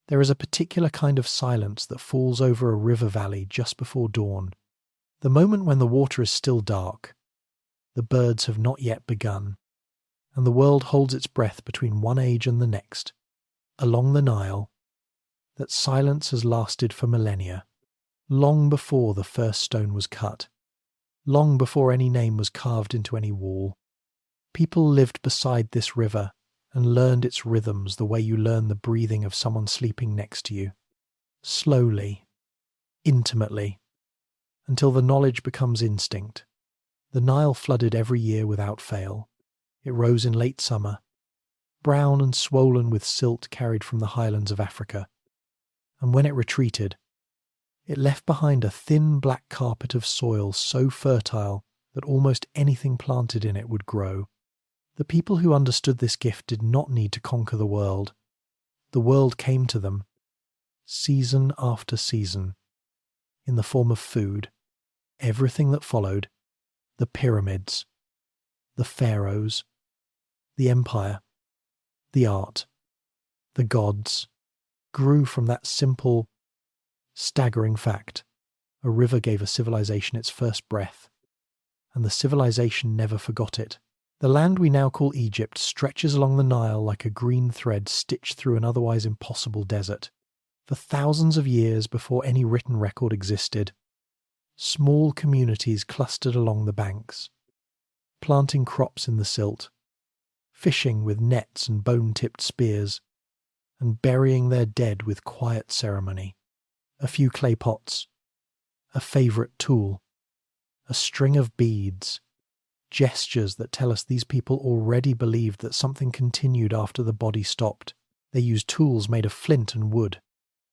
There is a particular kind of silence that falls over a river valley just before dawn, the moment when the water is still dark, the birds have not yet begun, and the world holds its breath between one age and the next. Along the Nile, that silence has lasted for millennia, long before the first stone was cut, long before any name was carved into any wall. People lived beside this river and learned its rhythms the way you learn the breathing of someone sleeping next to you, slowly, intimately, until the knowledge becomes instinct. The Nile flooded every year without fail. It rose in late summer, brown and swollen with silt carried from the highlands of Africa, and when it retreated, it left behind a thin black carpet of soil so fertile that almost anything planted in it would grow. The people who understood this gift did not need to conquer the world. The world came to them, season after season, in the form of food. Everything that followed, the pyramids, the pharaohs, the empire, the art, the gods, grew from that simple, staggering fact. A river gave a civilization its first breath, and the civilization never forgot it. The land we now call Egypt stretches along the Nile like a green thread stitched through an otherwise impossible desert. For thousands of years before any written record existed, small communities clustered along the banks, planting crops in the silt, fishing with nets and bone-tipped spears, and burying their dead with quiet ceremony. A few clay pots, a favourite tool, a string of beads, gestures that tell us these people already believed that something continued after the body stopped. They used tools made of flint and wood.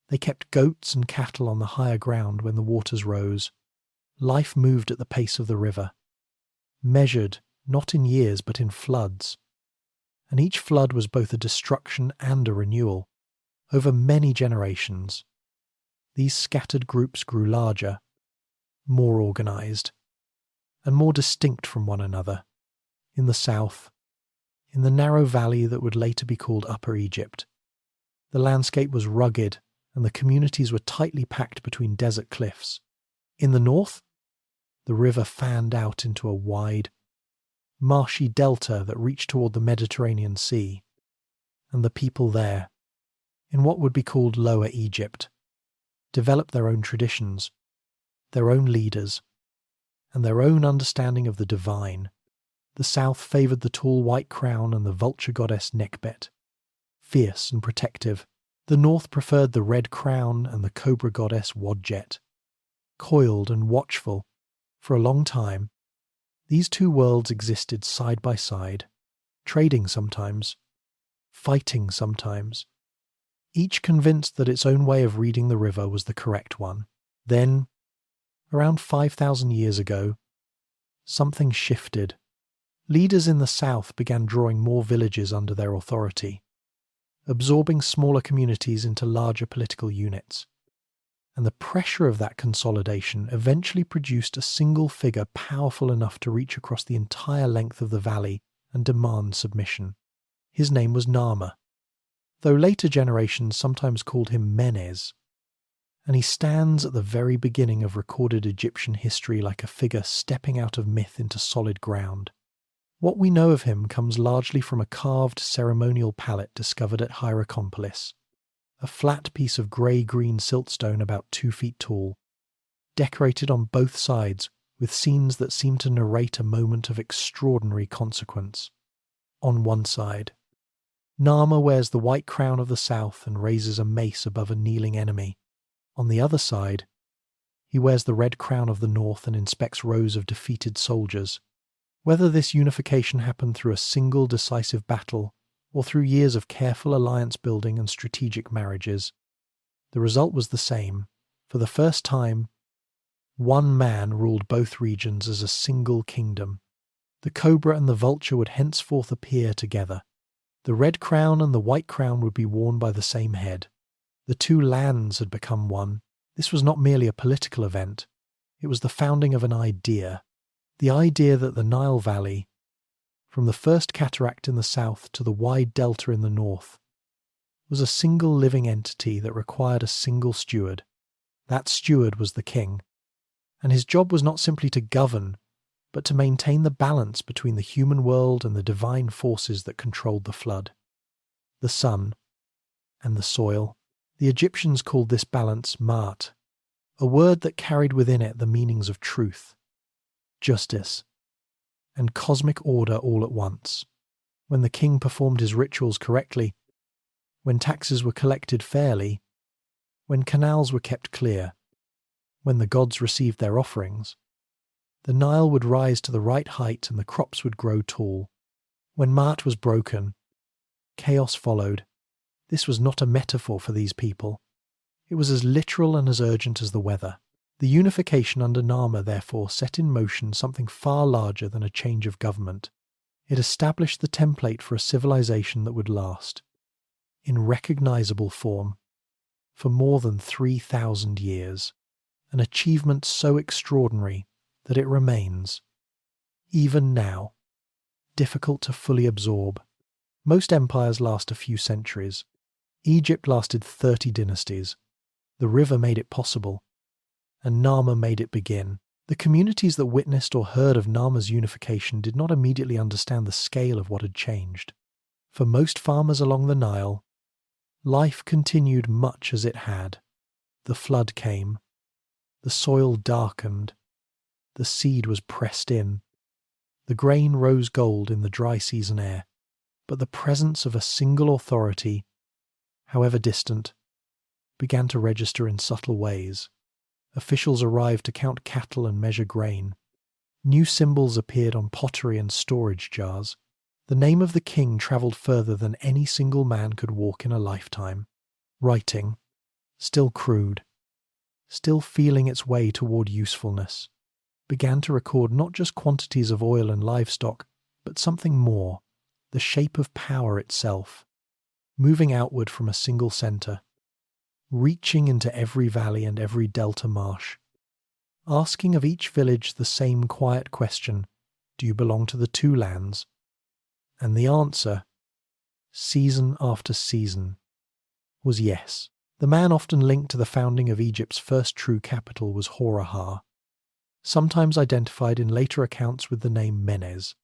They kept goats and cattle on the higher ground when the waters rose. Life moved at the pace of the river, measured not in years but in floods. And each flood was both a destruction and a renewal. Over many generations, these scattered groups grew larger, more organised, and more distinct from one another. In the south, in the narrow valley that would later be called Upper Egypt, the landscape was rugged and the communities were tightly packed between desert cliffs. In the north, the river fanned out into a wide, marshy delta that reached toward the Mediterranean Sea, and the people there, in what would be called Lower Egypt, developed their own traditions, their own leaders, and their own understanding of the divine. The south favoured the tall white crown and the vulture goddess Nekhbet, fierce and protective. The north preferred the red crown and the cobra goddess Wadjet, coiled and watchful. For a long time, these two worlds existed side by side, trading sometimes, fighting sometimes, each convinced that its own way of reading the river was the correct one. Then, around 5,000 years ago, something shifted. Leaders in the south began drawing more villages under their authority, absorbing smaller communities into larger political units. And the pressure of that consolidation eventually produced a single figure powerful enough to reach across the entire length of the valley and demand submission. His name was Narmer, though later generations sometimes called him Menes, and he stands at the very beginning of recorded Egyptian history like a figure stepping out of myth into solid ground. What we know of him comes largely from a carved ceremonial palette discovered at Hierakonpolis, a flat piece of grey-green siltstone about 2 feet tall, decorated on both sides with scenes that seem to narrate a moment of extraordinary consequence. On one side, Narmer wears the white crown of the south and raises a mace above a kneeling enemy. On the other side, he wears the red crown of the north and inspects rows of defeated soldiers. Whether this unification happened through a single decisive battle or through years of careful alliance building and strategic marriages, the result was the same. For the first time, one man ruled both regions as a single kingdom. The cobra and the vulture would henceforth appear together. The red crown and the white crown would be worn by the same head. The two lands had become one. This was not merely a political event. It was the founding of an idea. The idea that the Nile Valley, from the first cataract in the south to the wide delta in the north, was a single living entity that required a single steward. That steward was the king, and his job was not simply to govern, but to maintain the balance between the human world and the divine forces that controlled the flood. The sun and the soil. The Egyptians called this balance Ma'at, a word that carried within it the meanings of truth, justice, and cosmic order all at once. When the king performed his rituals correctly, when taxes were collected fairly, when canals were kept clear, when the gods received their offerings, the Nile would rise to the right height and the crops would grow tall. When Ma'at was broken, chaos followed. This was not a metaphor for these people. It was as literal and as urgent as the weather. The unification under Nama, therefore, set in motion something far larger than a change of government. It established the template for a civilization that would last, in recognizable form, for more than 3,000 years, an achievement so extraordinary that it remains, even now, difficult to fully absorb. Most empires last a few centuries. Egypt lasted 30 dynasties. The river made it possible, and Nama made it begin. The communities that witnessed or heard of Nama's unification did not immediately understand the scale of what had changed. For most farmers along the Nile, life continued much as it had. The flood came. The soil darkened. The seed was pressed in. The grain rose gold in the dry season air. But the presence of a single authority, however distant, began to register in subtle ways. Officials arrived to count cattle and measure grain. New symbols appeared on pottery and storage jars. The name of the king travelled further than any single man could walk in a lifetime. Writing, still crude, still feeling its way toward usefulness, began to record not just quantities of oil and livestock, but something more, the shape of power itself, moving outward from a single centre, reaching into every valley and every delta marsh, asking of each village the same quiet question, do you belong to the two lands? And the answer, season after season, was yes. The man often linked to the founding of Egypt's first true capital was Horahar, sometimes identified in later accounts with the name Menes,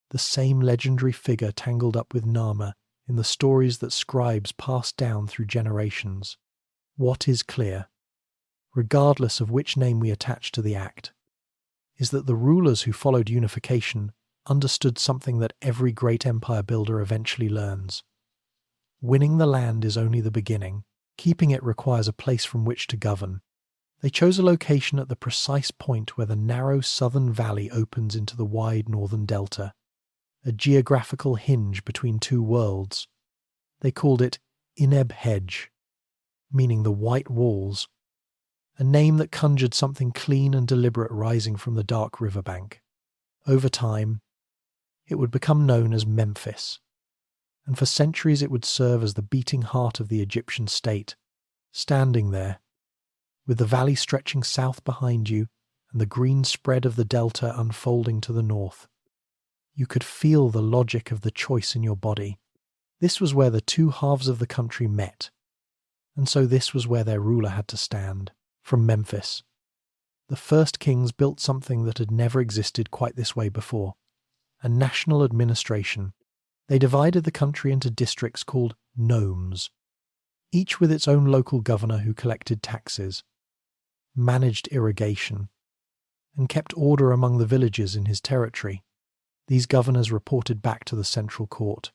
the same legendary figure tangled up with Nama in the stories that scribes passed down through generations. What is clear, regardless of which name we attach to the act, is that the rulers who followed unification understood something that every great empire builder eventually learns. Winning the land is only the beginning. Keeping it requires a place from which to govern. They chose a location at the precise point where the narrow southern valley opens into the wide northern delta, a geographical hinge between two worlds. They called it Ineb Hedge, meaning the white walls, a name that conjured something clean and deliberate rising from the dark riverbank. Over time, it would become known as Memphis, and for centuries it would serve as the beating heart of the Egyptian state, standing there, with the valley stretching south behind you and the green spread of the delta unfolding to the north. You could feel the logic of the choice in your body. This was where the two halves of the country met, and so this was where their ruler had to stand. From Memphis, the first kings built something that had never existed quite this way before, a national administration. They divided the country into districts called nomes, each with its own local governor who collected taxes, managed irrigation, and kept order among the villages in his territory. These governors reported back to the central court,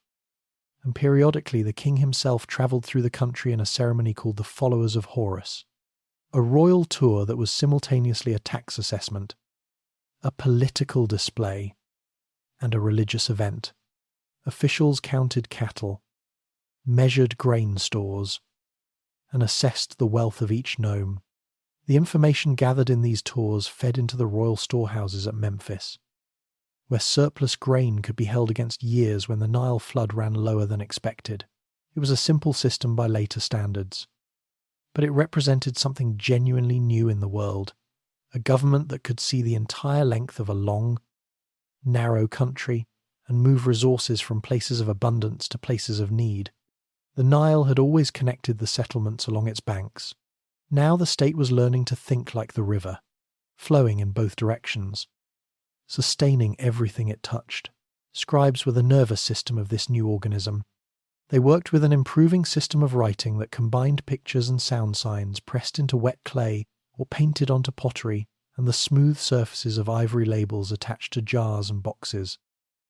and periodically the king himself travelled through the country in a ceremony called the Followers of Horus, a royal tour that was simultaneously a tax assessment, a political display, and a religious event. Officials counted cattle, measured grain stores, and assessed the wealth of each nome. The information gathered in these tours fed into the royal storehouses at Memphis, where surplus grain could be held against years when the Nile flood ran lower than expected. It was a simple system by later standards, but it represented something genuinely new in the world, a government that could see the entire length of a long, narrow country and move resources from places of abundance to places of need. The Nile had always connected the settlements along its banks. Now the state was learning to think like the river, flowing in both directions, sustaining everything it touched. Scribes were the nervous system of this new organism. They worked with an improving system of writing that combined pictures and sound signs pressed into wet clay or painted onto pottery and the smooth surfaces of ivory labels attached to jars and boxes.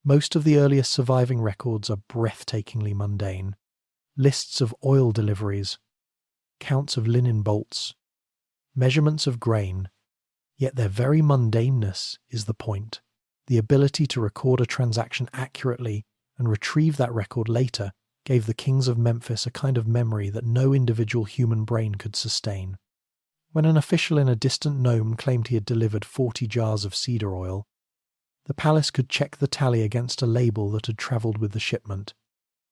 Most of the earliest surviving records are breathtakingly mundane. Lists of oil deliveries, counts of linen bolts, measurements of grain, yet their very mundaneness is the point. The ability to record a transaction accurately and retrieve that record later gave the kings of Memphis a kind of memory that no individual human brain could sustain. When an official in a distant nome claimed he had delivered 40 jars of cedar oil, the palace could check the tally against a label that had travelled with the shipment.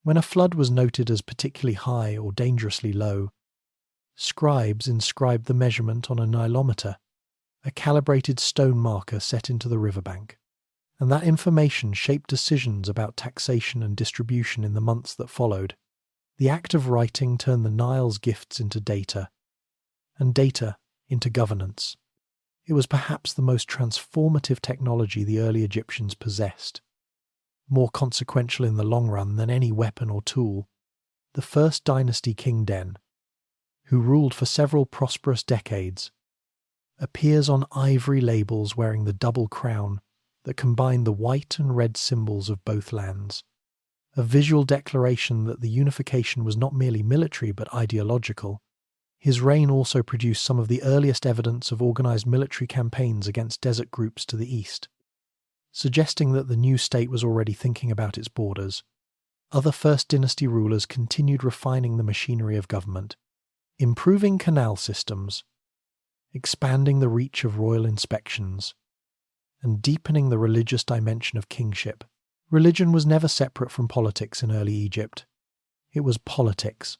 When a flood was noted as particularly high or dangerously low, scribes inscribed the measurement on a nilometer, a calibrated stone marker set into the riverbank. And that information shaped decisions about taxation and distribution in the months that followed. The act of writing turned the Nile's gifts into data, and data into governance. It was perhaps the most transformative technology the early Egyptians possessed, more consequential in the long run than any weapon or tool. The first dynasty King Den, who ruled for several prosperous decades, appears on ivory labels wearing the double crown that combined the white and red symbols of both lands, a visual declaration that the unification was not merely military but ideological. His reign also produced some of the earliest evidence of organized military campaigns against desert groups to the east, suggesting that the new state was already thinking about its borders. Other First Dynasty rulers continued refining the machinery of government, improving canal systems, expanding the reach of royal inspections, and deepening the religious dimension of kingship. Religion was never separate from politics in early Egypt. It was politics,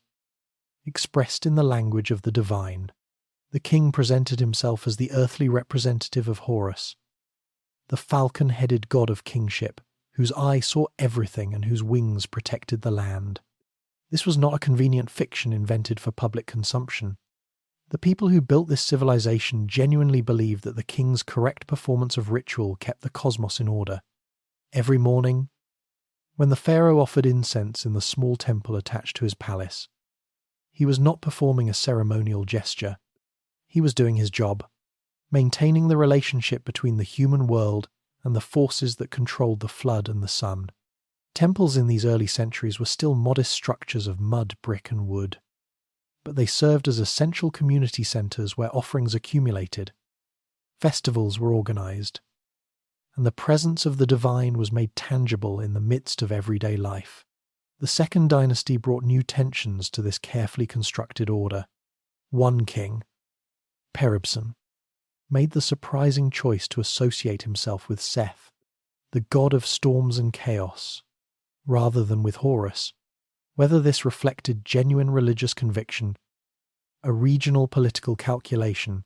expressed in the language of the divine. The king presented himself as the earthly representative of Horus, the falcon-headed god of kingship, whose eye saw everything and whose wings protected the land. This was not a convenient fiction invented for public consumption. The people who built this civilization genuinely believed that the king's correct performance of ritual kept the cosmos in order. Every morning, when the pharaoh offered incense in the small temple attached to his palace, he was not performing a ceremonial gesture. He was doing his job, maintaining the relationship between the human world and the forces that controlled the flood and the sun. Temples in these early centuries were still modest structures of mud, brick, and wood, but they served as essential community centers where offerings accumulated, festivals were organized, and the presence of the divine was made tangible in the midst of everyday life. The Second Dynasty brought new tensions to this carefully constructed order. One king, Peribsen, made the surprising choice to associate himself with Seth, the god of storms and chaos, rather than with Horus. Whether this reflected genuine religious conviction, a regional political calculation,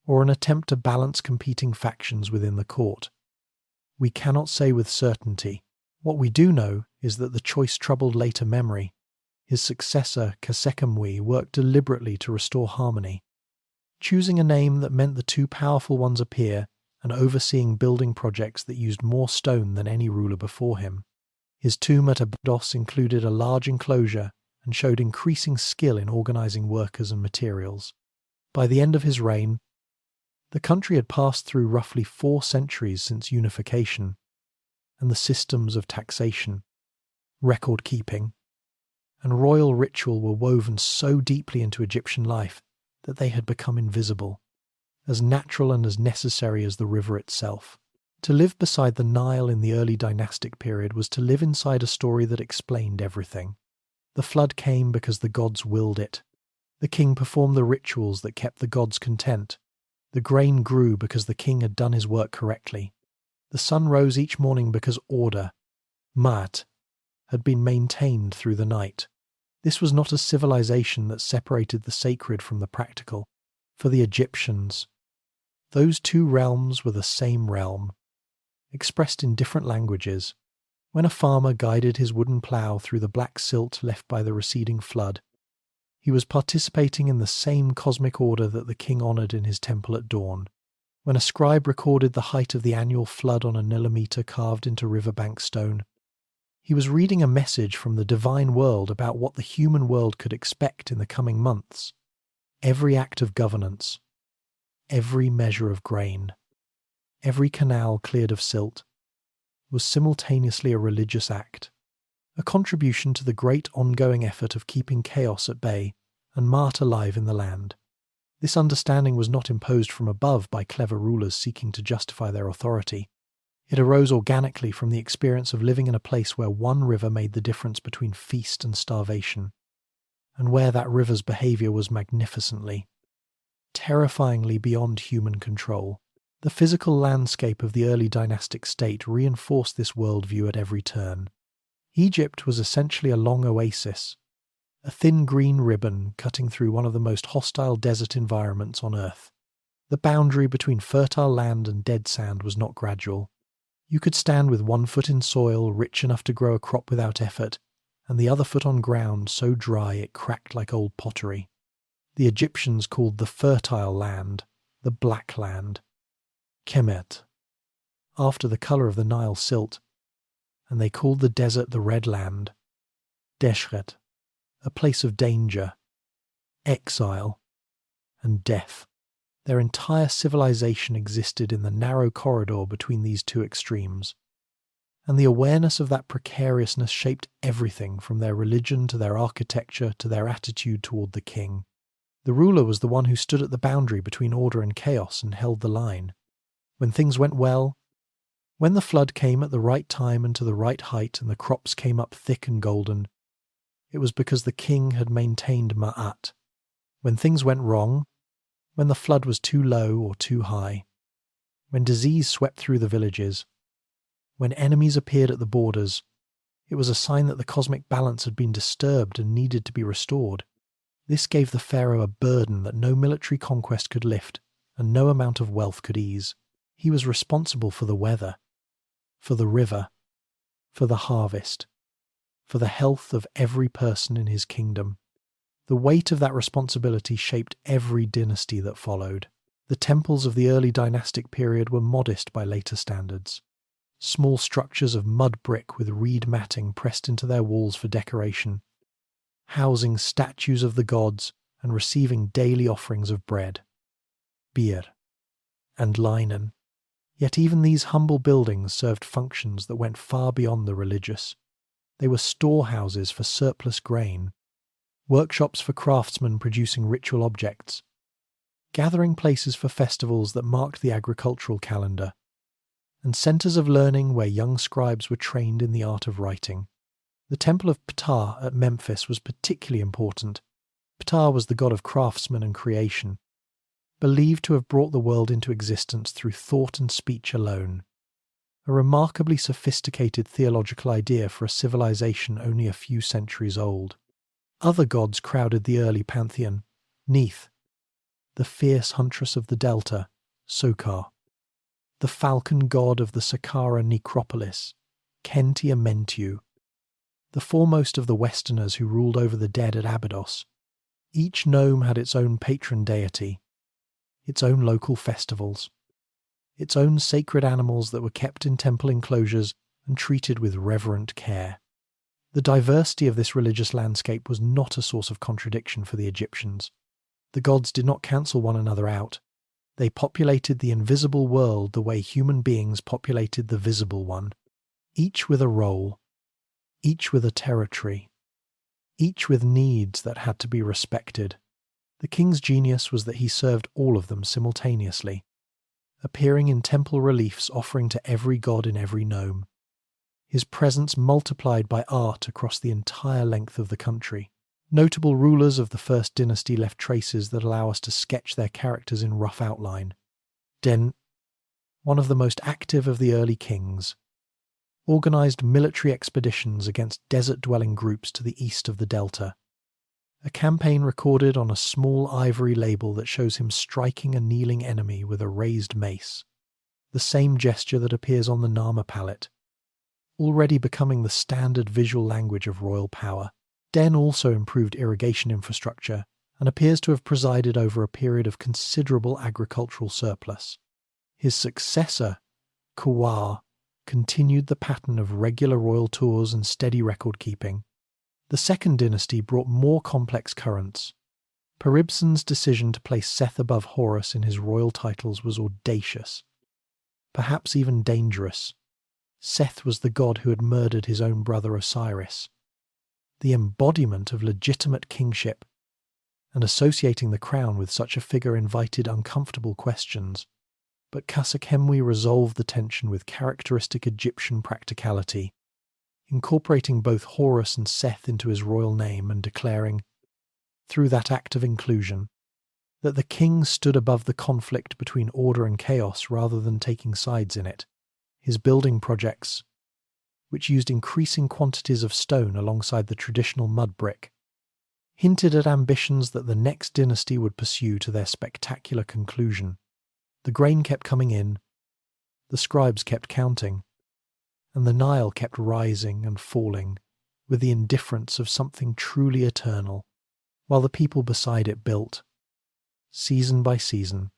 or an attempt to balance competing factions within the court, we cannot say with certainty. What we do know is that the choice troubled later memory. His successor, Khsekhemwy, worked deliberately to restore harmony, choosing a name that meant the two powerful ones appear and overseeing building projects that used more stone than any ruler before him. His tomb at Abydos included a large enclosure and showed increasing skill in organizing workers and materials. By the end of his reign, the country had passed through roughly 4 centuries since unification, and the systems of taxation, record-keeping, and royal ritual were woven so deeply into Egyptian life that they had become invisible, as natural and as necessary as the river itself. To live beside the Nile in the early dynastic period was to live inside a story that explained everything. The flood came because the gods willed it. The king performed the rituals that kept the gods content. The grain grew because the king had done his work correctly. The sun rose each morning because order, Ma'at, had been maintained through the night. This was not a civilization that separated the sacred from the practical. For the Egyptians, those two realms were the same realm, expressed in different languages, When a farmer guided his wooden plough through the black silt left by the receding flood, he was participating in the same cosmic order that the king honoured in his temple at dawn. When a scribe recorded the height of the annual flood on a nilometer carved into riverbank stone, he was reading a message from the divine world about what the human world could expect in the coming months. Every act of governance, every measure of grain, every canal cleared of silt, was simultaneously a religious act, a contribution to the great ongoing effort of keeping chaos at bay and Ma'at alive in the land. This understanding was not imposed from above by clever rulers seeking to justify their authority. It arose organically from the experience of living in a place where one river made the difference between feast and starvation, and where that river's behaviour was magnificently, terrifyingly beyond human control. The physical landscape of the early dynastic state reinforced this worldview at every turn. Egypt was essentially a long oasis, a thin green ribbon cutting through one of the most hostile desert environments on Earth. The boundary between fertile land and dead sand was not gradual. You could stand with one foot in soil rich enough to grow a crop without effort, and the other foot on ground so dry it cracked like old pottery. The Egyptians called the fertile land the Black Land, Kemet, after the colour of the Nile silt, and they called the desert the Red Land, Deshret, a place of danger, exile, and death. Their entire civilization existed in the narrow corridor between these two extremes, and the awareness of that precariousness shaped everything from their religion to their architecture to their attitude toward the king. The ruler was the one who stood at the boundary between order and chaos and held the line. When things went well, when the flood came at the right time and to the right height and the crops came up thick and golden, it was because the king had maintained Ma'at. When things went wrong, when the flood was too low or too high, when disease swept through the villages, when enemies appeared at the borders, it was a sign that the cosmic balance had been disturbed and needed to be restored. This gave the pharaoh a burden that no military conquest could lift and no amount of wealth could ease. He was responsible for the weather, for the river, for the harvest, for the health of every person in his kingdom. The weight of that responsibility shaped every dynasty that followed. The temples of the early dynastic period were modest by later standards. Small structures of mud brick with reed matting pressed into their walls for decoration, housing statues of the gods and receiving daily offerings of bread, beer, and linen. Yet even these humble buildings served functions that went far beyond the religious. They were storehouses for surplus grain, workshops for craftsmen producing ritual objects, gathering places for festivals that marked the agricultural calendar, and centres of learning where young scribes were trained in the art of writing. The temple of Ptah at Memphis was particularly important. Ptah was the god of craftsmen and creation, believed to have brought the world into existence through thought and speech alone, a remarkably sophisticated theological idea for a civilization only a few centuries old. Other gods crowded the early pantheon: Neith, the fierce huntress of the delta, Sokar, the falcon god of the Saqqara necropolis, Kentia Mentu, the foremost of the Westerners who ruled over the dead at Abydos. Each nome had its own patron deity, its own local festivals, its own sacred animals that were kept in temple enclosures and treated with reverent care. The diversity of this religious landscape was not a source of contradiction for the Egyptians. The gods did not cancel one another out. They populated the invisible world the way human beings populated the visible one, each with a role, each with a territory, each with needs that had to be respected. The king's genius was that he served all of them simultaneously, appearing in temple reliefs offering to every god in every nome, his presence multiplied by art across the entire length of the country. Notable rulers of the first dynasty left traces that allow us to sketch their characters in rough outline. Den, one of the most active of the early kings, organised military expeditions against desert-dwelling groups to the east of the delta. A campaign recorded on a small ivory label that shows him striking a kneeling enemy with a raised mace, the same gesture that appears on the Nama palette. already becoming the standard visual language of royal power. Den also improved irrigation infrastructure and appears to have presided over a period of considerable agricultural surplus. His successor, Khufu, continued the pattern of regular royal tours and steady record-keeping. The Second Dynasty brought more complex currents. Peribsen's decision to place Seth above Horus in his royal titles was audacious, perhaps even dangerous. Seth was the god who had murdered his own brother Osiris, the embodiment of legitimate kingship, and associating the crown with such a figure invited uncomfortable questions. But Khufu resolved the tension with characteristic Egyptian practicality, incorporating both Horus and Seth into his royal name and declaring, through that act of inclusion, that the king stood above the conflict between order and chaos rather than taking sides in it. His building projects, which used increasing quantities of stone alongside the traditional mud brick, hinted at ambitions that the next dynasty would pursue to their spectacular conclusion. The grain kept coming in, the scribes kept counting, and the Nile kept rising and falling with the indifference of something truly eternal, while the people beside it built, season by season,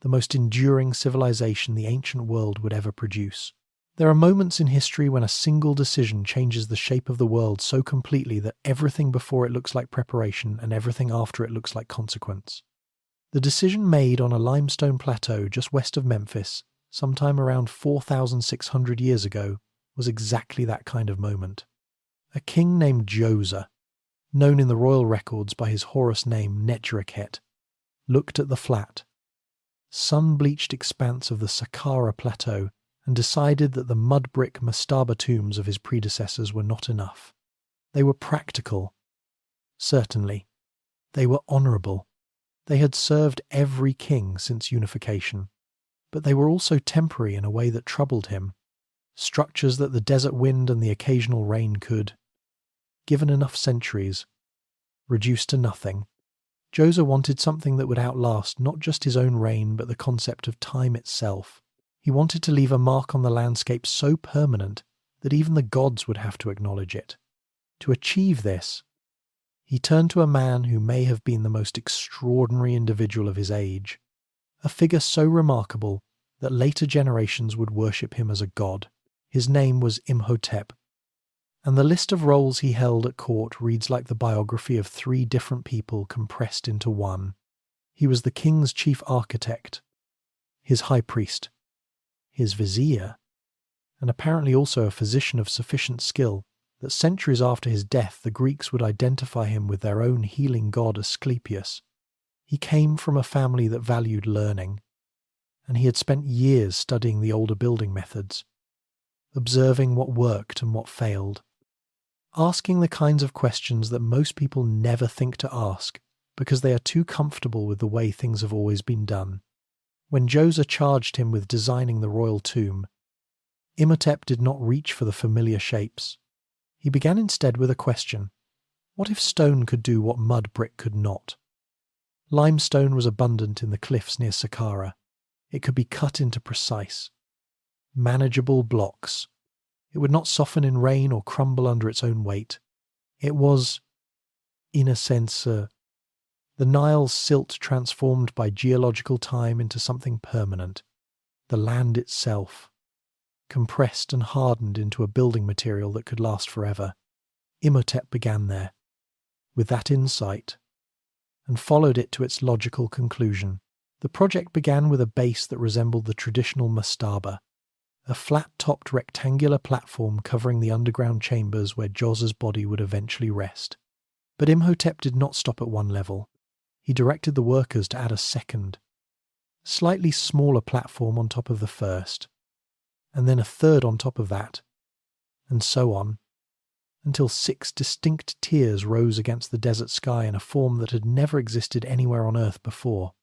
the most enduring civilization the ancient world would ever produce. There are moments in history when a single decision changes the shape of the world so completely that everything before it looks like preparation and everything after it looks like consequence. The decision made on a limestone plateau just west of Memphis, sometime around 4,600 years ago, was exactly that kind of moment. A king named Djoser, known in the royal records by his Horus name Nechereket, looked at the flat, sun-bleached expanse of the Saqqara Plateau and decided that the mud-brick mastaba tombs of his predecessors were not enough. They were practical, certainly. They were honourable. They had served every king since unification. But they were also temporary in a way that troubled him. Structures that the desert wind and the occasional rain could, given enough centuries, reduce to nothing. Djoser wanted something that would outlast not just his own reign but the concept of time itself. He wanted to leave a mark on the landscape so permanent that even the gods would have to acknowledge it. To achieve this, he turned to a man who may have been the most extraordinary individual of his age, a figure so remarkable that later generations would worship him as a god. His name was Imhotep, and the list of roles he held at court reads like the biography of 3 different people compressed into one. He was the king's chief architect, his high priest, his vizier, and apparently also a physician of sufficient skill that centuries after his death the Greeks would identify him with their own healing god Asclepius. He came from a family that valued learning, and he had spent years studying the older building methods, observing what worked and what failed, asking the kinds of questions that most people never think to ask because they are too comfortable with the way things have always been done. When Djoser charged him with designing the royal tomb, Imhotep did not reach for the familiar shapes. He began instead with a question. What if stone could do what mud brick could not? Limestone was abundant in the cliffs near Saqqara. It could be cut into precise, manageable blocks. It would not soften in rain or crumble under its own weight. It was, in a sense, the Nile's silt transformed by geological time into something permanent, the land itself, compressed and hardened into a building material that could last forever. Imhotep began there, with that insight, and followed it to its logical conclusion. The project began with a base that resembled the traditional mastaba, a flat-topped rectangular platform covering the underground chambers where Djoser's body would eventually rest. But Imhotep did not stop at one level. He directed the workers to add a second, slightly smaller platform on top of the first, and then a third on top of that, and so on, until 6 distinct tiers rose against the desert sky in a form that had never existed anywhere on Earth before.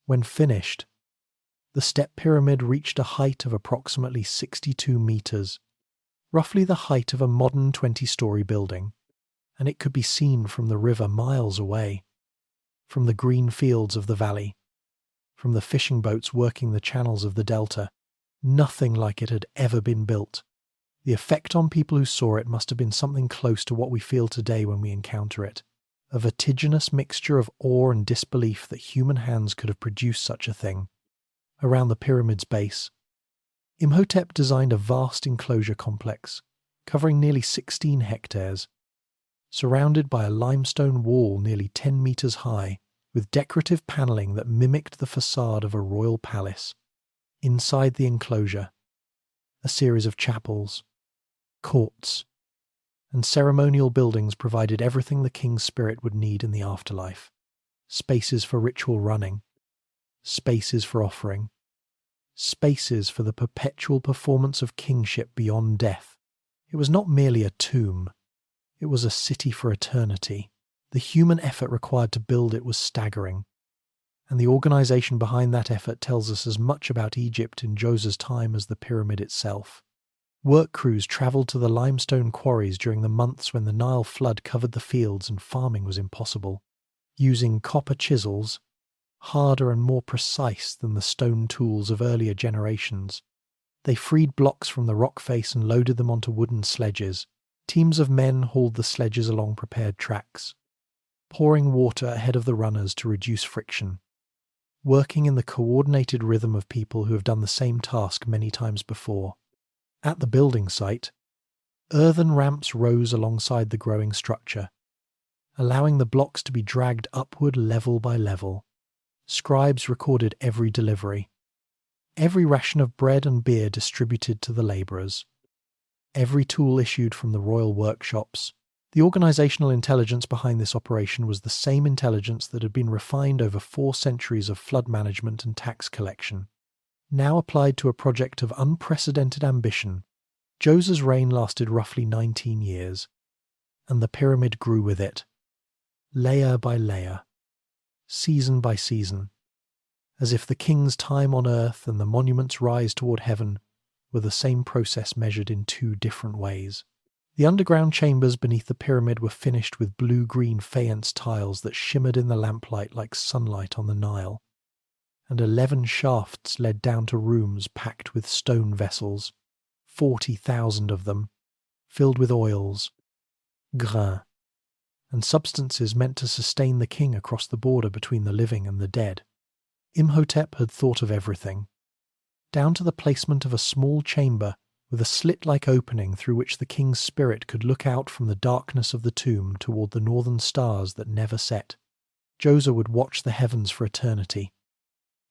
When finished, the step pyramid reached a height of approximately 62 meters, roughly the height of a modern 20-story building, and it could be seen from the river miles away, from the green fields of the valley, from the fishing boats working the channels of the delta. Nothing like it had ever been built. The effect on people who saw it must have been something close to what we feel today when we encounter it. A vertiginous mixture of awe and disbelief that human hands could have produced such a thing. Around the pyramid's base, Imhotep designed a vast enclosure complex, covering nearly 16 hectares, surrounded by a limestone wall nearly 10 meters high, with decorative paneling that mimicked the facade of a royal palace. Inside the enclosure, a series of chapels, courts, and ceremonial buildings provided everything the king's spirit would need in the afterlife. Spaces for ritual running, spaces for offering, spaces for the perpetual performance of kingship beyond death. It was not merely a tomb, it was a city for eternity. The human effort required to build it was staggering, and the organization behind that effort tells us as much about Egypt in Djoser's time as the pyramid itself. Work crews travelled to the limestone quarries during the months when the Nile flood covered the fields and farming was impossible. Using copper chisels, harder and more precise than the stone tools of earlier generations, they freed blocks from the rock face and loaded them onto wooden sledges. Teams of men hauled the sledges along prepared tracks, pouring water ahead of the runners to reduce friction, working in the coordinated rhythm of people who have done the same task many times before. At the building site, earthen ramps rose alongside the growing structure, allowing the blocks to be dragged upward level by level. Scribes recorded every delivery, every ration of bread and beer distributed to the labourers, every tool issued from the royal workshops. The organisational intelligence behind this operation was the same intelligence that had been refined over 4 centuries of flood management and tax collection, now applied to a project of unprecedented ambition. Djoser's reign lasted roughly 19 years, and the pyramid grew with it, layer by layer, season by season, as if the king's time on earth and the monument's rise toward heaven were the same process measured in 2 different ways. The underground chambers beneath the pyramid were finished with blue-green faience tiles that shimmered in the lamplight like sunlight on the Nile, and 11 shafts led down to rooms packed with stone vessels, 40,000 of them, filled with oils, grains, and substances meant to sustain the king across the border between the living and the dead. Imhotep had thought of everything, down to the placement of a small chamber with a slit-like opening through which the king's spirit could look out from the darkness of the tomb toward the northern stars that never set. Djoser would watch the heavens for eternity,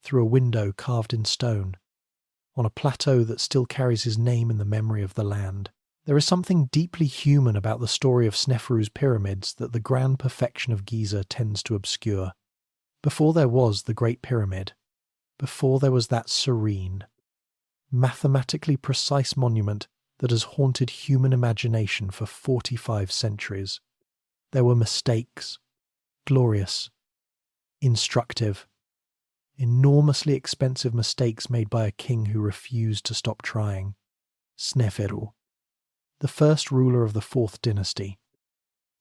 through a window carved in stone, on a plateau that still carries his name in the memory of the land. There is something deeply human about the story of Sneferu's pyramids that the grand perfection of Giza tends to obscure. Before there was the Great Pyramid, before there was that serene, mathematically precise monument that has haunted human imagination for 45 centuries, there were mistakes, glorious, instructive, enormously expensive mistakes made by a king who refused to stop trying. Sneferu, the first ruler of the 4th dynasty,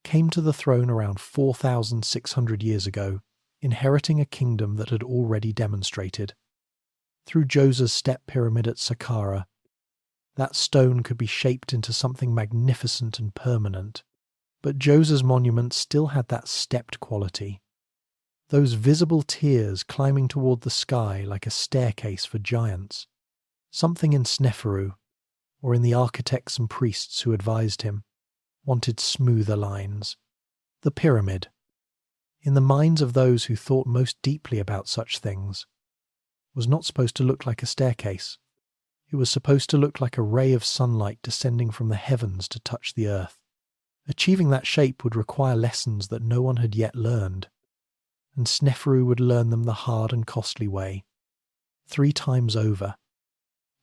came to the throne around 4,600 years ago, inheriting a kingdom that had already demonstrated. Through Djoser's step pyramid at Saqqara, that stone could be shaped into something magnificent and permanent, but Djoser's monument still had that stepped quality. Those visible tiers climbing toward the sky like a staircase for giants. Something in Sneferu, or in the architects and priests who advised him, wanted smoother lines. The pyramid, in the minds of those who thought most deeply about such things, was not supposed to look like a staircase. It was supposed to look like a ray of sunlight descending from the heavens to touch the earth. Achieving that shape would require lessons that no one had yet learned, and Sneferu would learn them the hard and costly way, 3 times over,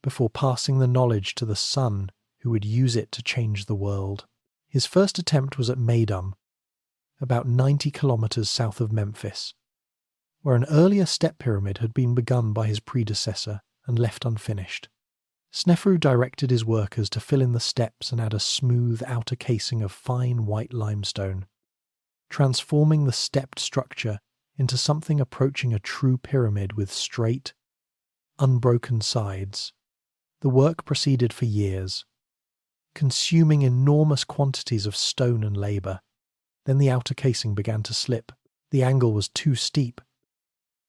before passing the knowledge to the son who would use it to change the world. His first attempt was at Meidum, about 90 kilometers south of Memphis, where an earlier step pyramid had been begun by his predecessor and left unfinished. Sneferu directed his workers to fill in the steps and add a smooth outer casing of fine white limestone, transforming the stepped structure into something approaching a true pyramid with straight, unbroken sides. The work proceeded for years, consuming enormous quantities of stone and labour. Then the outer casing began to slip. The angle was too steep.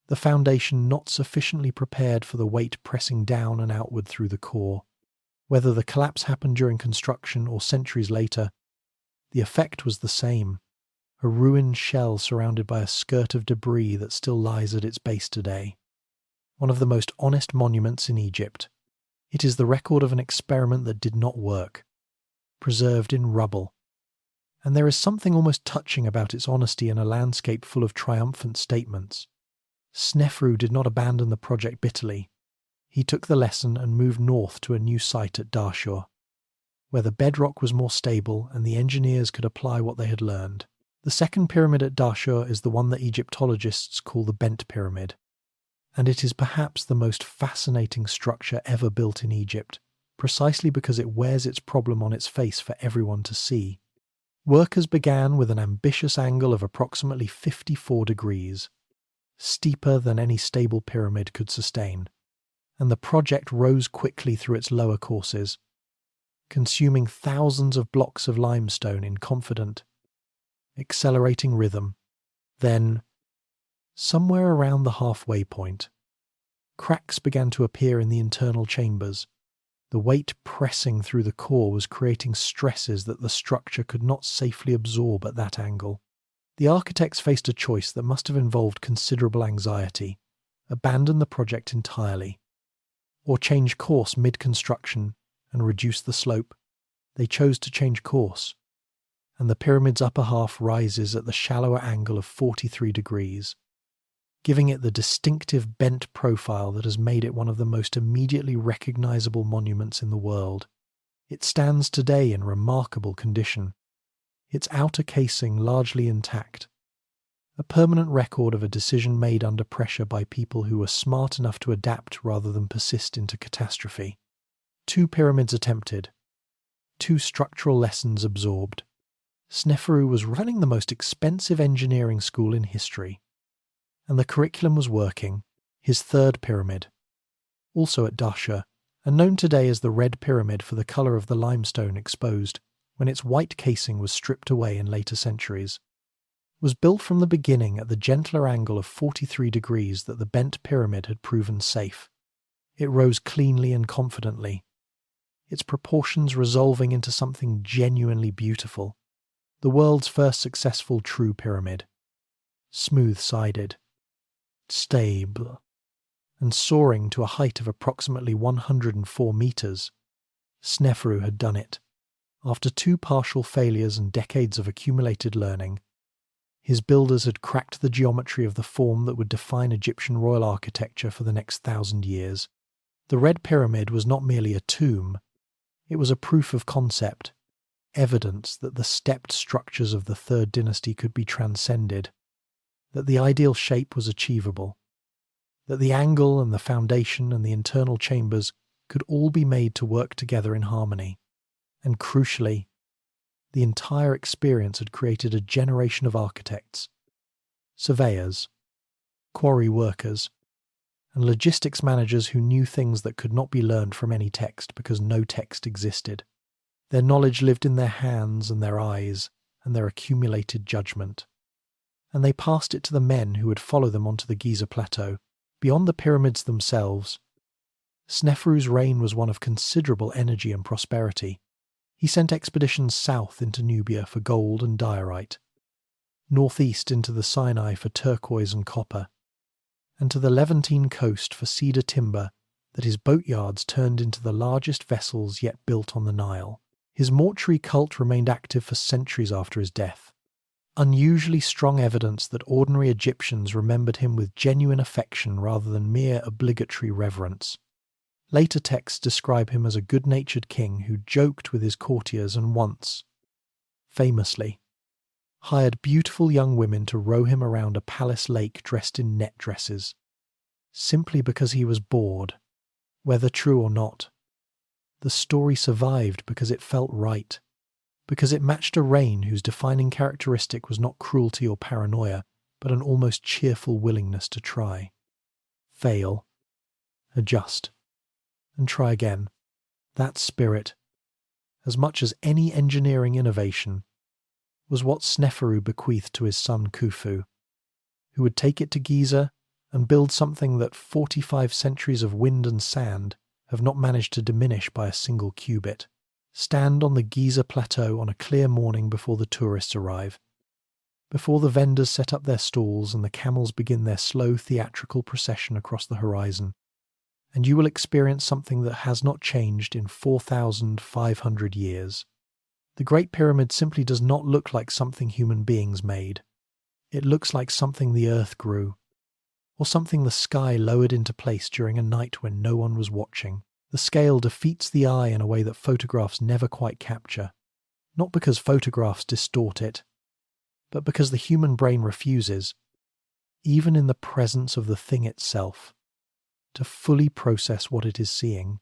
The foundation not sufficiently prepared for the weight pressing down and outward through the core. Whether the collapse happened during construction or centuries later, the effect was the same. A ruined shell surrounded by a skirt of debris that still lies at its base today. One of the most honest monuments in Egypt. It is the record of an experiment that did not work, preserved in rubble. And there is something almost touching about its honesty in a landscape full of triumphant statements. Sneferu did not abandon the project bitterly. He took the lesson and moved north to a new site at Dashur, where the bedrock was more stable and the engineers could apply what they had learned. The second pyramid at Dashur is the one that Egyptologists call the Bent Pyramid, and it is perhaps the most fascinating structure ever built in Egypt, precisely because it wears its problem on its face for everyone to see. Workers began with an ambitious angle of approximately 54 degrees, steeper than any stable pyramid could sustain, and the project rose quickly through its lower courses, consuming thousands of blocks of limestone in confident, accelerating rhythm. Then, somewhere around the halfway point, cracks began to appear in the internal chambers. The weight pressing through the core was creating stresses that the structure could not safely absorb at that angle. The architects faced a choice that must have involved considerable anxiety: abandon the project entirely, or change course mid-construction and reduce the slope. They chose to change course, and the pyramid's upper half rises at the shallower angle of 43 degrees, giving it the distinctive bent profile that has made it one of the most immediately recognizable monuments in the world. It stands today in remarkable condition, its outer casing largely intact, a permanent record of a decision made under pressure by people who were smart enough to adapt rather than persist into catastrophe. 2 pyramids attempted, 2 structural lessons absorbed. Sneferu was running the most expensive engineering school in history, and the curriculum was working. His third pyramid, also at Dashur, and known today as the Red Pyramid for the colour of the limestone exposed when its white casing was stripped away in later centuries, was built from the beginning at the gentler angle of 43 degrees that the bent pyramid had proven safe. It rose cleanly and confidently, its proportions resolving into something genuinely beautiful. The world's first successful true pyramid. Smooth-sided, stable, and soaring to a height of approximately 104 meters. Sneferu had done it. After 2 partial failures and decades of accumulated learning, his builders had cracked the geometry of the form that would define Egyptian royal architecture for the next 1,000 years. The Red Pyramid was not merely a tomb, it was a proof of concept, evidence that the stepped structures of the Third Dynasty could be transcended, that the ideal shape was achievable, that the angle and the foundation and the internal chambers could all be made to work together in harmony. And crucially, the entire experience had created a generation of architects, surveyors, quarry workers, and logistics managers who knew things that could not be learned from any text because no text existed. Their knowledge lived in their hands and their eyes and their accumulated judgment, and they passed it to the men who would follow them onto the Giza Plateau. Beyond the pyramids themselves, Sneferu's reign was one of considerable energy and prosperity. He sent expeditions south into Nubia for gold and diorite, northeast into the Sinai for turquoise and copper, and to the Levantine coast for cedar timber that his boatyards turned into the largest vessels yet built on the Nile. His mortuary cult remained active for centuries after his death, unusually strong evidence that ordinary Egyptians remembered him with genuine affection rather than mere obligatory reverence. Later texts describe him as a good-natured king who joked with his courtiers and once, famously, hired beautiful young women to row him around a palace lake dressed in net dresses, simply because he was bored, whether true or not. The story survived because it felt right, because it matched a reign whose defining characteristic was not cruelty or paranoia, but an almost cheerful willingness to try, fail, adjust, and try again. That spirit, as much as any engineering innovation, was what Sneferu bequeathed to his son Khufu, who would take it to Giza and build something that 45 centuries of wind and sand have not managed to diminish by a single cubit. Stand on the Giza plateau on a clear morning before the tourists arrive, before the vendors set up their stalls and the camels begin their slow theatrical procession across the horizon, and you will experience something that has not changed in 4,500 years. The Great Pyramid simply does not look like something human beings made. It looks like something the earth grew, or something the sky lowered into place during a night when no one was watching. The scale defeats the eye in a way that photographs never quite capture, not because photographs distort it, but because the human brain refuses, even in the presence of the thing itself, to fully process what it is seeing.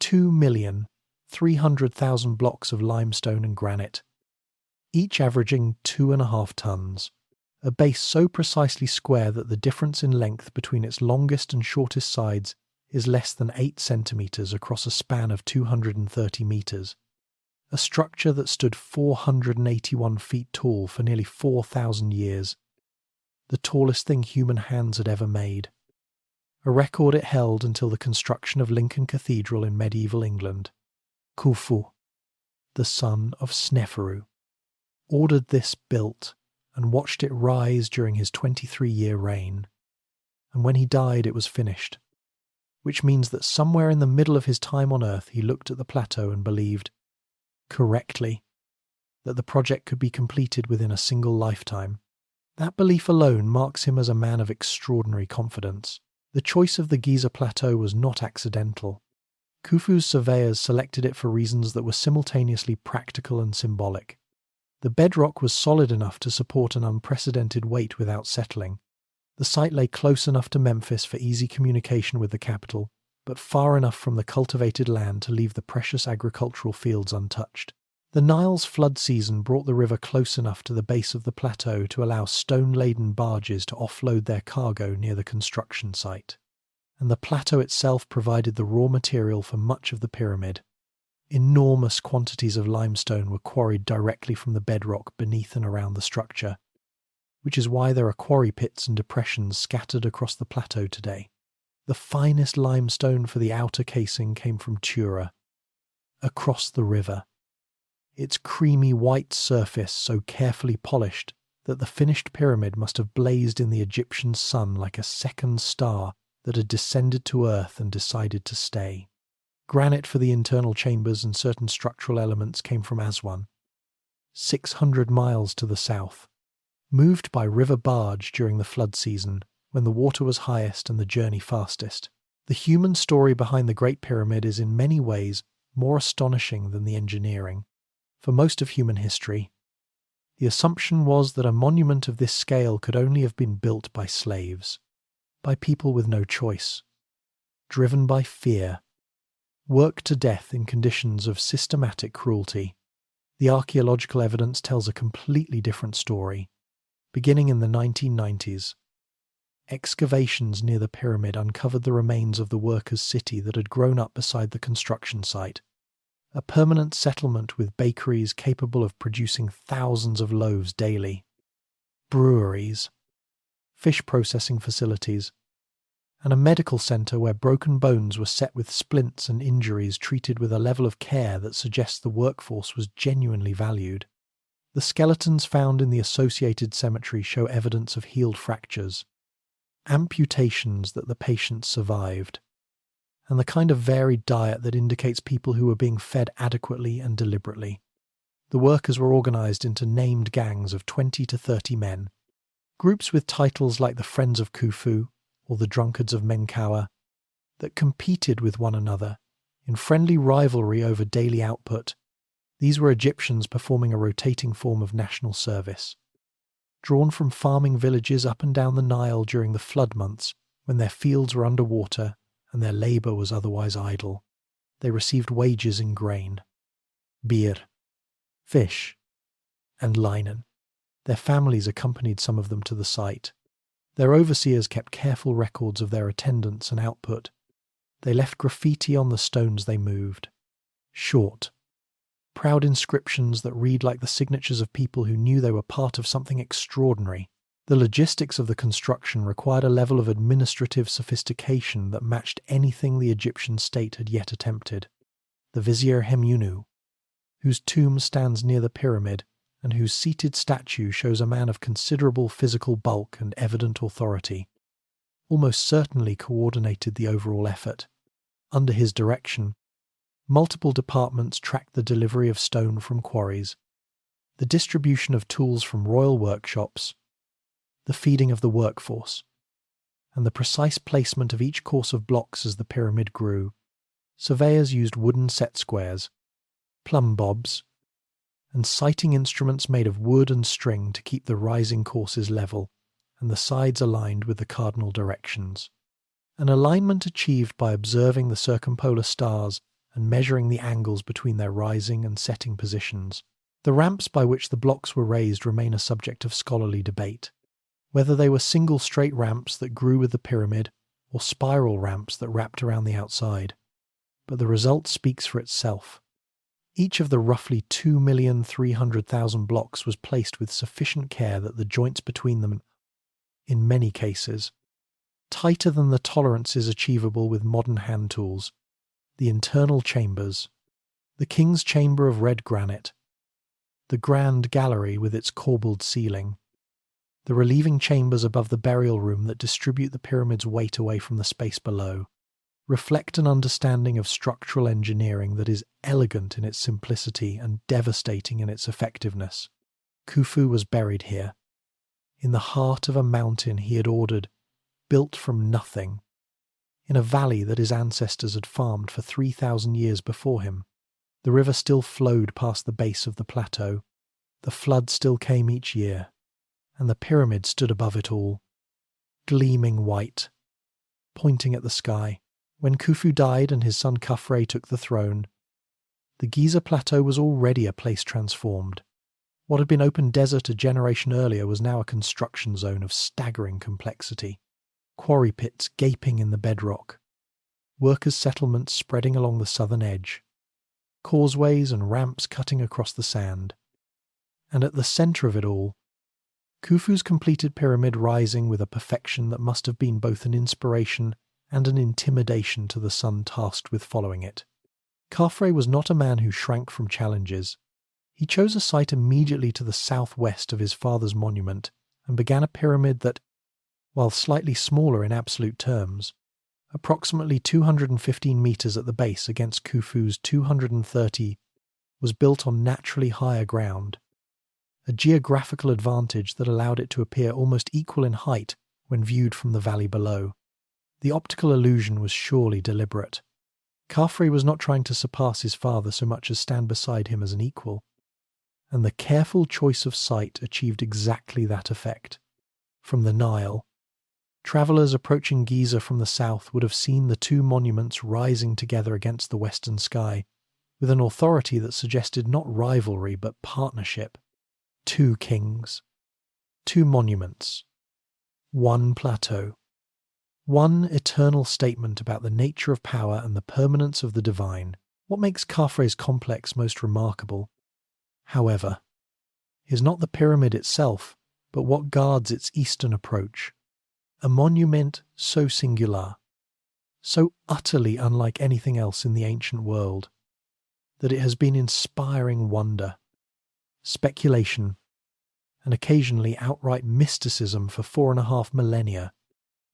2,300,000 blocks of limestone and granite, each averaging 2.5 tons, a base so precisely square that the difference in length between its longest and shortest sides is less than 8 centimeters across a span of 230 meters. A structure that stood 481 feet tall for nearly 4,000 years, the tallest thing human hands had ever made. A record it held until the construction of Lincoln Cathedral in medieval England. Khufu, the son of Sneferu, ordered this built and watched it rise during his 23-year reign. And when he died, it was finished, which means that somewhere in the middle of his time on Earth he looked at the plateau and believed, correctly, that the project could be completed within a single lifetime. That belief alone marks him as a man of extraordinary confidence. The choice of the Giza Plateau was not accidental. Khufu's surveyors selected it for reasons that were simultaneously practical and symbolic. The bedrock was solid enough to support an unprecedented weight without settling. The site lay close enough to Memphis for easy communication with the capital, but far enough from the cultivated land to leave the precious agricultural fields untouched. The Nile's flood season brought the river close enough to the base of the plateau to allow stone-laden barges to offload their cargo near the construction site. And the plateau itself provided the raw material for much of the pyramid. Enormous quantities of limestone were quarried directly from the bedrock beneath and around the structure, which is why there are quarry pits and depressions scattered across the plateau today. The finest limestone for the outer casing came from Tura, across the river, its creamy white surface so carefully polished that the finished pyramid must have blazed in the Egyptian sun like a second star that had descended to earth and decided to stay. Granite for the internal chambers and certain structural elements came from Aswan, 600 miles to the south, moved by river barge during the flood season when the water was highest and the journey fastest. The human story behind the Great Pyramid is in many ways more astonishing than the engineering. For most of human history, the assumption was that a monument of this scale could only have been built by slaves, by people with no choice, driven by fear, worked to death in conditions of systematic cruelty. The archaeological evidence tells a completely different story. Beginning in the 1990s, excavations near the pyramid uncovered the remains of the workers' city that had grown up beside the construction site, a permanent settlement with bakeries capable of producing thousands of loaves daily, breweries, fish processing facilities, and a medical centre where broken bones were set with splints and injuries treated with a level of care that suggests the workforce was genuinely valued. The skeletons found in the associated cemetery show evidence of healed fractures, amputations that the patients survived, and the kind of varied diet that indicates people who were being fed adequately and deliberately. The workers were organised into named gangs of 20 to 30 men, groups with titles like the Friends of Khufu or the Drunkards of Menkaure, that competed with one another in friendly rivalry over daily output. These were Egyptians performing a rotating form of national service, drawn from farming villages up and down the Nile during the flood months when their fields were under water and their labour was otherwise idle. They received wages in grain, beer, fish, and linen. Their families accompanied some of them to the site. Their overseers kept careful records of their attendance and output. They left graffiti on the stones they moved. Short, proud inscriptions that read like the signatures of people who knew they were part of something extraordinary. The logistics of the construction required a level of administrative sophistication that matched anything the Egyptian state had yet attempted. The vizier Hemunu, whose tomb stands near the pyramid and whose seated statue shows a man of considerable physical bulk and evident authority, almost certainly coordinated the overall effort. Under his direction, multiple departments tracked the delivery of stone from quarries, the distribution of tools from royal workshops, the feeding of the workforce, and the precise placement of each course of blocks as the pyramid grew. Surveyors used wooden set squares, plumb bobs, and sighting instruments made of wood and string to keep the rising courses level and the sides aligned with the cardinal directions. An alignment achieved by observing the circumpolar stars and measuring the angles between their rising and setting positions. The ramps by which the blocks were raised remain a subject of scholarly debate, whether they were single straight ramps that grew with the pyramid or spiral ramps that wrapped around the outside. But the result speaks for itself. Each of the roughly 2,300,000 blocks was placed with sufficient care that the joints between them, in many cases, tighter than the tolerances achievable with modern hand tools, the internal chambers, the king's chamber of red granite, the grand gallery with its corbelled ceiling, the relieving chambers above the burial room that distribute the pyramid's weight away from the space below, reflect an understanding of structural engineering that is elegant in its simplicity and devastating in its effectiveness. Khufu was buried here, in the heart of a mountain he had ordered, built from nothing, in a valley that his ancestors had farmed for 3,000 years before him. The river still flowed past the base of the plateau, the flood still came each year, and the pyramid stood above it all, gleaming white, pointing at the sky. When Khufu died and his son Khafre took the throne, the Giza plateau was already a place transformed. What had been open desert a generation earlier was now a construction zone of staggering complexity. Quarry pits gaping in the bedrock, workers' settlements spreading along the southern edge, causeways and ramps cutting across the sand. And at the centre of it all, Khufu's completed pyramid rising with a perfection that must have been both an inspiration and an intimidation to the son tasked with following it. Khafre was not a man who shrank from challenges. He chose a site immediately to the southwest of his father's monument and began a pyramid that, while slightly smaller in absolute terms, approximately 215 metres at the base against Khufu's 230, was built on naturally higher ground, a geographical advantage that allowed it to appear almost equal in height when viewed from the valley below. The optical illusion was surely deliberate. Khafre was not trying to surpass his father so much as stand beside him as an equal, and the careful choice of site achieved exactly that effect. From the Nile, travellers approaching Giza from the south would have seen the two monuments rising together against the western sky, with an authority that suggested not rivalry but partnership. Two kings, two monuments, one plateau, one eternal statement about the nature of power and the permanence of the divine. What makes Khafre's complex most remarkable, however, is not the pyramid itself, but what guards its eastern approach. A monument so singular, so utterly unlike anything else in the ancient world, that it has been inspiring wonder, speculation, and occasionally outright mysticism for 4.5 millennia.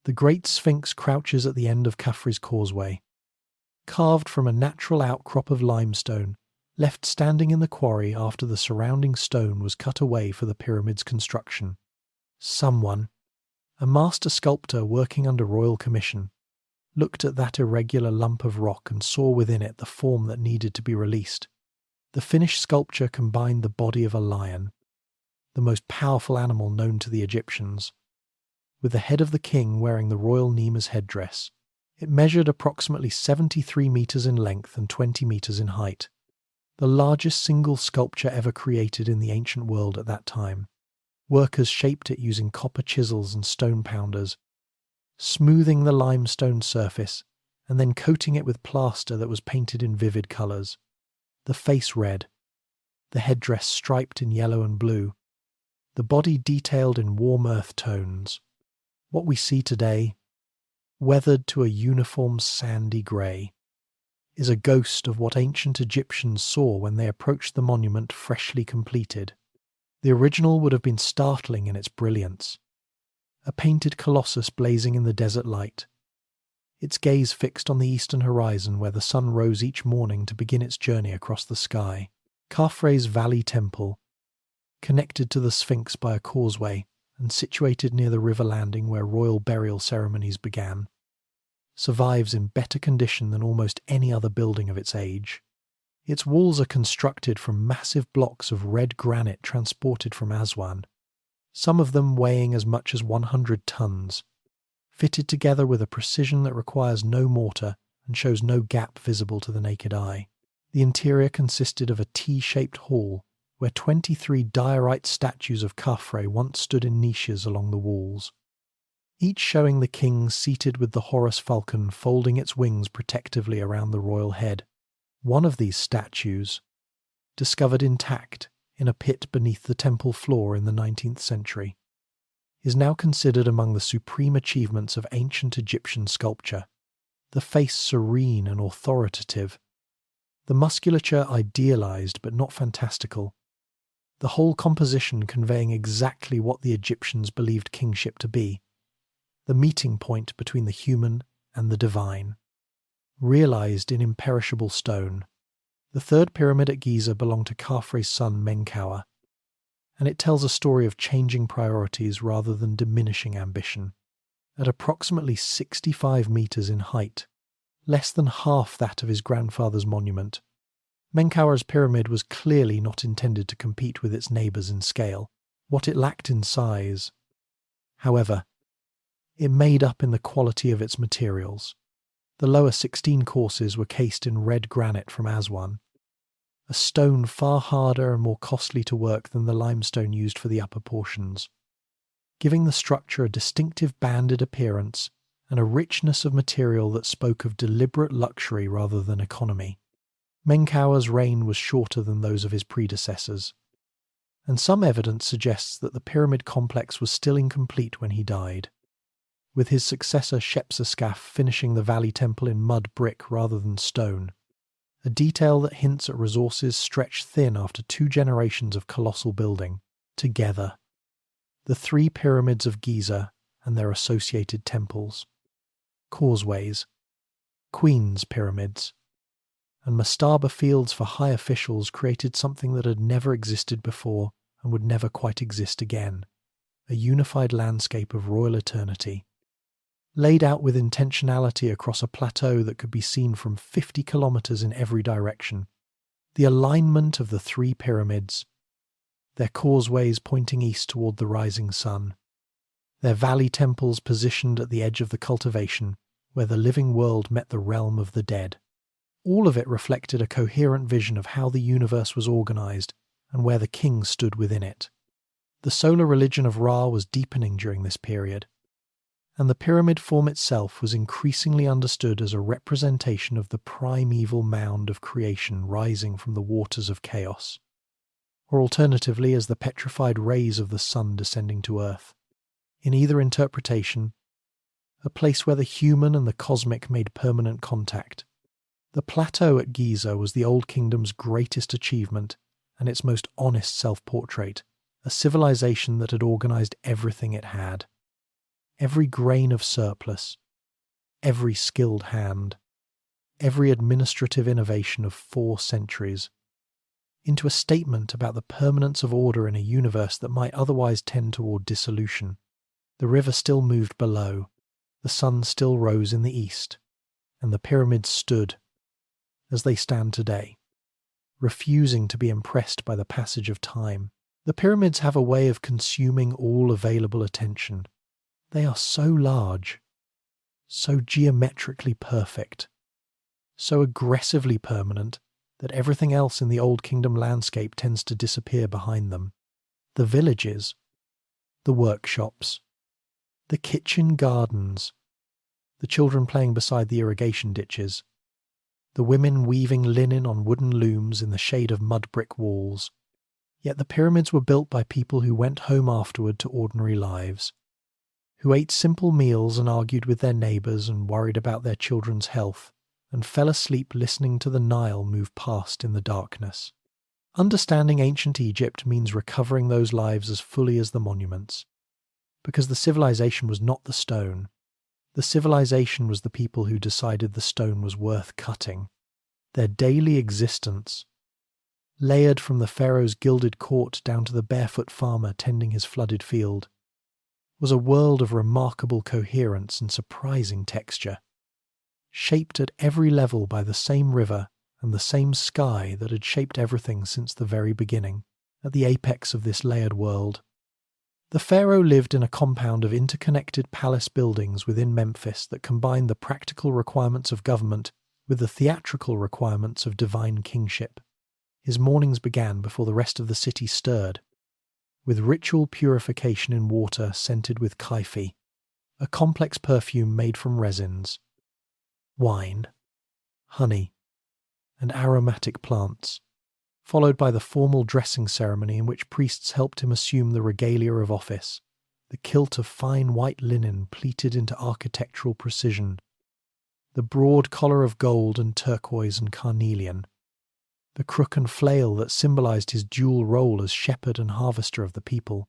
The great Sphinx crouches at the end of Khafre's causeway, carved from a natural outcrop of limestone, left standing in the quarry after the surrounding stone was cut away for the pyramid's construction. Someone, a master sculptor working under royal commission, looked at that irregular lump of rock and saw within it the form that needed to be released. The finished sculpture combined the body of a lion, the most powerful animal known to the Egyptians, with the head of the king wearing the royal Nema's headdress. It measured approximately 73 metres in length and 20 metres in height, the largest single sculpture ever created in the ancient world at that time. Workers shaped it using copper chisels and stone pounders, smoothing the limestone surface and then coating it with plaster that was painted in vivid colours. The face red, the headdress striped in yellow and blue, the body detailed in warm earth tones. What we see today, weathered to a uniform sandy grey, is a ghost of what ancient Egyptians saw when they approached the monument freshly completed. The original would have been startling in its brilliance, a painted colossus blazing in the desert light, its gaze fixed on the eastern horizon where the sun rose each morning to begin its journey across the sky. Khafre's Valley Temple, connected to the Sphinx by a causeway and situated near the river landing where royal burial ceremonies began, survives in better condition than almost any other building of its age. Its walls are constructed from massive blocks of red granite transported from Aswan, some of them weighing as much as 100 tons, fitted together with a precision that requires no mortar and shows no gap visible to the naked eye. The interior consisted of a T-shaped hall where 23 diorite statues of Khafre once stood in niches along the walls, each showing the king seated with the Horus falcon folding its wings protectively around the royal head. One of these statues, discovered intact in a pit beneath the temple floor in the 19th century, is now considered among the supreme achievements of ancient Egyptian sculpture. The face serene and authoritative, the musculature idealized but not fantastical, the whole composition conveying exactly what the Egyptians believed kingship to be, the meeting point between the human and the divine, realized in imperishable stone. The third pyramid at Giza belonged to Khafre's son Menkaure, and it tells a story of changing priorities rather than diminishing ambition. At approximately 65 meters in height, less than half that of his grandfather's monument, Menkaure's pyramid was clearly not intended to compete with its neighbours in scale, what it lacked in size. However, it made up in the quality of its materials. The lower 16 courses were cased in red granite from Aswan, a stone far harder and more costly to work than the limestone used for the upper portions, giving the structure a distinctive banded appearance and a richness of material that spoke of deliberate luxury rather than economy. Menkaure's reign was shorter than those of his predecessors, and some evidence suggests that the pyramid complex was still incomplete when he died, with his successor Hatshepsut finishing the Valley Temple in mud brick rather than stone, a detail that hints at resources stretched thin after 2 generations of colossal building. Together, the 3 pyramids of Giza and their associated temples, causeways, queens' pyramids, and mastaba fields for high officials created something that had never existed before and would never quite exist again, a unified landscape of royal eternity, laid out with intentionality across a plateau that could be seen from 50 kilometers in every direction. The alignment of the 3 pyramids, their causeways pointing east toward the rising sun, their valley temples positioned at the edge of the cultivation where the living world met the realm of the dead. All of it reflected a coherent vision of how the universe was organized and where the king stood within it. The solar religion of Ra was deepening during this period, and the pyramid form itself was increasingly understood as a representation of the primeval mound of creation rising from the waters of chaos, or alternatively as the petrified rays of the sun descending to earth. In either interpretation, a place where the human and the cosmic made permanent contact. The plateau at Giza was the Old Kingdom's greatest achievement and its most honest self-portrait, a civilization that had organized everything it had. Every grain of surplus, every skilled hand, every administrative innovation of 4 centuries, into a statement about the permanence of order in a universe that might otherwise tend toward dissolution. The river still moved below, the sun still rose in the east, and the pyramids stood, as they stand today, refusing to be impressed by the passage of time. The pyramids have a way of consuming all available attention. They are so large, so geometrically perfect, so aggressively permanent that everything else in the Old Kingdom landscape tends to disappear behind them. The villages, the workshops, the kitchen gardens, the children playing beside the irrigation ditches, the women weaving linen on wooden looms in the shade of mud brick walls, Yet the pyramids were built by people who went home afterward to ordinary lives, who ate simple meals and argued with their neighbours and worried about their children's health, and fell asleep listening to the Nile move past in the darkness. Understanding ancient Egypt means recovering those lives as fully as the monuments, because the civilization was not the stone. The civilization was the people who decided the stone was worth cutting. Their daily existence, layered from the pharaoh's gilded court down to the barefoot farmer tending his flooded field, was a world of remarkable coherence and surprising texture, shaped at every level by the same river and the same sky that had shaped everything since the very beginning, at the apex of this layered world. The pharaoh lived in a compound of interconnected palace buildings within Memphis that combined the practical requirements of government with the theatrical requirements of divine kingship. His mornings began before the rest of the city stirred, with ritual purification in water scented with kaifi, a complex perfume made from resins, wine, honey, and aromatic plants, followed by the formal dressing ceremony in which priests helped him assume the regalia of office, the kilt of fine white linen pleated into architectural precision, the broad collar of gold and turquoise and carnelian, the crook and flail that symbolized his dual role as shepherd and harvester of the people.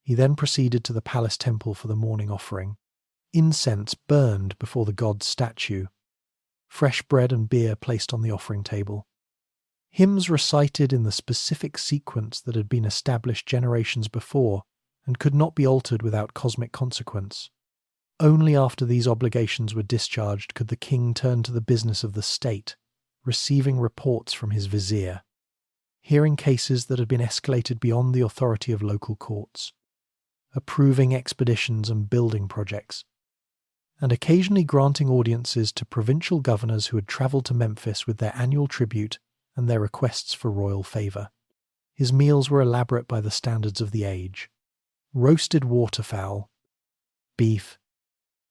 He then proceeded to the palace temple for the morning offering. Incense burned before the god's statue, fresh bread and beer placed on the offering table, hymns recited in the specific sequence that had been established generations before and could not be altered without cosmic consequence. Only after these obligations were discharged could the king turn to the business of the state, receiving reports from his vizier, hearing cases that had been escalated beyond the authority of local courts, approving expeditions and building projects, and occasionally granting audiences to provincial governors who had travelled to Memphis with their annual tribute and their requests for royal favour. His meals were elaborate by the standards of the age. Roasted waterfowl, beef,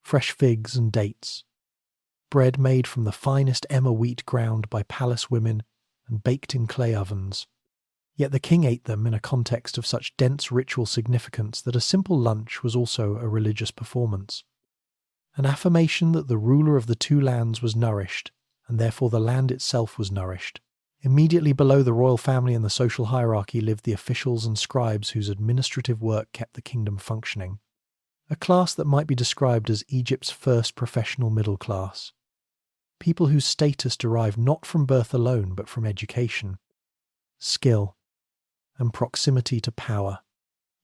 fresh figs and dates, bread made from the finest emmer wheat ground by palace women and baked in clay ovens. Yet the king ate them in a context of such dense ritual significance that a simple lunch was also a religious performance, an affirmation that the ruler of the two lands was nourished, and therefore the land itself was nourished. Immediately below the royal family in the social hierarchy lived the officials and scribes whose administrative work kept the kingdom functioning, a class that might be described as Egypt's first professional middle class, people whose status derived not from birth alone but from education, skill, and proximity to power.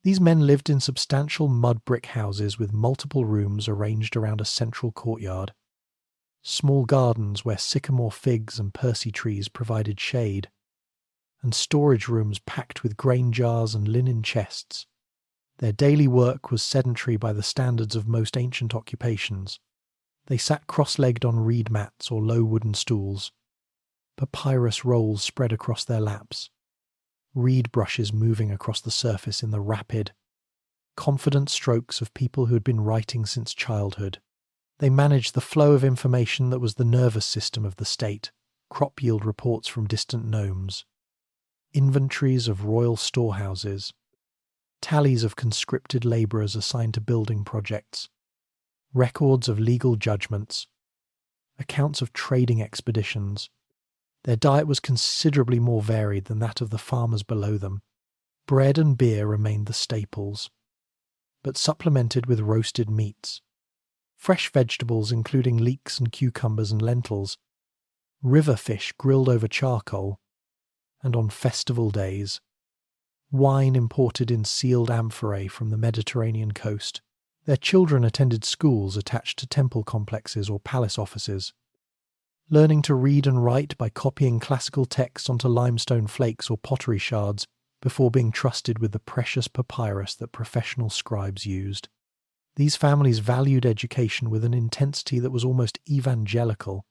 These men lived in substantial mud brick houses with multiple rooms arranged around a central courtyard, small gardens where sycamore figs and Persea trees provided shade, and storage rooms packed with grain jars and linen chests. Their daily work was sedentary by the standards of most ancient occupations. They sat cross-legged on reed mats or low wooden stools, papyrus rolls spread across their laps, reed brushes moving across the surface in the rapid, confident strokes of people who had been writing since childhood. They managed the flow of information that was the nervous system of the state, crop yield reports from distant nomes, inventories of royal storehouses, tallies of conscripted labourers assigned to building projects, records of legal judgments, accounts of trading expeditions. Their diet was considerably more varied than that of the farmers below them. Bread and beer remained the staples, but supplemented with roasted meats, fresh vegetables including leeks and cucumbers and lentils, river fish grilled over charcoal, and on festival days, wine imported in sealed amphorae from the Mediterranean coast. Their children attended schools attached to temple complexes or palace offices, learning to read and write by copying classical texts onto limestone flakes or pottery shards before being trusted with the precious papyrus that professional scribes used. These families valued education with an intensity that was almost evangelical.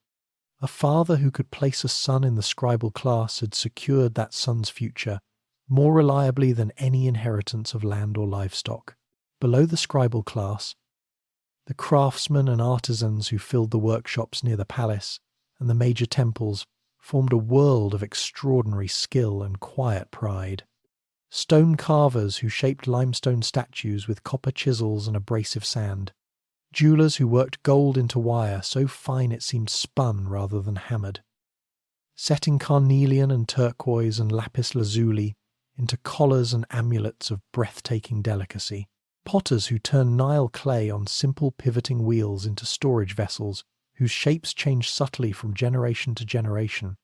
A father who could place a son in the scribal class had secured that son's future more reliably than any inheritance of land or livestock. Below the scribal class, the craftsmen and artisans who filled the workshops near the palace and the major temples formed a world of extraordinary skill and quiet pride. stone carvers who shaped limestone statues with copper chisels and abrasive sand, jewelers who worked gold into wire so fine it seemed spun rather than hammered, setting carnelian and turquoise and lapis lazuli into collars and amulets of breathtaking delicacy, potters who turned Nile clay on simple pivoting wheels into storage vessels whose shapes changed subtly from generation to generation,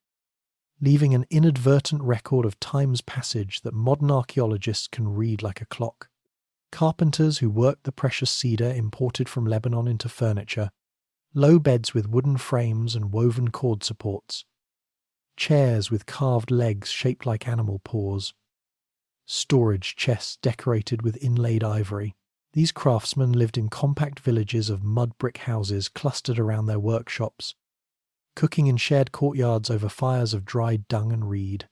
leaving an inadvertent record of time's passage that modern archaeologists can read like a clock. Carpenters who worked the precious cedar imported from Lebanon into furniture, low beds with wooden frames and woven cord supports, chairs with carved legs shaped like animal paws, storage chests decorated with inlaid ivory. These craftsmen lived in compact villages of mud brick houses clustered around their workshops, cooking in shared courtyards over fires of dried dung and reed,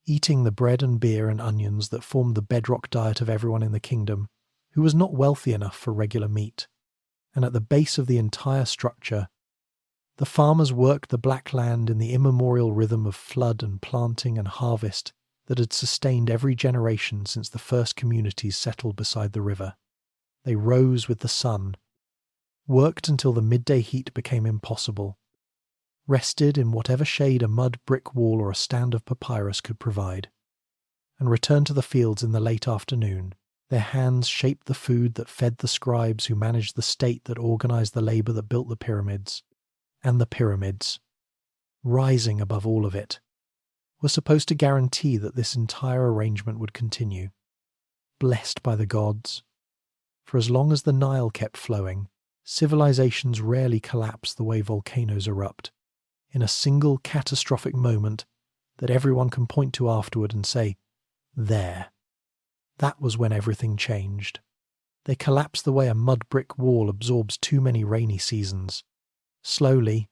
eating the bread and beer and onions that formed the bedrock diet of everyone in the kingdom who was not wealthy enough for regular meat. And at the base of the entire structure, the farmers worked the black land in the immemorial rhythm of flood and planting and harvest that had sustained every generation since the first communities settled beside the river. They rose with the sun, worked until the midday heat became impossible, rested in whatever shade a mud brick wall or a stand of papyrus could provide, and returned to the fields in the late afternoon. Their hands shaped the food that fed the scribes who managed the state that organized the labor that built the pyramids. And the pyramids, rising above all of it, were supposed to guarantee that this entire arrangement would continue, blessed by the gods. For as long as the Nile kept flowing, civilizations rarely collapse the way volcanoes erupt, in a single catastrophic moment that everyone can point to afterward and say, "There." That was when everything changed. They collapsed the way a mud brick wall absorbs too many rainy seasons. Slowly,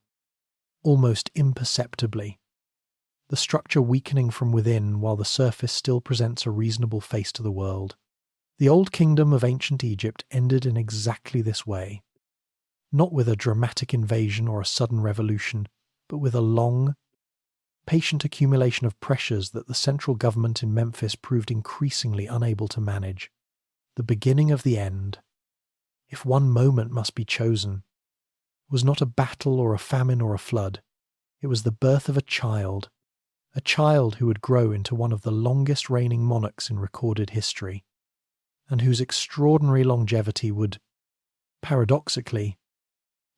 almost imperceptibly, the structure weakening from within while the surface still presents a reasonable face to the world. The old kingdom of ancient Egypt ended in exactly this way, not with a dramatic invasion or a sudden revolution, but with a long, patient accumulation of pressures that the central government in Memphis proved increasingly unable to manage. The beginning of the end, if one moment must be chosen, was not a battle or a famine or a flood. It was the birth of a child who would grow into one of the longest reigning monarchs in recorded history, and whose extraordinary longevity would, paradoxically,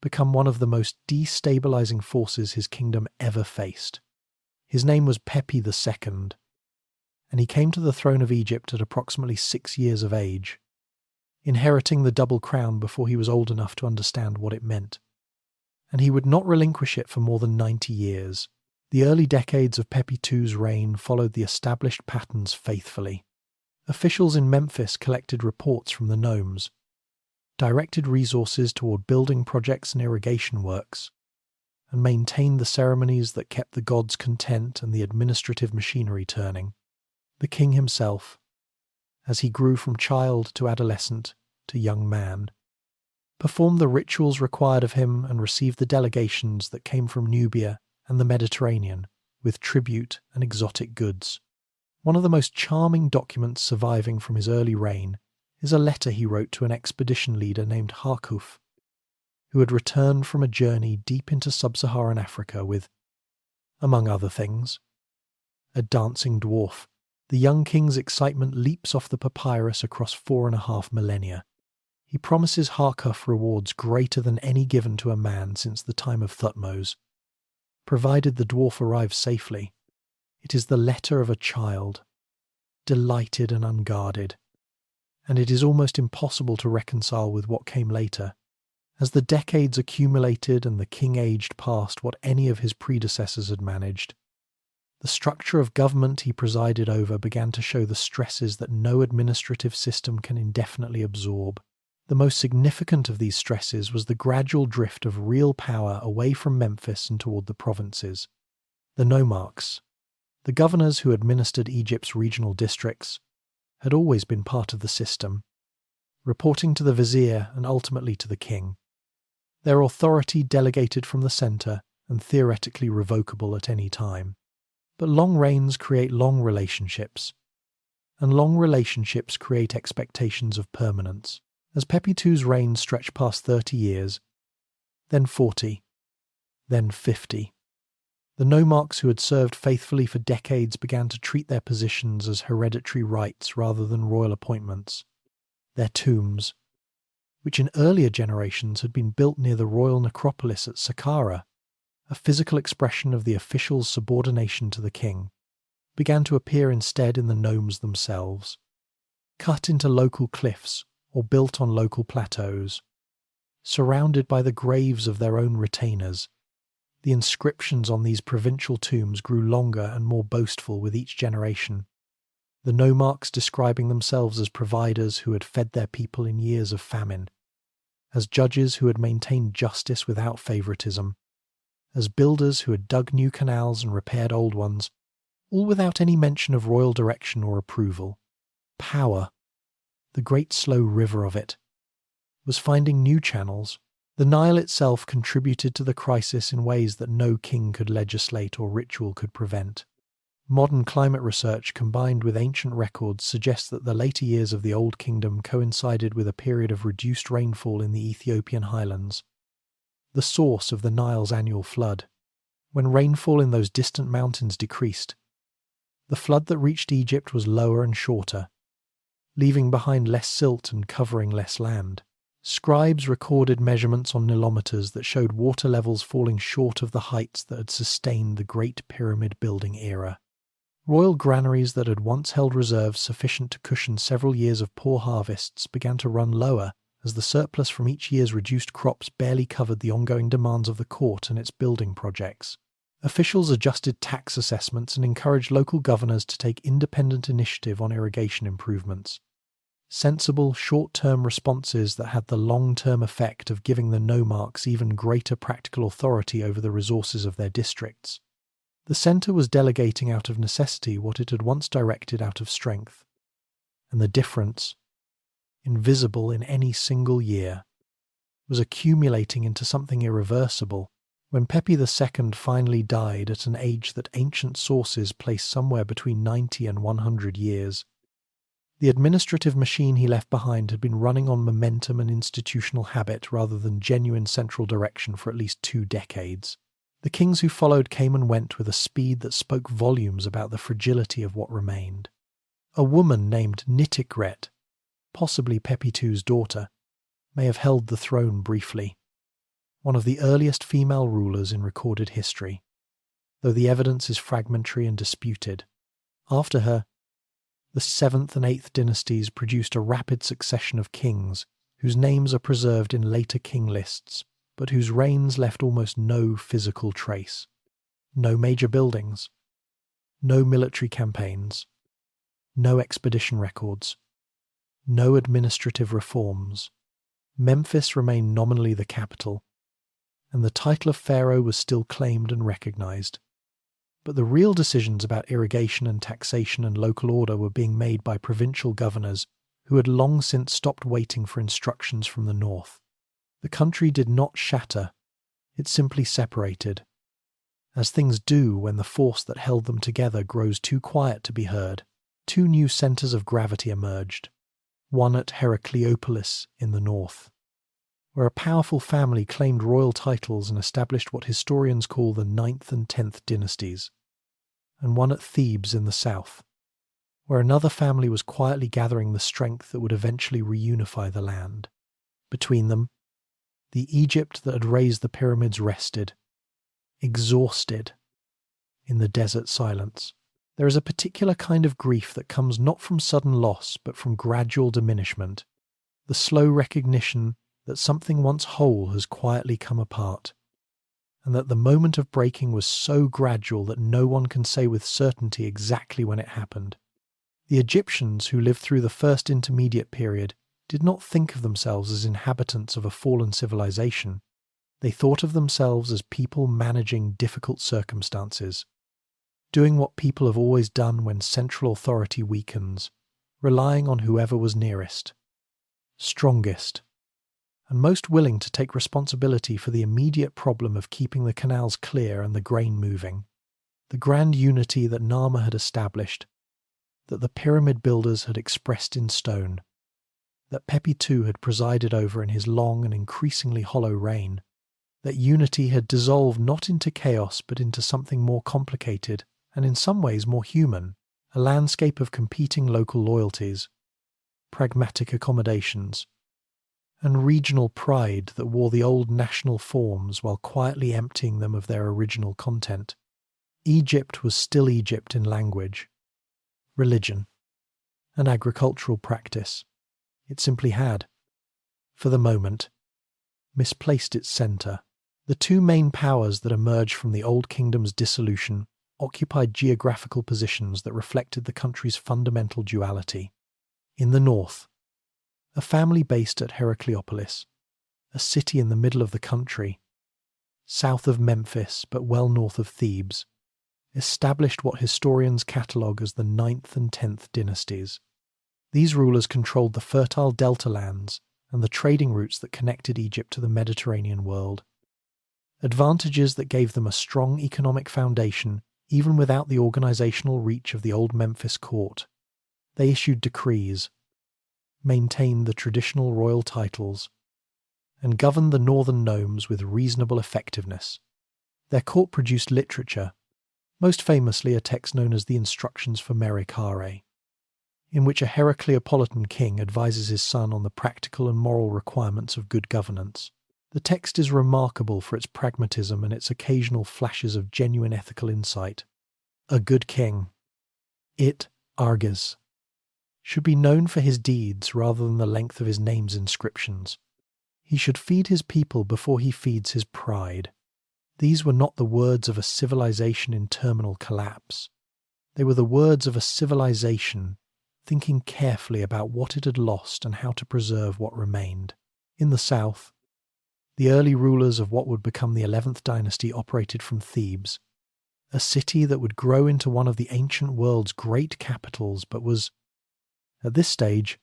become one of the most destabilizing forces his kingdom ever faced. His name was Pepi II, and he came to the throne of Egypt at approximately 6 years of age, inheriting the double crown before he was old enough to understand what it meant. And he would not relinquish it for more than 90 years. The early decades of Pepi II's reign followed the established patterns faithfully. Officials in Memphis collected reports from the nomes, directed resources toward building projects and irrigation works, and maintained the ceremonies that kept the gods content and the administrative machinery turning. The king himself, as he grew from child to adolescent to young man, performed the rituals required of him and received the delegations that came from Nubia and the Mediterranean with tribute and exotic goods. One of the most charming documents surviving from his early reign is a letter he wrote to an expedition leader named Khufu, who had returned from a journey deep into sub-Saharan Africa with, among other things, a dancing dwarf. The young king's excitement leaps off the papyrus across 4.5 millennia. He promises Khufu rewards greater than any given to a man since the time of Thutmose, provided the dwarf arrives safely. It is the letter of a child, delighted and unguarded, and it is almost impossible to reconcile with what came later. As the decades accumulated and the king aged past what any of his predecessors had managed, the structure of government he presided over began to show the stresses that no administrative system can indefinitely absorb. The most significant of these stresses was the gradual drift of real power away from Memphis and toward the provinces. The nomarchs, the governors who administered Egypt's regional districts, had always been part of the system, reporting to the vizier and ultimately to the king. Their authority delegated from the centre and theoretically revocable at any time. But long reigns create long relationships, and long relationships create expectations of permanence. As Pepi II's reign stretched past 30 years, then 40, then 50, the nomarchs who had served faithfully for decades began to treat their positions as hereditary rights rather than royal appointments. Their tombs, which in earlier generations had been built near the royal necropolis at Saqqara, a physical expression of the official's subordination to the king, began to appear instead in the nomes themselves, cut into local cliffs or built on local plateaus. Surrounded by the graves of their own retainers, the inscriptions on these provincial tombs grew longer and more boastful with each generation, the nomarchs describing themselves as providers who had fed their people in years of famine, as judges who had maintained justice without favoritism, as builders who had dug new canals and repaired old ones, all without any mention of royal direction or approval. Power, the great slow river of it, was finding new channels. The Nile itself contributed to the crisis in ways that no king could legislate or ritual could prevent. Modern climate research combined with ancient records suggests that the later years of the Old Kingdom coincided with a period of reduced rainfall in the Ethiopian highlands, the source of the Nile's annual flood. When rainfall in those distant mountains decreased, the flood that reached Egypt was lower and shorter, leaving behind less silt and covering less land. Scribes recorded measurements on nilometers that showed water levels falling short of the heights that had sustained the Great Pyramid building era. Royal granaries that had once held reserves sufficient to cushion several years of poor harvests began to run lower as the surplus from each year's reduced crops barely covered the ongoing demands of the court and its building projects. Officials adjusted tax assessments and encouraged local governors to take independent initiative on irrigation improvements. Sensible, short-term responses that had the long-term effect of giving the nomarchs even greater practical authority over the resources of their districts. The centre was delegating out of necessity what it had once directed out of strength, and the difference, invisible in any single year, was accumulating into something irreversible. When Pepi II finally died at an age that ancient sources place somewhere between 90 and 100 years, the administrative machine he left behind had been running on momentum and institutional habit rather than genuine central direction for at least 2 decades. The kings who followed came and went with a speed that spoke volumes about the fragility of what remained. A woman named Nitikret, possibly Pepi II's daughter, may have held the throne briefly, one of the earliest female rulers in recorded history, though the evidence is fragmentary and disputed. After her, the 7th and 8th dynasties produced a rapid succession of kings whose names are preserved in later king lists, but whose reigns left almost no physical trace. No major buildings, no military campaigns, no expedition records, no administrative reforms. Memphis remained nominally the capital, and the title of pharaoh was still claimed and recognized. But the real decisions about irrigation and taxation and local order were being made by provincial governors who had long since stopped waiting for instructions from the north. The country did not shatter, it simply separated, as things do when the force that held them together grows too quiet to be heard. 2 new centres of gravity emerged, one at Heracleopolis in the north, where a powerful family claimed royal titles and established what historians call the 9th and 10th dynasties, and one at Thebes in the south, where another family was quietly gathering the strength that would eventually reunify the land. Between them, the Egypt that had raised the pyramids rested, exhausted, in the desert silence. There is a particular kind of grief that comes not from sudden loss but from gradual diminishment, the slow recognition that something once whole has quietly come apart, and that the moment of breaking was so gradual that no one can say with certainty exactly when it happened. The Egyptians who lived through the first intermediate period did not think of themselves as inhabitants of a fallen civilization. They thought of themselves as people managing difficult circumstances, doing what people have always done when central authority weakens, relying on whoever was nearest, strongest, and most willing to take responsibility for the immediate problem of keeping the canals clear and the grain moving. The grand unity that Narmer had established, that the pyramid builders had expressed in stone, that Pepi II had presided over in his long and increasingly hollow reign, that unity had dissolved not into chaos but into something more complicated and in some ways more human, a landscape of competing local loyalties, pragmatic accommodations, and regional pride that wore the old national forms while quietly emptying them of their original content. Egypt was still Egypt in language, religion, and agricultural practice. It simply had, for the moment, misplaced its centre. The two main powers that emerged from the Old Kingdom's dissolution occupied geographical positions that reflected the country's fundamental duality. In the north, a family based at Heracleopolis, a city in the middle of the country, south of Memphis but well north of Thebes, established what historians catalogue as the 9th and 10th dynasties. These rulers controlled the fertile delta lands and the trading routes that connected Egypt to the Mediterranean world. Advantages that gave them a strong economic foundation even without the organizational reach of the old Memphis court. They issued decrees, maintained the traditional royal titles, and governed the northern nomes with reasonable effectiveness. Their court produced literature, most famously a text known as the Instructions for Merikare, in which a Heracleopolitan king advises his son on the practical and moral requirements of good governance. The text is remarkable for its pragmatism and its occasional flashes of genuine ethical insight. A good king, Argus, should be known for his deeds rather than the length of his name's inscriptions. He should feed his people before he feeds his pride. These were not the words of a civilization in terminal collapse. They were the words of a civilization thinking carefully about what it had lost and how to preserve what remained. In the south, the early rulers of what would become the 11th dynasty operated from Thebes, a city that would grow into one of the ancient world's great capitals but was, at this stage,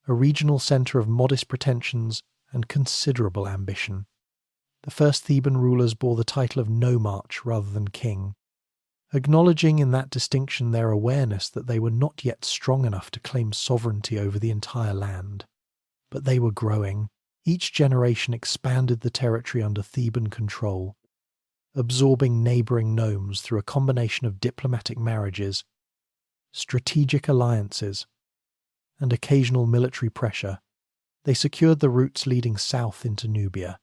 a regional centre of modest pretensions and considerable ambition. The first Theban rulers bore the title of nomarch rather than king, acknowledging in that distinction their awareness that they were not yet strong enough to claim sovereignty over the entire land. But they were growing. Each generation expanded the territory under Theban control, absorbing neighbouring nomes through a combination of diplomatic marriages, strategic alliances, and occasional military pressure. They secured the routes leading south into Nubia,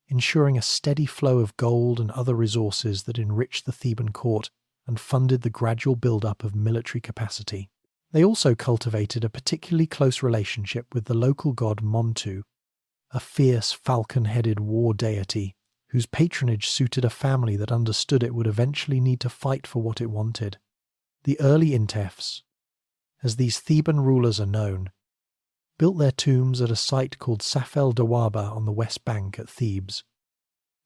ensuring a steady flow of gold and other resources that enriched the Theban court and funded the gradual build-up of military capacity. They also cultivated a particularly close relationship with the local god Montu, a fierce falcon-headed war deity whose patronage suited a family that understood it would eventually need to fight for what it wanted. The early Intefs, as these Theban rulers are known, built their tombs at a site called Saf el Dawaba on the west bank at Thebes,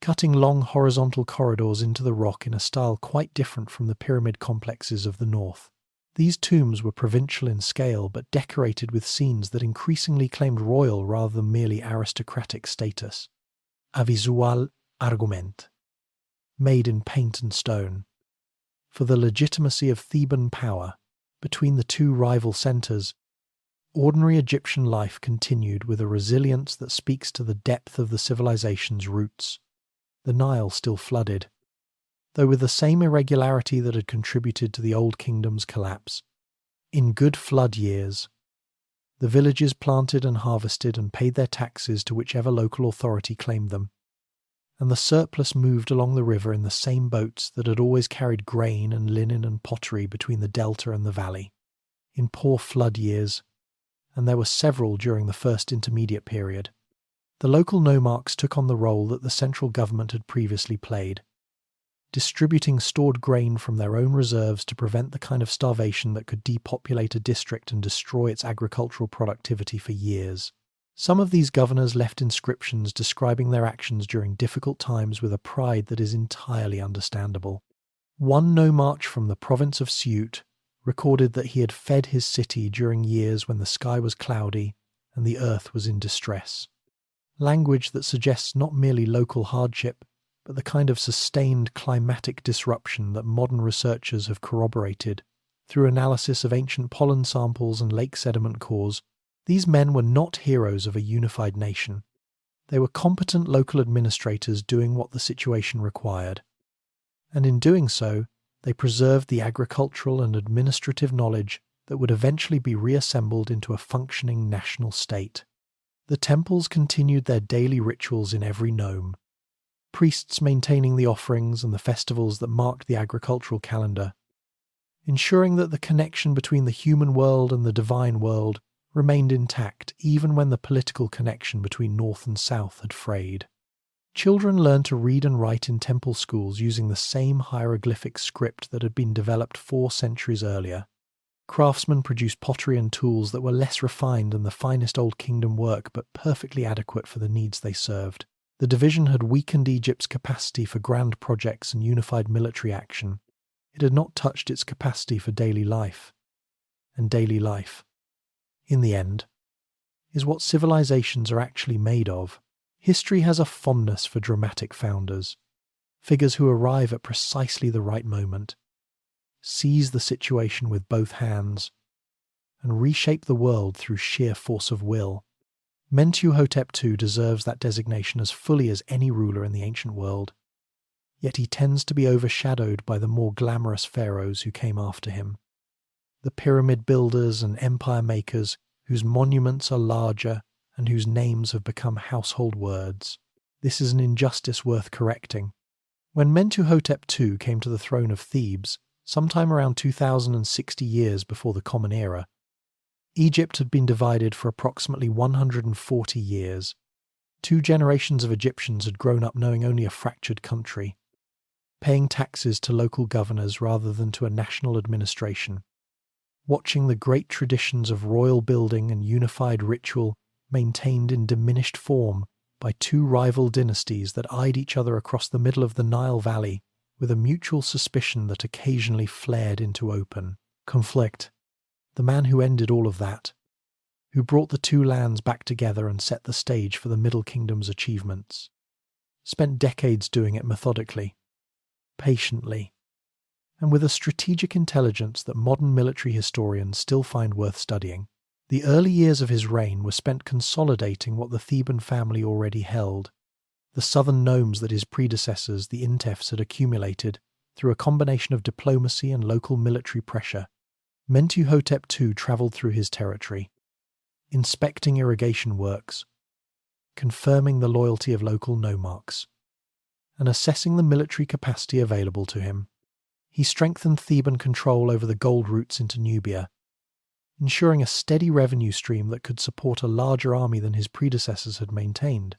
cutting long horizontal corridors into the rock in a style quite different from the pyramid complexes of the north. These tombs were provincial in scale but decorated with scenes that increasingly claimed royal rather than merely aristocratic status. A visual argument, made in paint and stone, for the legitimacy of Theban power. Between the two rival centres, ordinary Egyptian life continued with a resilience that speaks to the depth of the civilization's roots. The Nile still flooded, though with the same irregularity that had contributed to the Old Kingdom's collapse. In good flood years, the villages planted and harvested and paid their taxes to whichever local authority claimed them, and the surplus moved along the river in the same boats that had always carried grain and linen and pottery between the delta and the valley. In poor flood years, and there were several during the first intermediate period, the local nomarchs took on the role that the central government had previously played, distributing stored grain from their own reserves to prevent the kind of starvation that could depopulate a district and destroy its agricultural productivity for years. Some of these governors left inscriptions describing their actions during difficult times with a pride that is entirely understandable. One nomarch from the province of Siut recorded that he had fed his city during years when the sky was cloudy and the earth was in distress. Language that suggests not merely local hardship, but the kind of sustained climatic disruption that modern researchers have corroborated Through analysis of ancient pollen samples and lake sediment cores, these men were not heroes of a unified nation. They were competent local administrators doing what the situation required. And in doing so, they preserved the agricultural and administrative knowledge that would eventually be reassembled into a functioning national state. The temples continued their daily rituals in every nome, priests maintaining the offerings and the festivals that marked the agricultural calendar, ensuring that the connection between the human world and the divine world remained intact even when the political connection between North and South had frayed. Children learned to read and write in temple schools using the same hieroglyphic script that had been developed 4 centuries earlier. Craftsmen produced pottery and tools that were less refined than the finest Old Kingdom work but perfectly adequate for the needs they served. The division had weakened Egypt's capacity for grand projects and unified military action. It had not touched its capacity for daily life. And daily life, in the end, is what civilizations are actually made of. History has a fondness for dramatic founders, figures who arrive at precisely the right moment, seize the situation with both hands, and reshape the world through sheer force of will. Mentuhotep II deserves that designation as fully as any ruler in the ancient world, yet he tends to be overshadowed by the more glamorous pharaohs who came after him. The pyramid builders and empire makers whose monuments are larger and whose names have become household words. This is an injustice worth correcting. When Mentuhotep II came to the throne of Thebes, sometime around 2060 years before the Common Era, Egypt had been divided for approximately 140 years. 2 generations of Egyptians had grown up knowing only a fractured country, paying taxes to local governors rather than to a national administration, watching the great traditions of royal building and unified ritual maintained in diminished form by 2 rival dynasties that eyed each other across the middle of the Nile Valley with a mutual suspicion that occasionally flared into open conflict. The man who ended all of that, who brought the 2 lands back together and set the stage for the Middle Kingdom's achievements, spent decades doing it methodically, patiently, and with a strategic intelligence that modern military historians still find worth studying. The early years of his reign were spent consolidating what the Theban family already held, the southern nomes that his predecessors, the Intefs, had accumulated through a combination of diplomacy and local military pressure. Mentuhotep II travelled through his territory, inspecting irrigation works, confirming the loyalty of local nomarchs, and assessing the military capacity available to him. He strengthened Theban control over the gold routes into Nubia, ensuring a steady revenue stream that could support a larger army than his predecessors had maintained.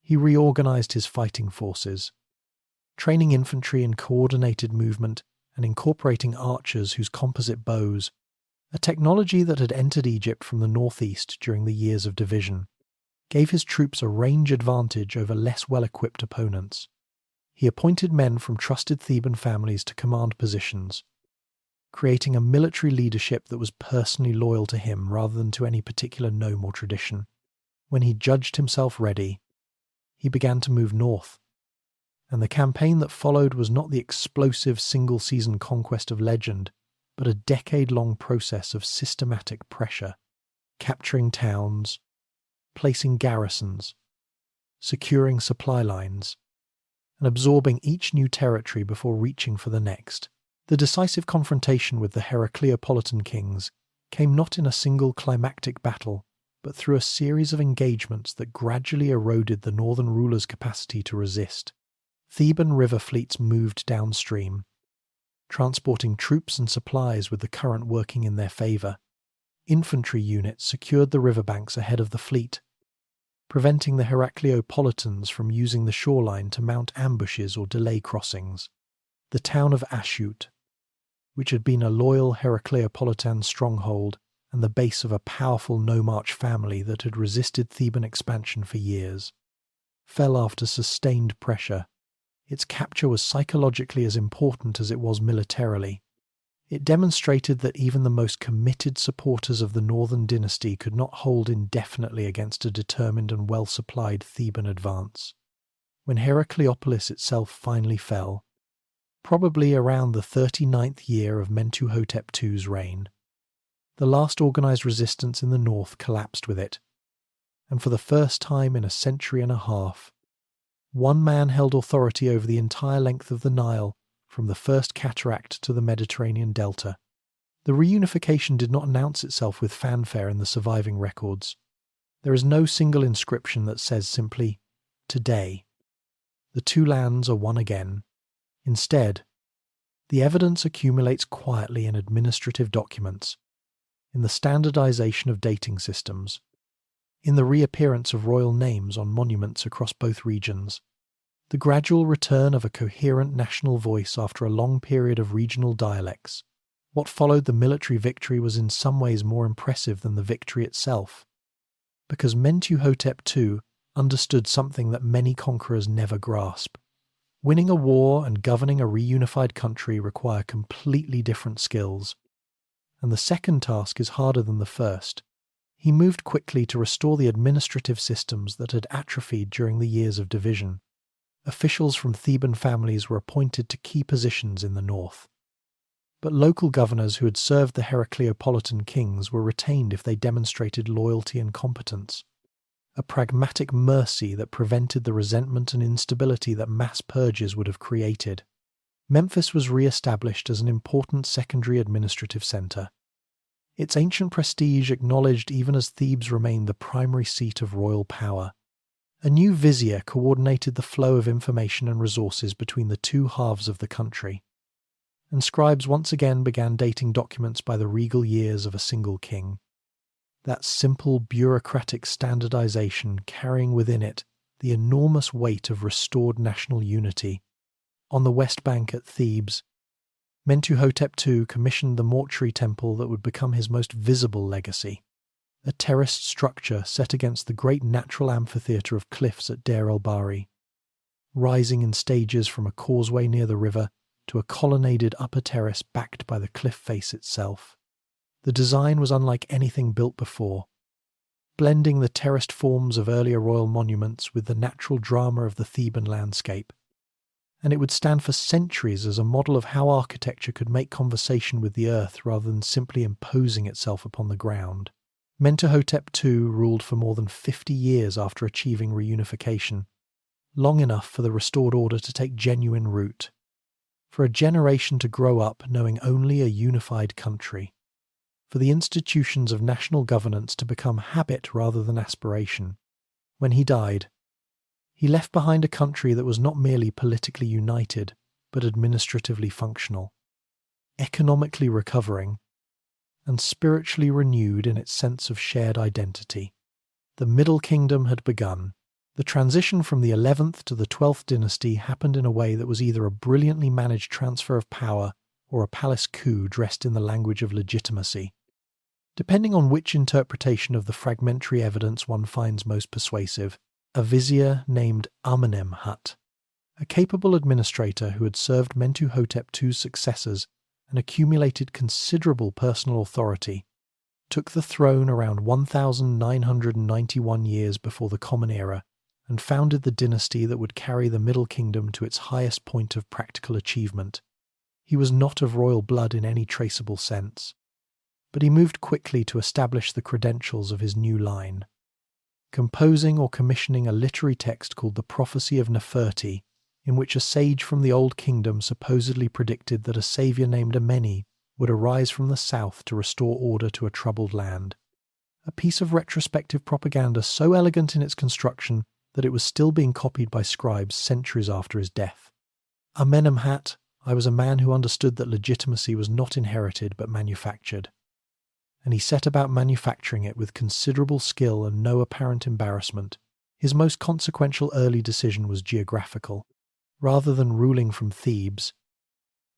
He reorganized his fighting forces, training infantry in coordinated movement and incorporating archers whose composite bows, a technology that had entered Egypt from the northeast during the years of division, gave his troops a range advantage over less well-equipped opponents. He appointed men from trusted Theban families to command positions, creating a military leadership that was personally loyal to him rather than to any particular nome or tradition. When he judged himself ready, he began to move north, and the campaign that followed was not the explosive single-season conquest of legend, but a decade-long process of systematic pressure, capturing towns, placing garrisons, securing supply lines, and absorbing each new territory before reaching for the next. The decisive confrontation with the Heracleopolitan kings came not in a single climactic battle, but through a series of engagements that gradually eroded the northern rulers' capacity to resist. Theban river fleets moved downstream, transporting troops and supplies with the current working in their favour. Infantry units secured the riverbanks ahead of the fleet, preventing the Heracleopolitans from using the shoreline to mount ambushes or delay crossings. The town of Ashut, which had been a loyal Heracleopolitan stronghold and the base of a powerful nomarch family that had resisted Theban expansion for years, fell after sustained pressure. Its capture was psychologically as important as it was militarily. It demonstrated that even the most committed supporters of the northern dynasty could not hold indefinitely against a determined and well-supplied Theban advance. When Heracleopolis itself finally fell, probably around the 39th year of Mentuhotep II's reign. The last organized resistance in the north collapsed with it, and for the first time in a century and a half, one man held authority over the entire length of the Nile from the first cataract to the Mediterranean delta. The reunification did not announce itself with fanfare in the surviving records. There is no single inscription that says simply, "Today, the two lands are one again." Instead, the evidence accumulates quietly in administrative documents, in the standardization of dating systems, in the reappearance of royal names on monuments across both regions, the gradual return of a coherent national voice after a long period of regional dialects. What followed the military victory was in some ways more impressive than the victory itself, because Mentuhotep II understood something that many conquerors never grasp. Winning a war and governing a reunified country require completely different skills, and the second task is harder than the first. He moved quickly to restore the administrative systems that had atrophied during the years of division. Officials from Theban families were appointed to key positions in the north, but local governors who had served the Heracleopolitan kings were retained if they demonstrated loyalty and competence, a pragmatic mercy that prevented the resentment and instability that mass purges would have created. Memphis was re-established as an important secondary administrative center, its ancient prestige acknowledged even as Thebes remained the primary seat of royal power. A new vizier coordinated the flow of information and resources between the two halves of the country, and scribes once again began dating documents by the regal years of a single king. That simple bureaucratic standardization carrying within it the enormous weight of restored national unity. On the West Bank at Thebes, Mentuhotep II commissioned the mortuary temple that would become his most visible legacy, a terraced structure set against the great natural amphitheatre of cliffs at Deir el-Bahri, rising in stages from a causeway near the river to a colonnaded upper terrace backed by the cliff face itself. The design was unlike anything built before, blending the terraced forms of earlier royal monuments with the natural drama of the Theban landscape, and it would stand for centuries as a model of how architecture could make conversation with the earth rather than simply imposing itself upon the ground. Mentuhotep II ruled for more than 50 years after achieving reunification, long enough for the restored order to take genuine root, for a generation to grow up knowing only a unified country, for the institutions of national governance to become habit rather than aspiration. When he died, he left behind a country that was not merely politically united, but administratively functional, economically recovering, and spiritually renewed in its sense of shared identity. The Middle Kingdom had begun. The transition from the 11th to the 12th dynasty happened in a way that was either a brilliantly managed transfer of power or a palace coup dressed in the language of legitimacy, depending on which interpretation of the fragmentary evidence one finds most persuasive. A vizier named Amenemhat, a capable administrator who had served Mentuhotep II's successors and accumulated considerable personal authority, took the throne around 1991 years before the Common Era and founded the dynasty that would carry the Middle Kingdom to its highest point of practical achievement. He was not of royal blood in any traceable sense, but he moved quickly to establish the credentials of his new line, composing or commissioning a literary text called the Prophecy of Neferti, in which a sage from the Old Kingdom supposedly predicted that a saviour named Ameni would arise from the south to restore order to a troubled land. A piece of retrospective propaganda so elegant in its construction that it was still being copied by scribes centuries after his death. Amenemhat, I was a man who understood that legitimacy was not inherited but manufactured, and he set about manufacturing it with considerable skill and no apparent embarrassment. His most consequential early decision was geographical. Rather than ruling from Thebes,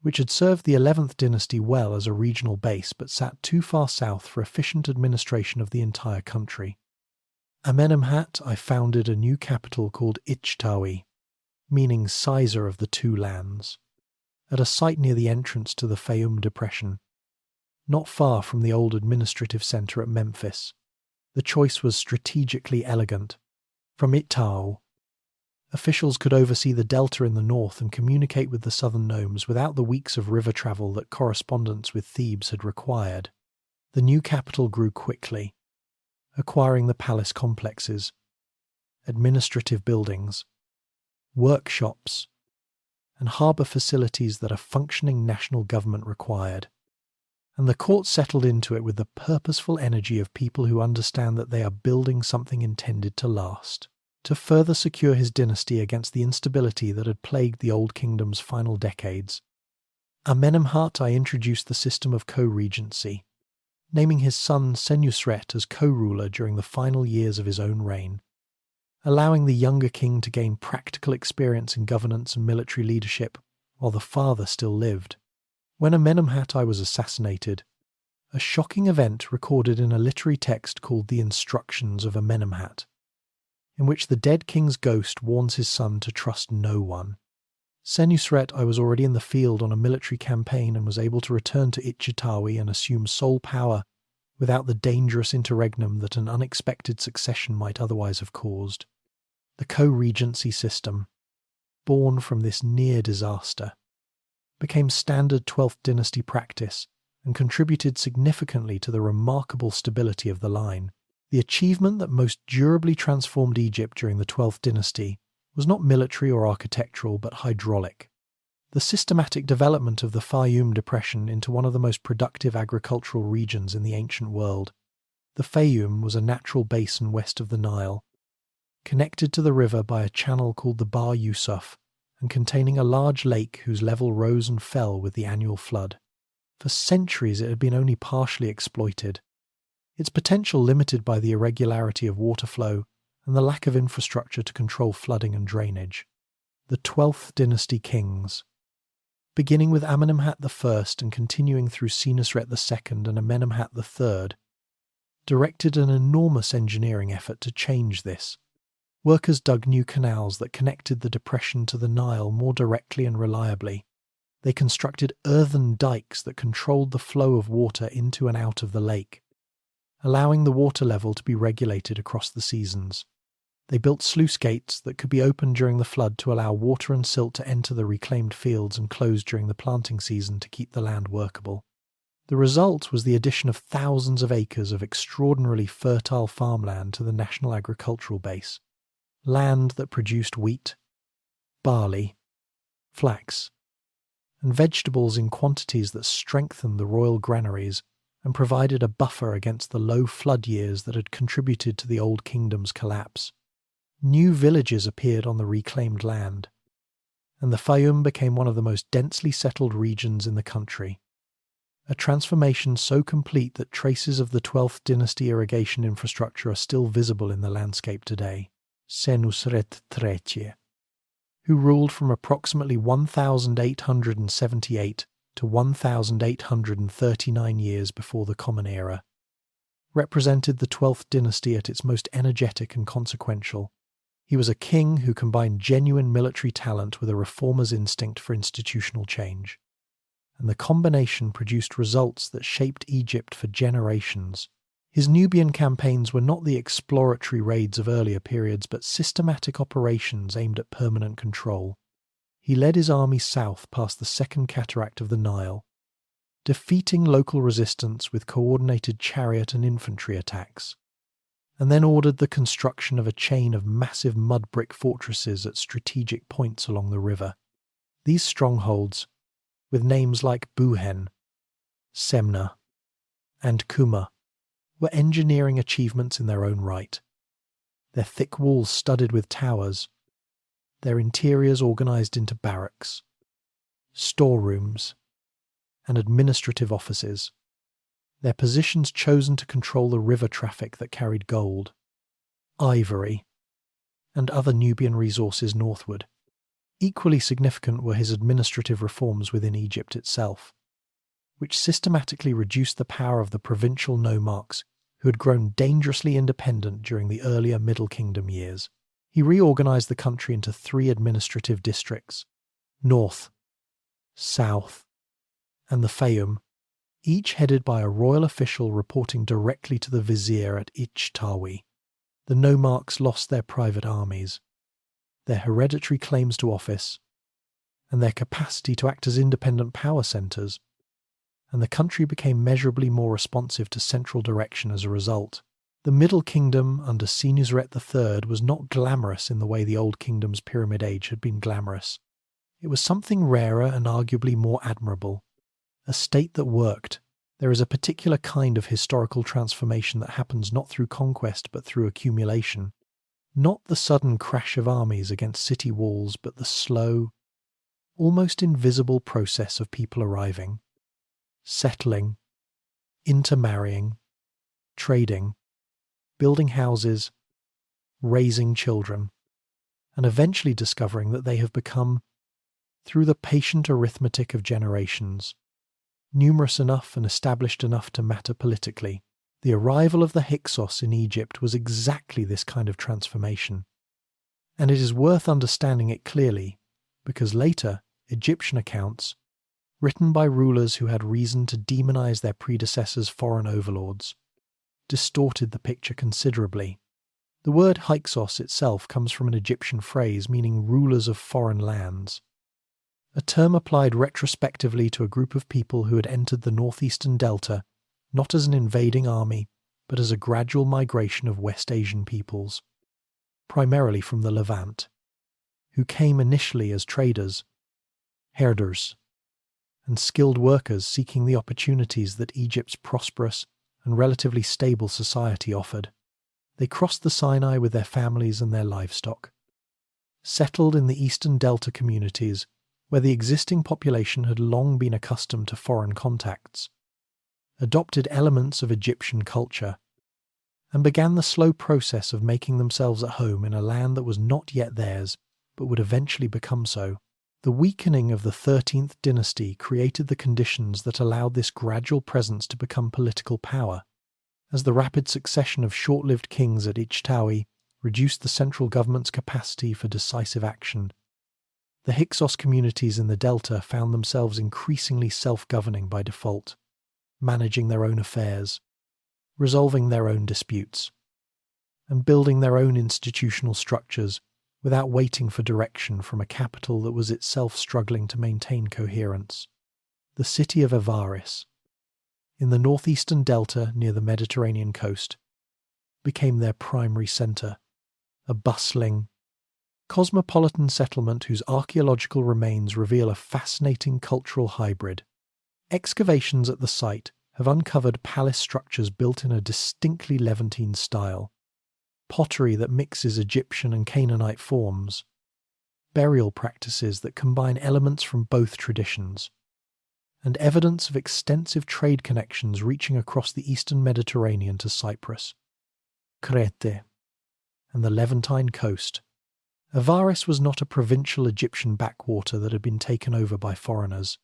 which had served the 11th dynasty well as a regional base but sat too far south for efficient administration of the entire country, Amenemhat I founded a new capital called Ichtawi, meaning sizer of the two lands, at a site near the entrance to the Fayum Depression, not far from the old administrative centre at Memphis. The choice was strategically elegant. From Ittau, Officials could oversee the delta in the north and communicate with the southern nomes without the weeks of river travel that correspondence with Thebes had required. The new capital grew quickly, acquiring the palace complexes, administrative buildings, workshops, and harbour facilities that a functioning national government required. And the court settled into it with the purposeful energy of people who understand that they are building something intended to last. To further secure his dynasty against the instability that had plagued the Old Kingdom's final decades, Amenemhat I introduced the system of co-regency, naming his son Senusret as co-ruler during the final years of his own reign, allowing the younger king to gain practical experience in governance and military leadership while the father still lived. When Amenemhat I was assassinated, a shocking event recorded in a literary text called the Instructions of Amenemhat, in which the dead king's ghost warns his son to trust no one. Senusret I was already in the field on a military campaign and was able to return to Itchitawi and assume sole power without the dangerous interregnum that an unexpected succession might otherwise have caused. The co-regency system, born from this near disaster, became standard 12th dynasty practice and contributed significantly to the remarkable stability of the line. The achievement that most durably transformed Egypt during the 12th dynasty was not military or architectural but hydraulic. The systematic development of the Fayum Depression into one of the most productive agricultural regions in the ancient world. The Fayum was a natural basin west of the Nile, connected to the river by a channel called the Bar Yusuf and containing a large lake whose level rose and fell with the annual flood. For centuries it had been only partially exploited, its potential limited by the irregularity of water flow and the lack of infrastructure to control flooding and drainage. The 12th dynasty kings, beginning with Amenemhat I and continuing through Senusret II and Amenemhat III, directed an enormous engineering effort to change this. Workers dug new canals that connected the depression to the Nile more directly and reliably. They constructed earthen dikes that controlled the flow of water into and out of the lake, allowing the water level to be regulated across the seasons. They built sluice gates that could be opened during the flood to allow water and silt to enter the reclaimed fields and closed during the planting season to keep the land workable. The result was the addition of thousands of acres of extraordinarily fertile farmland to the national agricultural base, land that produced wheat, barley, flax, and vegetables in quantities that strengthened the royal granaries and provided a buffer against the low flood years that had contributed to the Old Kingdom's collapse. New villages appeared on the reclaimed land, and the Fayum became one of the most densely settled regions in the country. A transformation so complete that traces of the 12th dynasty irrigation infrastructure are still visible in the landscape today. Senusret III, who ruled from approximately 1878 to 1839 years before the Common Era, represented the 12th dynasty at its most energetic and consequential. He was a king who combined genuine military talent with a reformer's instinct for institutional change, and the combination produced results that shaped Egypt for generations. His Nubian campaigns were not the exploratory raids of earlier periods, but systematic operations aimed at permanent control. He led his army south past the second cataract of the Nile, defeating local resistance with coordinated chariot and infantry attacks, and then ordered the construction of a chain of massive mud brick fortresses at strategic points along the river. These strongholds, with names like Buhen, Semna, and Kuma, were engineering achievements in their own right. Their thick walls studded with towers, their interiors organized into barracks, storerooms, and administrative offices, their positions chosen to control the river traffic that carried gold, ivory, and other Nubian resources northward. Equally significant were his administrative reforms within Egypt itself, which systematically reduced the power of the provincial nomarchs who had grown dangerously independent during the earlier Middle Kingdom years. He reorganized the country into 3 administrative districts: North, South, and the Fayum, each headed by a royal official reporting directly to the vizier at Ichtawi. The nomarchs lost their private armies, their hereditary claims to office, and their capacity to act as independent power centres, and the country became measurably more responsive to central direction as a result. The Middle Kingdom under Senusret III was not glamorous in the way the Old Kingdom's Pyramid Age had been glamorous. It was something rarer and arguably more admirable, a state that worked. There is a particular kind of historical transformation that happens not through conquest but through accumulation. Not the sudden crash of armies against city walls, but the slow, almost invisible process of people arriving, settling, intermarrying, trading, building houses, raising children, and eventually discovering that they have become, through the patient arithmetic of generations, numerous enough and established enough to matter politically. The arrival of the Hyksos in Egypt was exactly this kind of transformation, and it is worth understanding it clearly because later Egyptian accounts, written by rulers who had reason to demonize their predecessors' foreign overlords, distorted the picture considerably. The word Hyksos itself comes from an Egyptian phrase meaning rulers of foreign lands, a term applied retrospectively to a group of people who had entered the northeastern delta not as an invading army, but as a gradual migration of West Asian peoples, primarily from the Levant, who came initially as traders, herders, and skilled workers seeking the opportunities that Egypt's prosperous and relatively stable society offered. They crossed the Sinai with their families and their livestock, settled in the eastern delta communities where the existing population had long been accustomed to foreign contacts, adopted elements of Egyptian culture, and began the slow process of making themselves at home in a land that was not yet theirs, but would eventually become so. The weakening of the 13th dynasty created the conditions that allowed this gradual presence to become political power, as the rapid succession of short-lived kings at Ichtawi reduced the central government's capacity for decisive action. The Hyksos communities in the delta found themselves increasingly self-governing by default, managing their own affairs, resolving their own disputes, and building their own institutional structures without waiting for direction from a capital that was itself struggling to maintain coherence. The city of Avaris, in the northeastern delta near the Mediterranean coast, became their primary centre, a bustling, cosmopolitan settlement whose archaeological remains reveal a fascinating cultural hybrid. Excavations at the site have uncovered palace structures built in a distinctly Levantine style, pottery that mixes Egyptian and Canaanite forms, burial practices that combine elements from both traditions, and evidence of extensive trade connections reaching across the eastern Mediterranean to Cyprus, Crete, and the Levantine coast. Avaris was not a provincial Egyptian backwater that had been taken over by foreigners.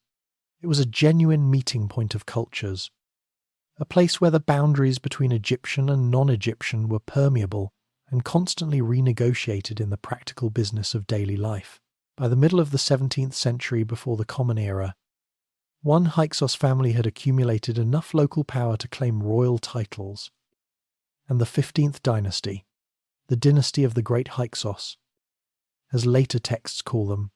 It was a genuine meeting point of cultures, a place where the boundaries between Egyptian and non-Egyptian were permeable and constantly renegotiated in the practical business of daily life. By the middle of the 17th century before the Common Era, one Hyksos family had accumulated enough local power to claim royal titles, and the 15th dynasty, the dynasty of the Great Hyksos, as later texts call them,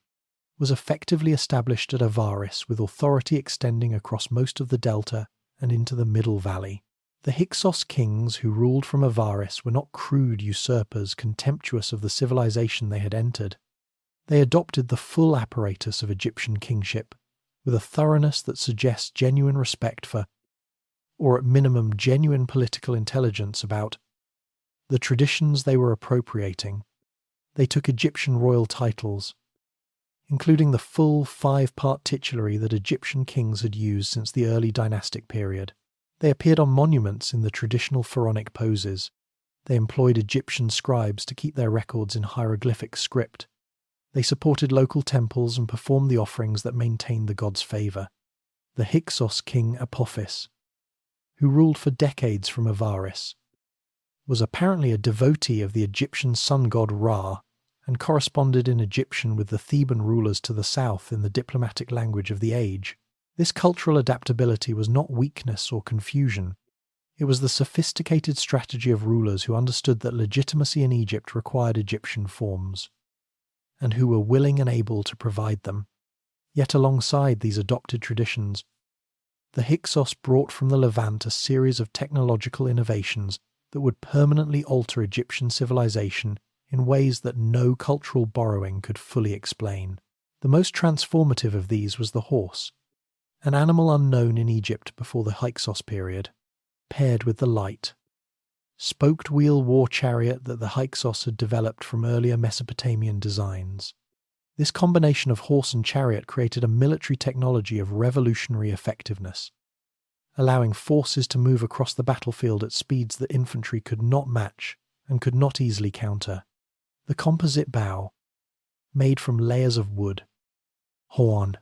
was effectively established at Avaris with authority extending across most of the delta and into the Middle Valley. The Hyksos kings who ruled from Avaris were not crude usurpers contemptuous of the civilization they had entered. They adopted the full apparatus of Egyptian kingship with a thoroughness that suggests genuine respect for, or at minimum genuine political intelligence about, the traditions they were appropriating. They took Egyptian royal titles, including the full 5-part titulary that Egyptian kings had used since the early dynastic period. They appeared on monuments in the traditional pharaonic poses. They employed Egyptian scribes to keep their records in hieroglyphic script. They supported local temples and performed the offerings that maintained the god's favour. The Hyksos king Apophis, who ruled for decades from Avaris, was apparently a devotee of the Egyptian sun god Ra, and corresponded in Egyptian with the Theban rulers to the south in the diplomatic language of the age. This cultural adaptability was not weakness or confusion. It was the sophisticated strategy of rulers who understood that legitimacy in Egypt required Egyptian forms. and who were willing and able to provide them. Yet alongside these adopted traditions, the Hyksos brought from the Levant a series of technological innovations that would permanently alter Egyptian civilization in ways that no cultural borrowing could fully explain. The most transformative of these was the horse, an animal unknown in Egypt before the Hyksos period, paired with the light, spoked wheel war chariot that the Hyksos had developed from earlier Mesopotamian designs. This combination of horse and chariot created a military technology of revolutionary effectiveness, allowing forces to move across the battlefield at speeds that infantry could not match and could not easily counter. The composite bow, made from layers of wood, horn,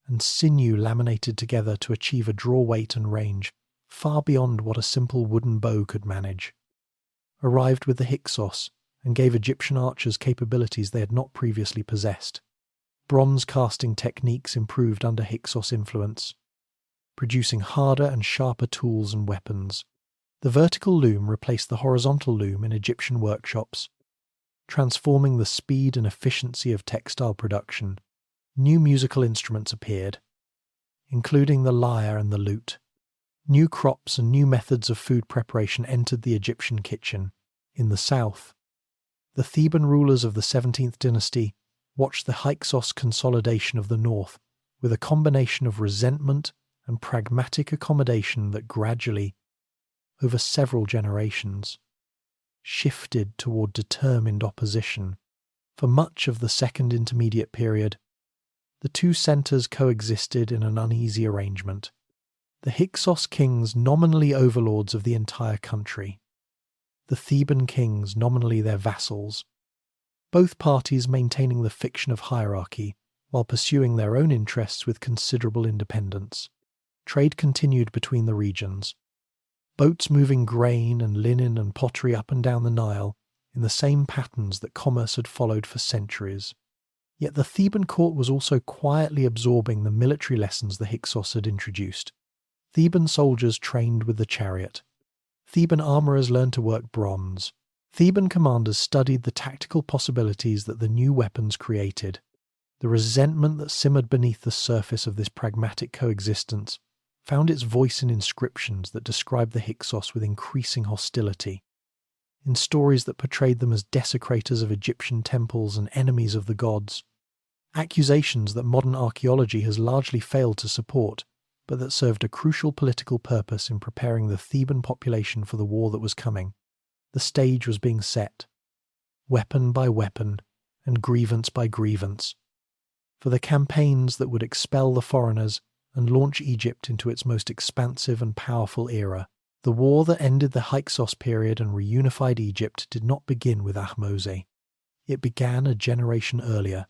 and sinew laminated together to achieve a draw weight and range far beyond what a simple wooden bow could manage, arrived with the Hyksos and gave Egyptian archers capabilities they had not previously possessed. Bronze casting techniques improved under Hyksos influence, producing harder and sharper tools and weapons. The vertical loom replaced the horizontal loom in Egyptian workshops, transforming the speed and efficiency of textile production. New musical instruments appeared, including the lyre and the lute. New crops and new methods of food preparation entered the Egyptian kitchen. In the south, the Theban rulers of the 17th dynasty watched the Hyksos consolidation of the north with a combination of resentment and pragmatic accommodation that gradually, over several generations, shifted toward determined opposition. For much of the Second Intermediate Period, the two centres coexisted in an uneasy arrangement. The Hyksos kings nominally overlords of the entire country, the Theban kings nominally their vassals, both parties maintaining the fiction of hierarchy while pursuing their own interests with considerable independence. Trade continued between the regions, boats moving grain and linen and pottery up and down the Nile in the same patterns that commerce had followed for centuries. Yet the Theban court was also quietly absorbing the military lessons the Hyksos had introduced. Theban soldiers trained with the chariot. Theban armourers learned to work bronze. Theban commanders studied the tactical possibilities that the new weapons created. The resentment that simmered beneath the surface of this pragmatic coexistence found its voice in inscriptions that described the Hyksos with increasing hostility, in stories that portrayed them as desecrators of Egyptian temples and enemies of the gods. Accusations that modern archaeology has largely failed to support, but that served a crucial political purpose in preparing the Theban population for the war that was coming. The stage was being set, weapon by weapon and grievance by grievance, for the campaigns that would expel the foreigners and launch Egypt into its most expansive and powerful era. The war that ended the Hyksos period and reunified Egypt did not begin with Ahmose. It began a generation earlier,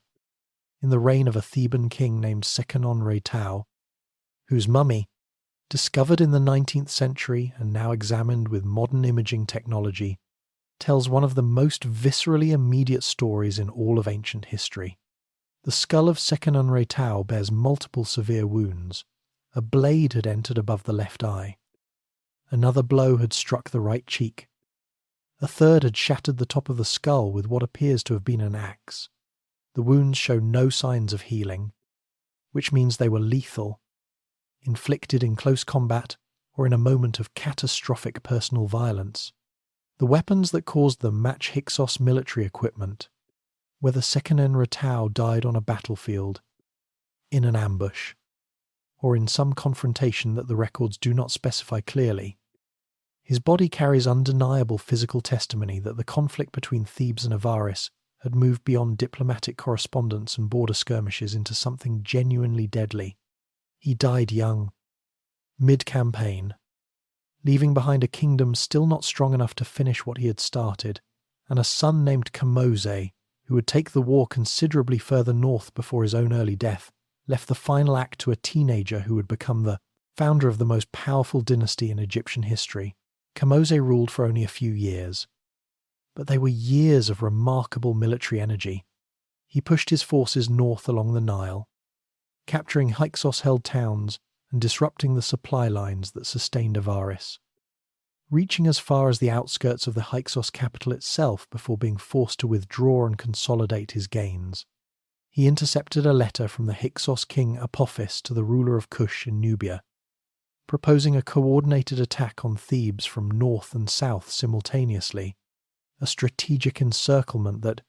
in the reign of a Theban king named Sekhemenu-Retau, whose mummy, discovered in the 19th century and now examined with modern imaging technology, tells one of the most viscerally immediate stories in all of ancient history. The skull of Sekhemenu-Retau bears multiple severe wounds. A blade had entered above the left eye. Another blow had struck the right cheek. A third had shattered the top of the skull with what appears to have been an axe. The wounds show no signs of healing, which means they were lethal, inflicted in close combat or in a moment of catastrophic personal violence. The weapons that caused them match Hyksos military equipment, whether Sekhemenu-Retau died on a battlefield, in an ambush, or in some confrontation that the records do not specify clearly. His body carries undeniable physical testimony that the conflict between Thebes and Avaris had moved beyond diplomatic correspondence and border skirmishes into something genuinely deadly. He died young, mid-campaign, leaving behind a kingdom still not strong enough to finish what he had started, and a son named Kamose, who would take the war considerably further north before his own early death, left the final act to a teenager who would become the founder of the most powerful dynasty in Egyptian history. Kamose ruled for only a few years, but they were years of remarkable military energy. He pushed his forces north along the Nile, capturing Hyksos-held towns and disrupting the supply lines that sustained Avaris. reaching as far as the outskirts of the Hyksos capital itself before being forced to withdraw and consolidate his gains. He intercepted a letter from the Hyksos king Apophis to the ruler of Kush in Nubia, proposing a coordinated attack on Thebes from north and south simultaneously, a strategic encirclement that,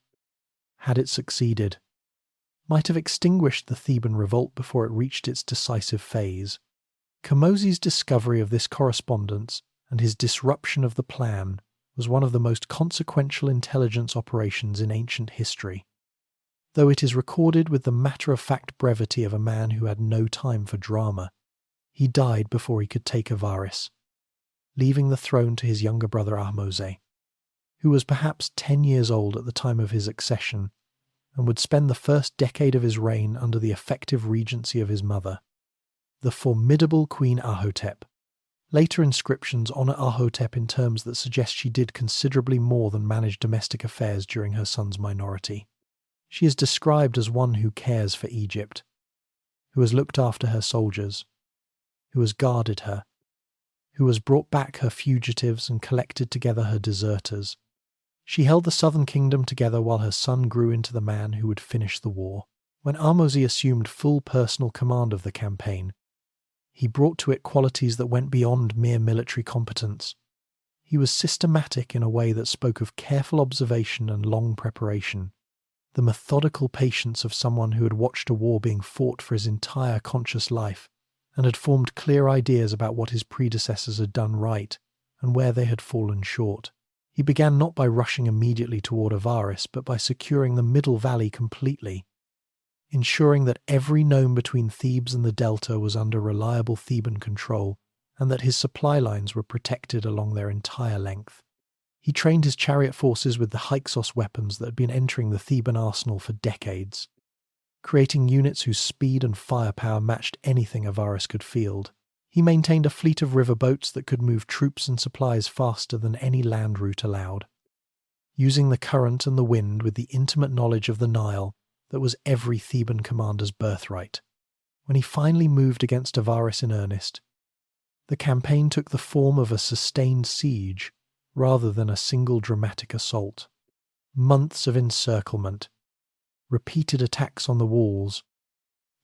had it succeeded, might have extinguished the Theban revolt before it reached its decisive phase. Kamosi's discovery of this correspondence and his disruption of the plan was one of the most consequential intelligence operations in ancient history, though it is recorded with the matter-of-fact brevity of a man who had no time for drama. He died before he could take Avaris, leaving the throne to his younger brother Ahmose, who was perhaps 10 years old at the time of his accession and would spend the first decade of his reign under the effective regency of his mother, the formidable Queen Ahotep. Later inscriptions honour Ahotep in terms that suggest she did considerably more than manage domestic affairs during her son's minority. She is described as one who cares for Egypt, who has looked after her soldiers, who has guarded her, who has brought back her fugitives and collected together her deserters. She held the southern kingdom together while her son grew into the man who would finish the war. When Ahmose assumed full personal command of the campaign, he brought to it qualities that went beyond mere military competence. He was systematic in a way that spoke of careful observation and long preparation, the methodical patience of someone who had watched a war being fought for his entire conscious life and had formed clear ideas about what his predecessors had done right and where they had fallen short. He began not by rushing immediately toward Avaris, but by securing the middle valley completely, ensuring that every nome between Thebes and the delta was under reliable Theban control, and that his supply lines were protected along their entire length. He trained his chariot forces with the Hyksos weapons that had been entering the Theban arsenal for decades, creating units whose speed and firepower matched anything Avaris could field. He maintained a fleet of river boats that could move troops and supplies faster than any land route allowed, using the current and the wind with the intimate knowledge of the Nile that was every Theban commander's birthright. When he finally moved against Avaris in earnest, the campaign took the form of a sustained siege rather than a single dramatic assault. Months of encirclement, repeated attacks on the walls,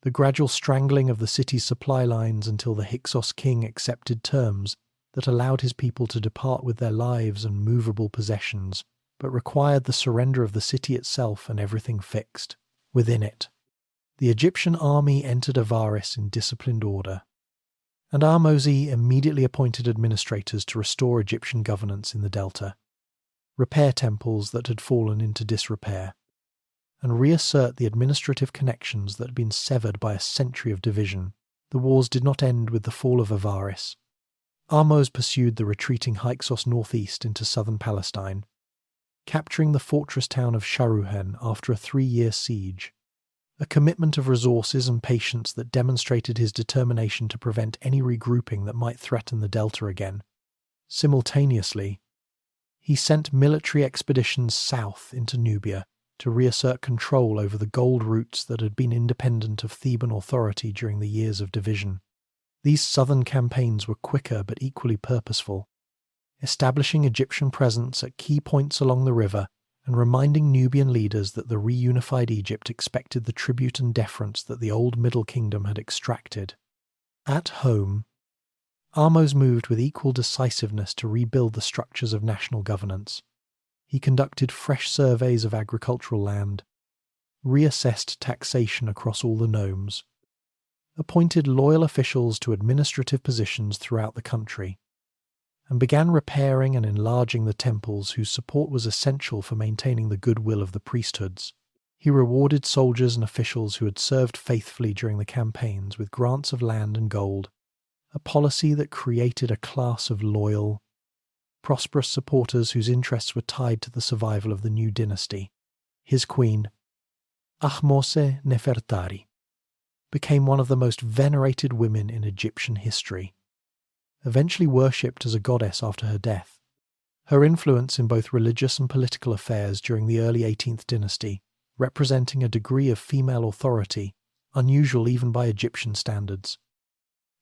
the gradual strangling of the city's supply lines until the Hyksos king accepted terms that allowed his people to depart with their lives and movable possessions, but required the surrender of the city itself and everything fixed within it. The Egyptian army entered Avaris in disciplined order, and Ahmose immediately appointed administrators to restore Egyptian governance in the delta, repair temples that had fallen into disrepair, and reassert the administrative connections that had been severed by a century of division. The wars did not end with the fall of Avaris. Ahmose pursued the retreating Hyksos northeast into southern Palestine, capturing the fortress town of Sharuhen after a 3-year siege, a commitment of resources and patience that demonstrated his determination to prevent any regrouping that might threaten the delta again. Simultaneously, he sent military expeditions south into Nubia to reassert control over the gold routes that had been independent of Theban authority during the years of division. These southern campaigns were quicker but equally purposeful, establishing Egyptian presence at key points along the river and reminding Nubian leaders that the reunified Egypt expected the tribute and deference that the old Middle Kingdom had extracted. At home, Ahmose moved with equal decisiveness to rebuild the structures of national governance. He conducted fresh surveys of agricultural land, reassessed taxation across all the nomes, appointed loyal officials to administrative positions throughout the country, and began repairing and enlarging the temples whose support was essential for maintaining the goodwill of the priesthoods. He rewarded soldiers and officials who had served faithfully during the campaigns with grants of land and gold, a policy that created a class of loyal, prosperous supporters whose interests were tied to the survival of the new dynasty. His queen, Ahmose Nefertari, became one of the most venerated women in Egyptian history, eventually worshipped as a goddess after her death. Her influence in both religious and political affairs during the early 18th dynasty, representing a degree of female authority unusual even by Egyptian standards,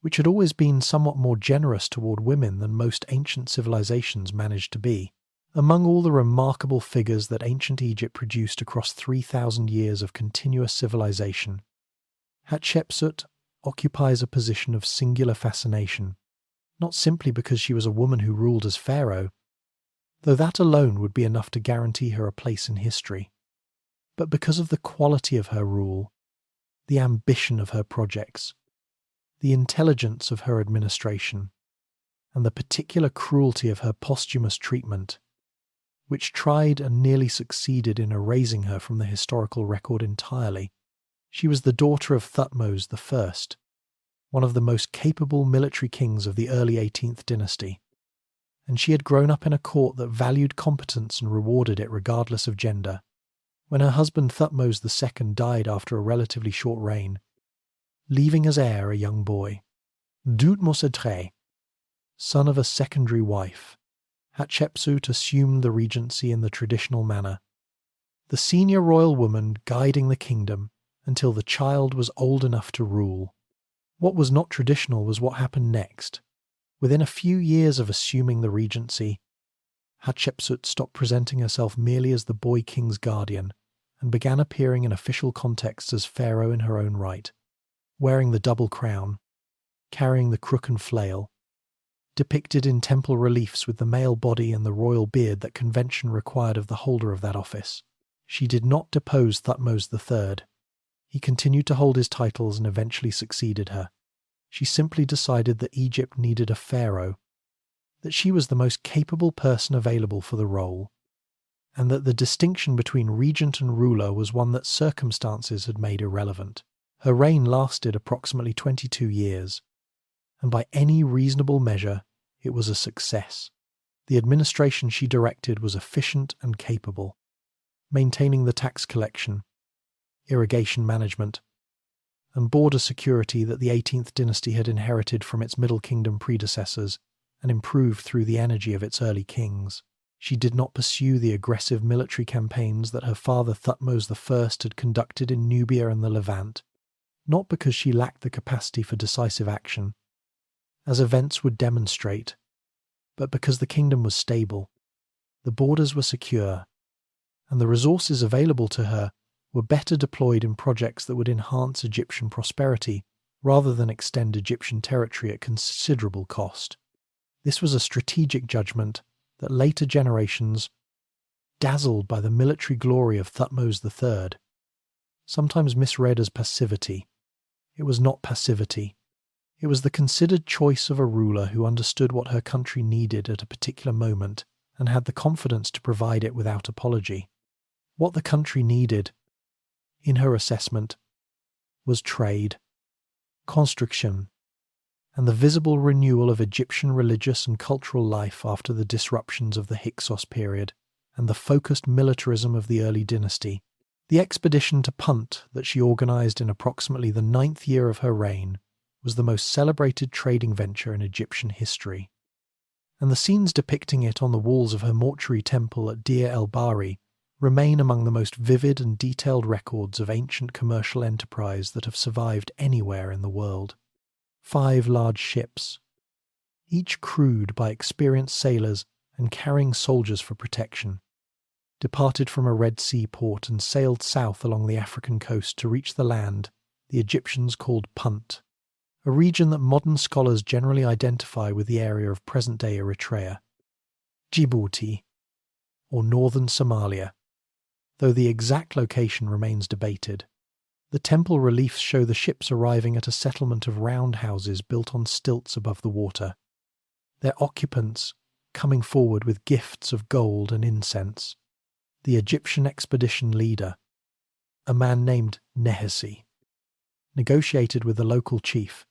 which had always been somewhat more generous toward women than most ancient civilizations managed to be. Among all the remarkable figures that ancient Egypt produced across 3,000 years of continuous civilization, Hatshepsut occupies a position of singular fascination, not simply because she was a woman who ruled as pharaoh, though that alone would be enough to guarantee her a place in history, but because of the quality of her rule, the ambition of her projects, the intelligence of her administration, and the particular cruelty of her posthumous treatment, which tried and nearly succeeded in erasing her from the historical record entirely. She was the daughter of Thutmose I, one of the most capable military kings of the early 18th dynasty, and she had grown up in a court that valued competence and rewarded it regardless of gender. When her husband Thutmose II died after a relatively short reign, leaving as heir a young boy, Dutmos, son of a secondary wife, Hatshepsut assumed the regency in the traditional manner, the senior royal woman guiding the kingdom until the child was old enough to rule. What was not traditional was what happened next. Within a few years of assuming the regency, Hatshepsut stopped presenting herself merely as the boy king's guardian and began appearing in official contexts as pharaoh in her own right, wearing the double crown, carrying the crook and flail, depicted in temple reliefs with the male body and the royal beard that convention required of the holder of that office. She did not depose Thutmose III. He continued to hold his titles and eventually succeeded her. She simply decided that Egypt needed a pharaoh, that she was the most capable person available for the role, and that the distinction between regent and ruler was one that circumstances had made irrelevant. Her reign lasted approximately 22 years, and by any reasonable measure, it was a success. The administration she directed was efficient and capable, maintaining the tax collection, irrigation management, and border security that the 18th dynasty had inherited from its Middle Kingdom predecessors and improved through the energy of its early kings. She did not pursue the aggressive military campaigns that her father Thutmose I had conducted in Nubia and the Levant, not because she lacked the capacity for decisive action, as events would demonstrate, but because the kingdom was stable, the borders were secure, and the resources available to her were better deployed in projects that would enhance Egyptian prosperity rather than extend Egyptian territory at considerable cost. This was a strategic judgment that later generations, dazzled by the military glory of Thutmose III, sometimes misread as passivity. It was not passivity. It was the considered choice of a ruler who understood what her country needed at a particular moment and had the confidence to provide it without apology. What the country needed, in her assessment, was trade, construction, and the visible renewal of Egyptian religious and cultural life after the disruptions of the Hyksos period and the focused militarism of the early dynasty. The expedition to Punt that she organized in approximately the 9th year of her reign was the most celebrated trading venture in Egyptian history, and the scenes depicting it on the walls of her mortuary temple at Deir el-Bahri remain among the most vivid and detailed records of ancient commercial enterprise that have survived anywhere in the world. 5 large ships, each crewed by experienced sailors and carrying soldiers for protection, departed from a Red Sea port and sailed south along the African coast to reach the land the Egyptians called Punt, a region that modern scholars generally identify with the area of present-day Eritrea, Djibouti, or northern Somalia, though the exact location remains debated. The temple reliefs show the ships arriving at a settlement of round houses built on stilts above the water, their occupants coming forward with gifts of gold and incense. The Egyptian expedition leader, a man named Nehesi, negotiated with the local chief,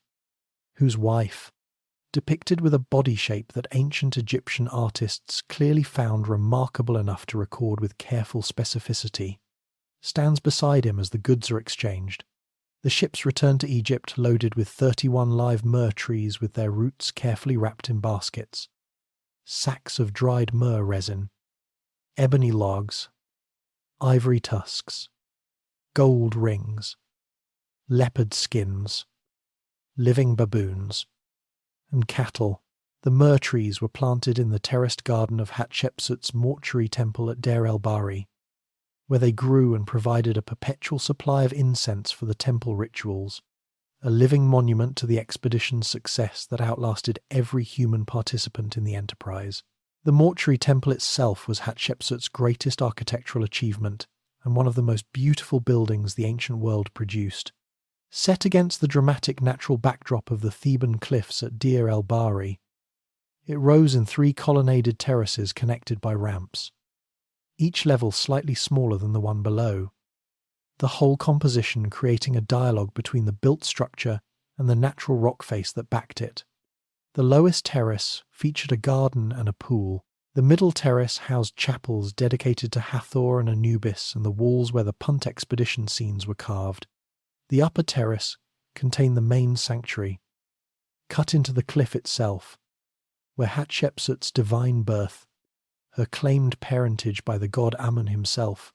whose wife, depicted with a body shape that ancient Egyptian artists clearly found remarkable enough to record with careful specificity, stands beside him as the goods are exchanged. The ships return to Egypt loaded with 31 live myrrh trees with their roots carefully wrapped in baskets, sacks of dried myrrh resin, ebony logs, ivory tusks, gold rings, leopard skins, living baboons, and cattle. The myrrh trees were planted in the terraced garden of Hatshepsut's mortuary temple at Deir el-Bahari, where they grew and provided a perpetual supply of incense for the temple rituals, a living monument to the expedition's success that outlasted every human participant in the enterprise. The mortuary temple itself was Hatshepsut's greatest architectural achievement and one of the most beautiful buildings the ancient world produced. Set against the dramatic natural backdrop of the Theban cliffs at Deir el-Bahari, it rose in 3 colonnaded terraces connected by ramps, each level slightly smaller than the one below, the whole composition creating a dialogue between the built structure and the natural rock face that backed it. The lowest terrace featured a garden and a pool. The middle terrace housed chapels dedicated to Hathor and Anubis and the walls where the Punt expedition scenes were carved. The upper terrace contained the main sanctuary, cut into the cliff itself, where Hatshepsut's divine birth, her claimed parentage by the god Amun himself,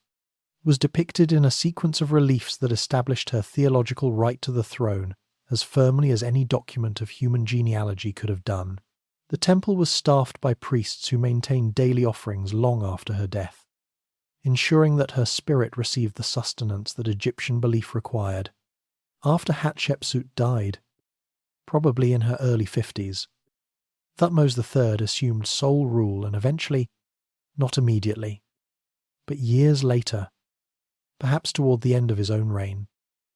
was depicted in a sequence of reliefs that established her theological right to the throne as firmly as any document of human genealogy could have done. The temple was staffed by priests who maintained daily offerings long after her death, ensuring that her spirit received the sustenance that Egyptian belief required. After Hatshepsut died, probably in her early 50s, Thutmose III assumed sole rule and eventually, not immediately, but years later, perhaps toward the end of his own reign,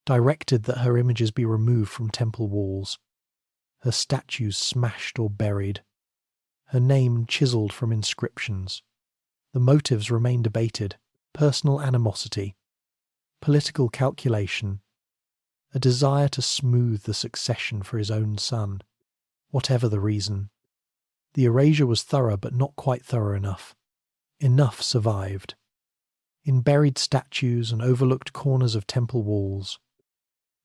directed that her images be removed from temple walls, her statues smashed or buried, her name chiseled from inscriptions. The motives remain debated: personal animosity, political calculation, a desire to smooth the succession for his own son. Whatever the reason, the erasure was thorough but not quite thorough enough. Enough survived, in buried statues and overlooked corners of temple walls,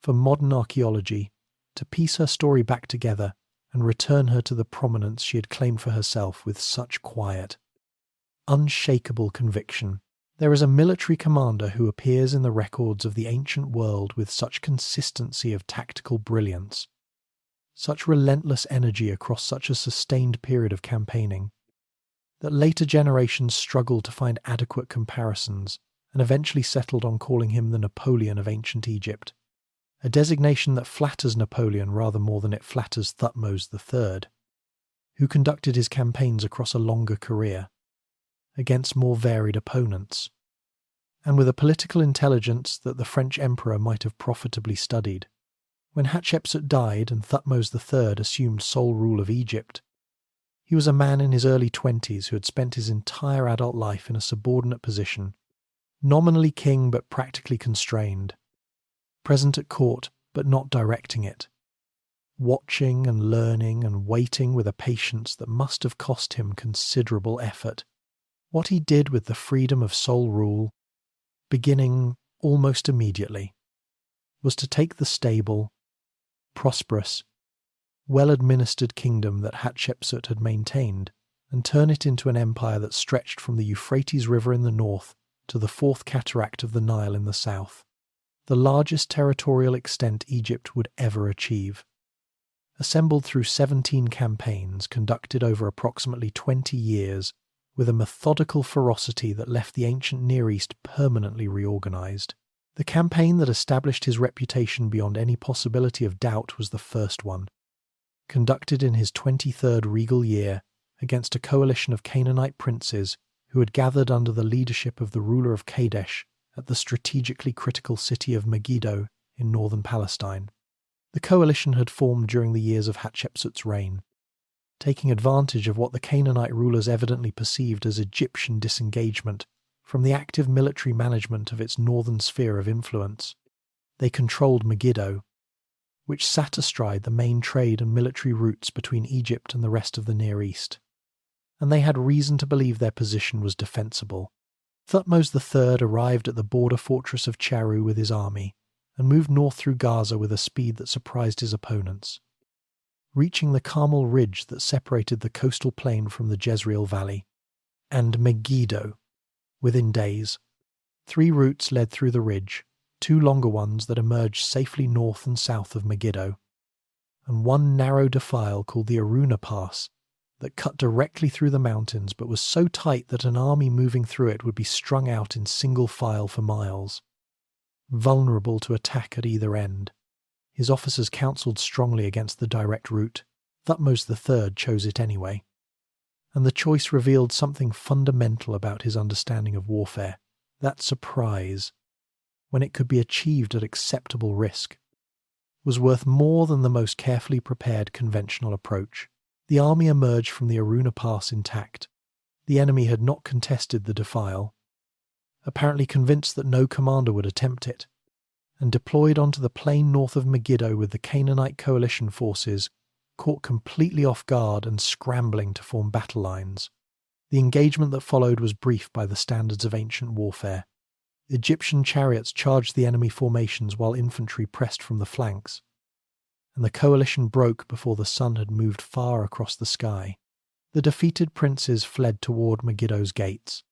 for modern archaeology to piece her story back together and return her to the prominence she had claimed for herself with such quiet, unshakable conviction. There is a military commander who appears in the records of the ancient world with such consistency of tactical brilliance, such relentless energy across such a sustained period of campaigning, that later generations struggled to find adequate comparisons and eventually settled on calling him the Napoleon of ancient Egypt, a designation that flatters Napoleon rather more than it flatters Thutmose III, who conducted his campaigns across a longer career, against more varied opponents, and with a political intelligence that the French emperor might have profitably studied. When Hatshepsut died and Thutmose III assumed sole rule of Egypt, he was a man in his early 20s who had spent his entire adult life in a subordinate position, nominally king but practically constrained, present at court but not directing it, watching and learning and waiting with a patience that must have cost him considerable effort. What he did with the freedom of sole rule, beginning almost immediately, was to take the stable, prosperous, well-administered kingdom that Hatshepsut had maintained and turn it into an empire that stretched from the Euphrates River in the north to the fourth cataract of the Nile in the south, the largest territorial extent Egypt would ever achieve. Assembled through 17 campaigns conducted over approximately 20 years, with a methodical ferocity that left the ancient Near East permanently reorganized. The campaign that established his reputation beyond any possibility of doubt was the first one, conducted in his 23rd regal year against a coalition of Canaanite princes who had gathered under the leadership of the ruler of Kadesh at the strategically critical city of Megiddo in northern Palestine. The coalition had formed during the years of Hatshepsut's reign, taking advantage of what the Canaanite rulers evidently perceived as Egyptian disengagement from the active military management of its northern sphere of influence. They controlled Megiddo, which sat astride the main trade and military routes between Egypt and the rest of the Near East, and they had reason to believe their position was defensible. Thutmose III arrived at the border fortress of Charu with his army and moved north through Gaza with a speed that surprised his opponents, reaching the Carmel Ridge that separated the coastal plain from the Jezreel Valley, and Megiddo within days. 3 routes led through the ridge, 2 longer ones that emerged safely north and south of Megiddo. and one narrow defile called the Aruna Pass that cut directly through the mountains but was so tight that an army moving through it would be strung out in single file for miles. Vulnerable to attack at either end, his officers counselled strongly against the direct route. Thutmose III chose it anyway, and the choice revealed something fundamental about his understanding of warfare: that surprise, when it could be achieved at acceptable risk, was worth more than the most carefully prepared conventional approach. The army emerged from the Aruna Pass intact. The enemy had not contested the defile, apparently convinced that no commander would attempt it, and deployed onto the plain north of Megiddo with the Canaanite coalition forces caught completely off guard and scrambling to form battle lines. The engagement that followed was brief by the standards of ancient warfare. Egyptian chariots charged the enemy formations while infantry pressed from the flanks, and the coalition broke before the sun had moved far across the sky. The defeated princes fled toward Megiddo's gates,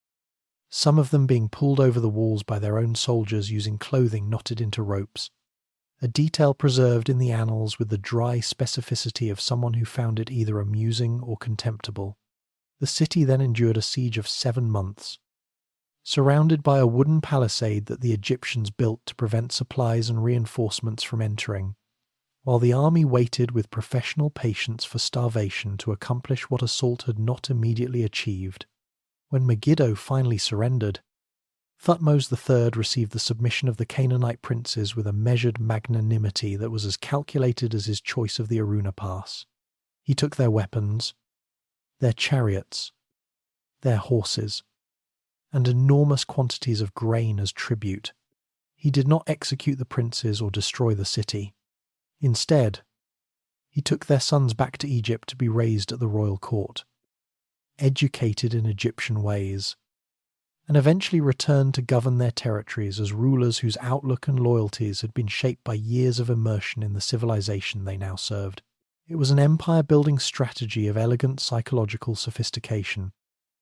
some of them being pulled over the walls by their own soldiers using clothing knotted into ropes, a detail preserved in the annals with the dry specificity of someone who found it either amusing or contemptible. The city then endured a siege of 7 months, surrounded by a wooden palisade that the Egyptians built to prevent supplies and reinforcements from entering, while the army waited with professional patience for starvation to accomplish what assault had not immediately achieved. When Megiddo finally surrendered, Thutmose III received the submission of the Canaanite princes with a measured magnanimity that was as calculated as his choice of the Aruna Pass. He took their weapons, their chariots, their horses, and enormous quantities of grain as tribute. He did not execute the princes or destroy the city. Instead, he took their sons back to Egypt to be raised at the royal court, educated in Egyptian ways, and eventually returned to govern their territories as rulers whose outlook and loyalties had been shaped by years of immersion in the civilization they now served. It was an empire-building strategy of elegant psychological sophistication,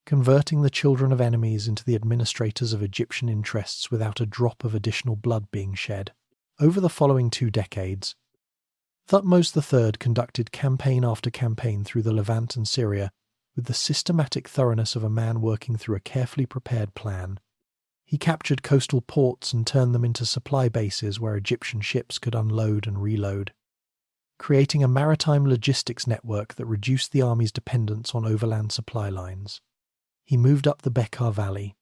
converting the children of enemies into the administrators of Egyptian interests without a drop of additional blood being shed. Over the following 2 decades, Thutmose III conducted campaign after campaign through the Levant and Syria with the systematic thoroughness of a man working through a carefully prepared plan. He captured coastal ports and turned them into supply bases where Egyptian ships could unload and reload, creating a maritime logistics network that reduced the army's dependence on overland supply lines. He moved up the Bekaa Valley,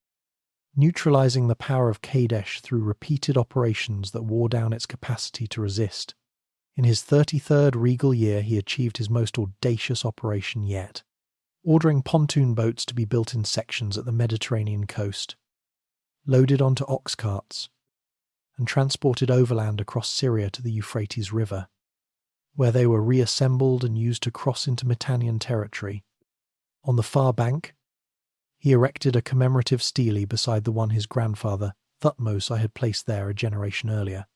neutralizing the power of Kadesh through repeated operations that wore down its capacity to resist. In his 33rd regal year, he achieved his most audacious operation yet, ordering pontoon boats to be built in sections at the Mediterranean coast, loaded onto ox carts, and transported overland across Syria to the Euphrates River, where they were reassembled and used to cross into Mitannian territory. On the far bank, he erected a commemorative stele beside the one his grandfather, Thutmose, had placed there a generation earlier,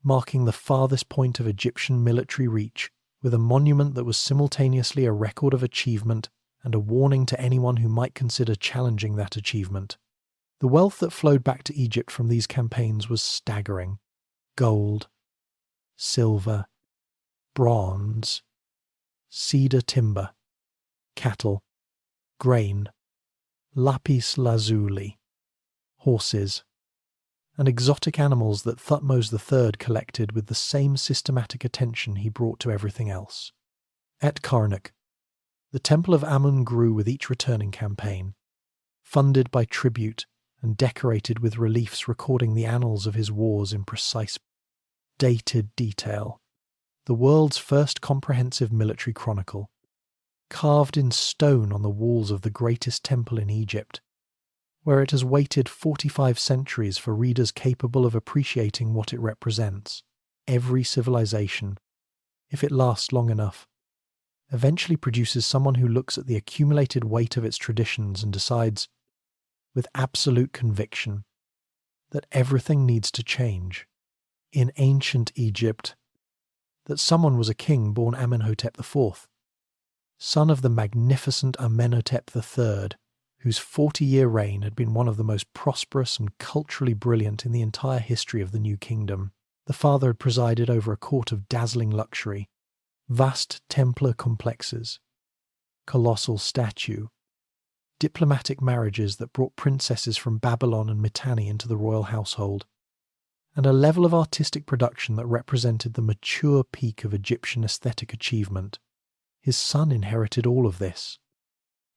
marking the farthest point of Egyptian military reach, with a monument that was simultaneously a record of achievement and a warning to anyone who might consider challenging that achievement. The wealth that flowed back to Egypt from these campaigns was staggering. Gold, silver, bronze, cedar timber, cattle, grain, lapis lazuli, horses, and exotic animals that Thutmose III collected with the same systematic attention he brought to everything else. At Karnak, the Temple of Amun grew with each returning campaign, funded by tribute and decorated with reliefs recording the annals of his wars in precise, dated detail. The world's first comprehensive military chronicle, carved in stone on the walls of the greatest temple in Egypt, where it has waited 45 centuries for readers capable of appreciating what it represents. Every civilization, if it lasts long enough, eventually produces someone who looks at the accumulated weight of its traditions and decides, with absolute conviction, that everything needs to change. In ancient Egypt, that someone was a king born Amenhotep IV, son of the magnificent Amenhotep III, whose 40-year reign had been one of the most prosperous and culturally brilliant in the entire history of the New Kingdom. The father had presided over a court of dazzling luxury, Vast templar complexes, colossal statue, diplomatic marriages that brought princesses from Babylon and Mitanni into the royal household, and a level of artistic production that represented the mature peak of Egyptian aesthetic achievement. His son inherited all of this,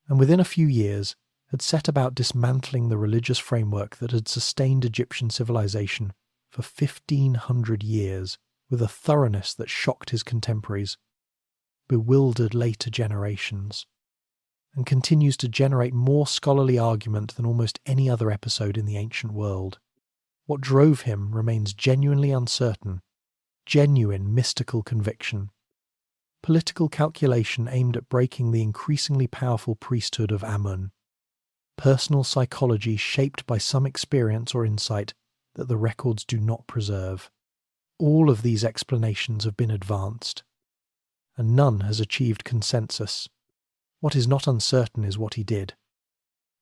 and within a few years had set about dismantling the religious framework that had sustained Egyptian civilization for 1,500 years with a thoroughness that shocked his contemporaries, bewildered later generations, and continues to generate more scholarly argument than almost any other episode in the ancient world. What drove him remains genuinely uncertain, genuine mystical conviction, political calculation aimed at breaking the increasingly powerful priesthood of Amun, personal psychology shaped by some experience or insight that the records do not preserve. All of these explanations have been advanced, and none has achieved consensus. What is not uncertain is what he did,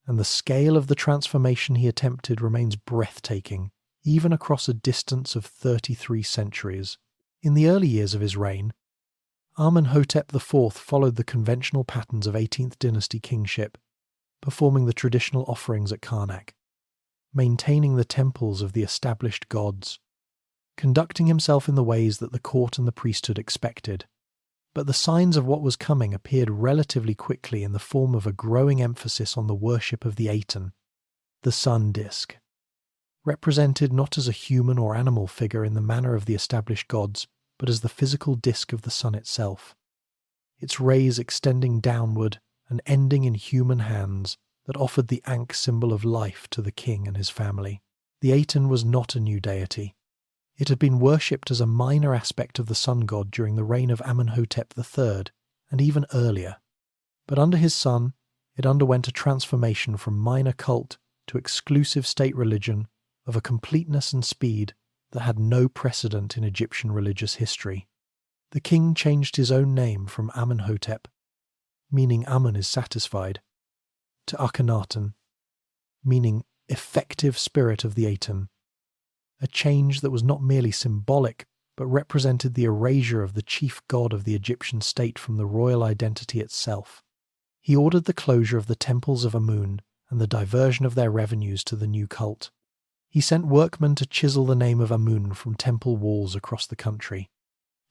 and the scale of the transformation he attempted remains breathtaking, even across a distance of 33 centuries. In the early years of his reign, Amenhotep IV followed the conventional patterns of 18th dynasty kingship, performing the traditional offerings at Karnak, maintaining the temples of the established gods, conducting himself in the ways that the court and the priesthood expected. But the signs of what was coming appeared relatively quickly in the form of a growing emphasis on the worship of the Aten, the sun disk, represented not as a human or animal figure in the manner of the established gods, but as the physical disk of the sun itself, its rays extending downward and ending in human hands that offered the Ankh symbol of life to the king and his family. The Aten was not a new deity. It had been worshipped as a minor aspect of the sun god during the reign of Amenhotep III, and even earlier. But under his son, it underwent a transformation from minor cult to exclusive state religion of a completeness and speed that had no precedent in Egyptian religious history. The king changed his own name from Amenhotep, meaning Amun is satisfied, to Akhenaten, meaning effective spirit of the Aten, a change that was not merely symbolic, but represented the erasure of the chief god of the Egyptian state from the royal identity itself. He ordered the closure of the temples of Amun and the diversion of their revenues to the new cult. He sent workmen to chisel the name of Amun from temple walls across the country,